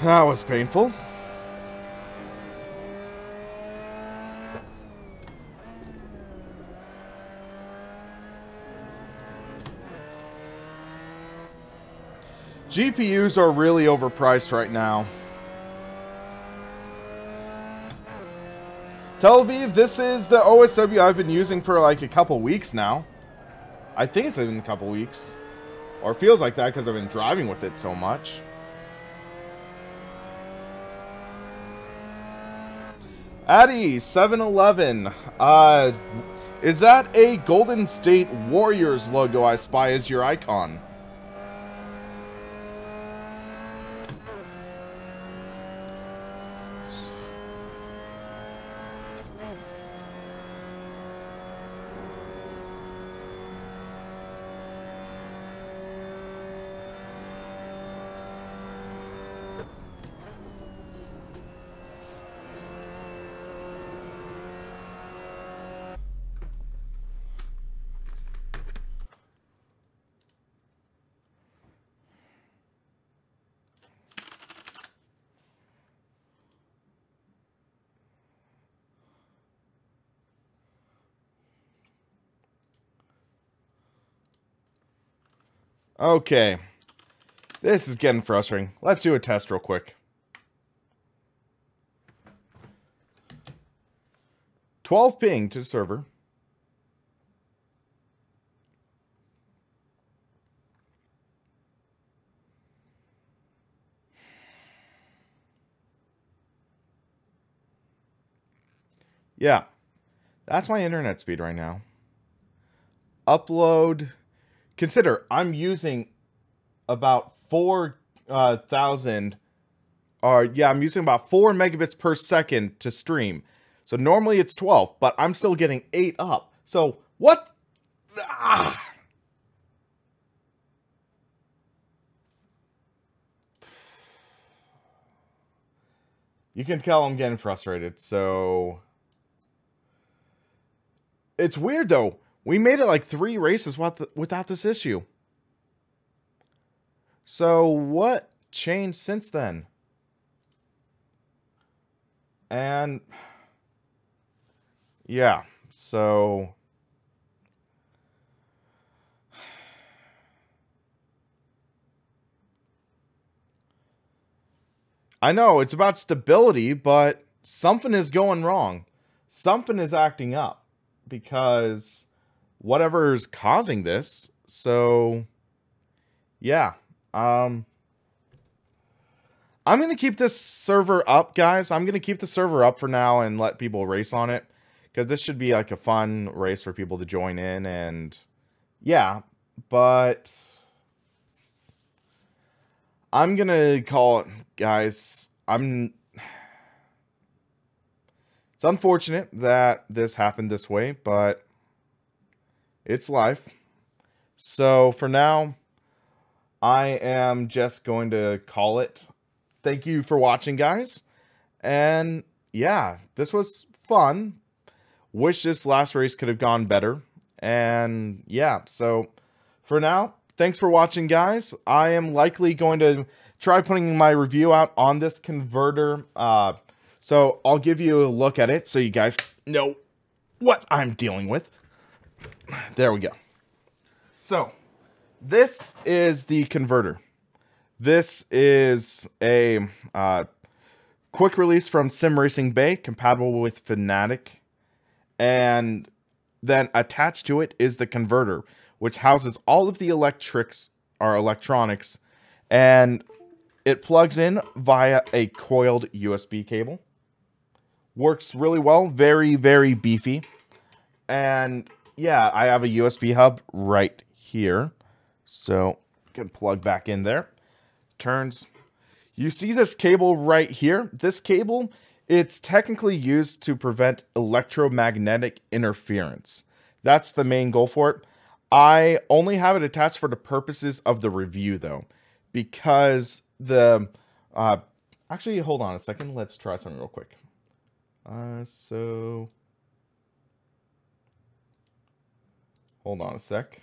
That was painful. GPUs are really overpriced right now. Tel Aviv, this is the OSW I've been using for like a couple weeks now. I think it's been a couple weeks. Or it feels like that because I've been driving with it so much. Addy 711. Is that a Golden State Warriors logo I spy as your icon? Okay, this is getting frustrating. Let's do a test real quick. 12 ping to the server. Yeah, that's my internet speed right now. Upload. Consider, I'm using about 4,000, I'm using about 4 megabits per second to stream. So normally it's 12, but I'm still getting 8 up. So what? Ah. You can tell I'm getting frustrated, so... It's weird, though. We made it like 3 races without this issue. So what changed since then? And yeah, so I know it's about stability, but something is going wrong. Something is acting up because whatever's causing this. So yeah, I'm going to keep this server up, guys. I'm going to keep the server up for now and let people race on it, because this should be like a fun race for people to join in. And yeah, but I'm going to call it, guys. It's unfortunate that this happened this way, but it's life. So for now, I am just going to call it. Thank you for watching, guys. And yeah, this was fun. Wish this last race could have gone better. And yeah, so for now, thanks for watching, guys. I am likely going to try putting my review out on this converter. So I'll give you a look at it so you guys know what I'm dealing with. There we go. So this is the converter. This is a quick release from SimRacingBay, compatible with Fanatec. And then attached to it is the converter, which houses all of the electronics, and it plugs in via a coiled USB cable. Works really well, very, very beefy. And yeah, I have a USB hub right here, so you can plug back in there. Turns. You see this cable right here? This cable, it's technically used to prevent electromagnetic interference. That's the main goal for it. I only have it attached for the purposes of the review, though, because the actually, hold on a second. Let's try something real quick. So hold on a sec.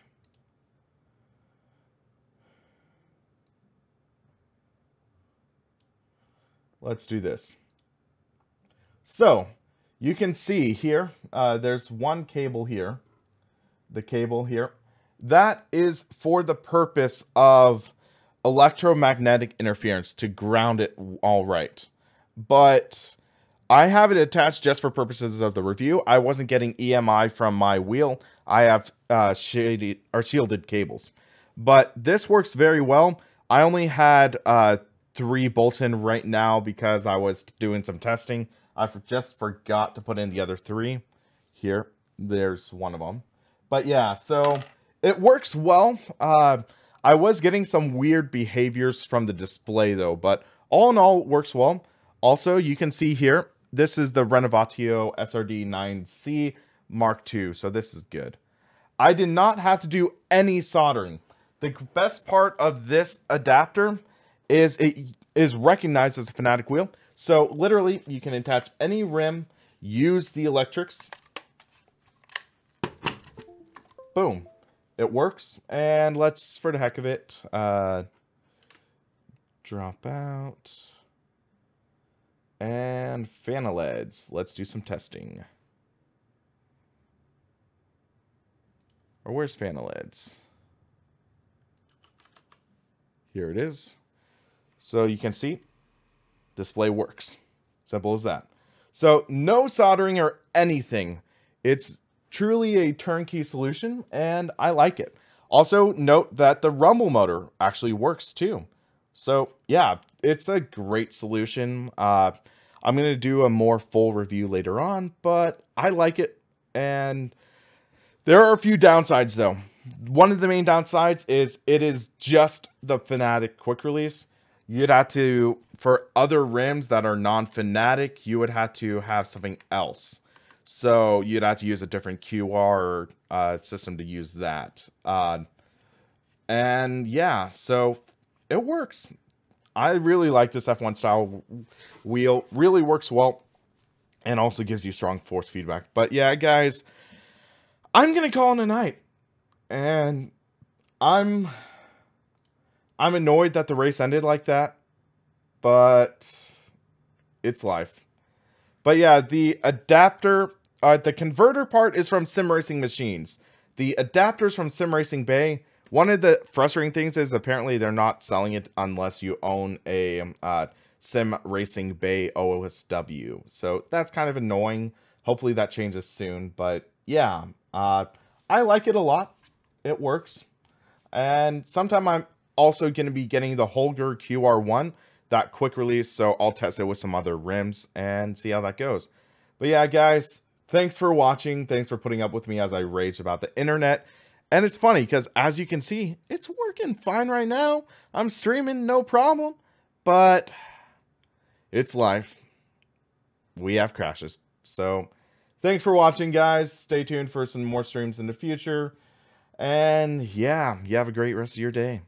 Let's do this. So you can see here, there's one cable here. The cable here. That is for the purpose of electromagnetic interference, to ground it all right. But I have it attached just for purposes of the review. I wasn't getting EMI from my wheel. I have shielded cables. But this works very well. I only had 3 bolts in right now because I was doing some testing. I just forgot to put in the other 3. Here, there's one of them. But yeah, so it works well. I was getting some weird behaviors from the display though, but all in all, it works well. Also, you can see here, this is the Renovatio SRD 9C Mark II, so this is good. I did not have to do any soldering. The best part of this adapter is it is recognized as a Fanatec wheel. So literally, you can attach any rim, use the electrics. Boom. It works. And let's, for the heck of it, drop out. And Fana LEDs. Let's do some testing. Or where's Fana LEDs? Here it is. So you can see, display works. Simple as that. So no soldering or anything. It's truly a turnkey solution, and I like it. Also, note that the rumble motor actually works too. So yeah, it's a great solution. I'm going to do a more full review later on, but I like it. And there are a few downsides though. One of the main downsides is it is just the Fanatec quick release. You'd have to, for other rims that are non-Fanatec, you would have to have something else. So you'd have to use a different QR system to use that. And yeah, so it works. I really like this F1 style wheel. Really works well. And also gives you strong force feedback. But yeah, guys, I'm going to call it a night. And I'm annoyed that the race ended like that. But it's life. But yeah, the adapter, the converter part is from Sim Racing Machines. The adapters from SimRacingBay. One of the frustrating things is apparently they're not selling it unless you own a SimRacingBay OSW. So that's kind of annoying. Hopefully that changes soon. But yeah, I like it a lot. It works. And sometime I'm also going to be getting the Holger QR1, that quick release. So I'll test it with some other rims and see how that goes. But yeah, guys, thanks for watching. Thanks for putting up with me as I rage about the internet. And it's funny because as you can see, it's working fine right now. I'm streaming, no problem. But it's life. We have crashes. So thanks for watching, guys. Stay tuned for some more streams in the future. And yeah, you have a great rest of your day.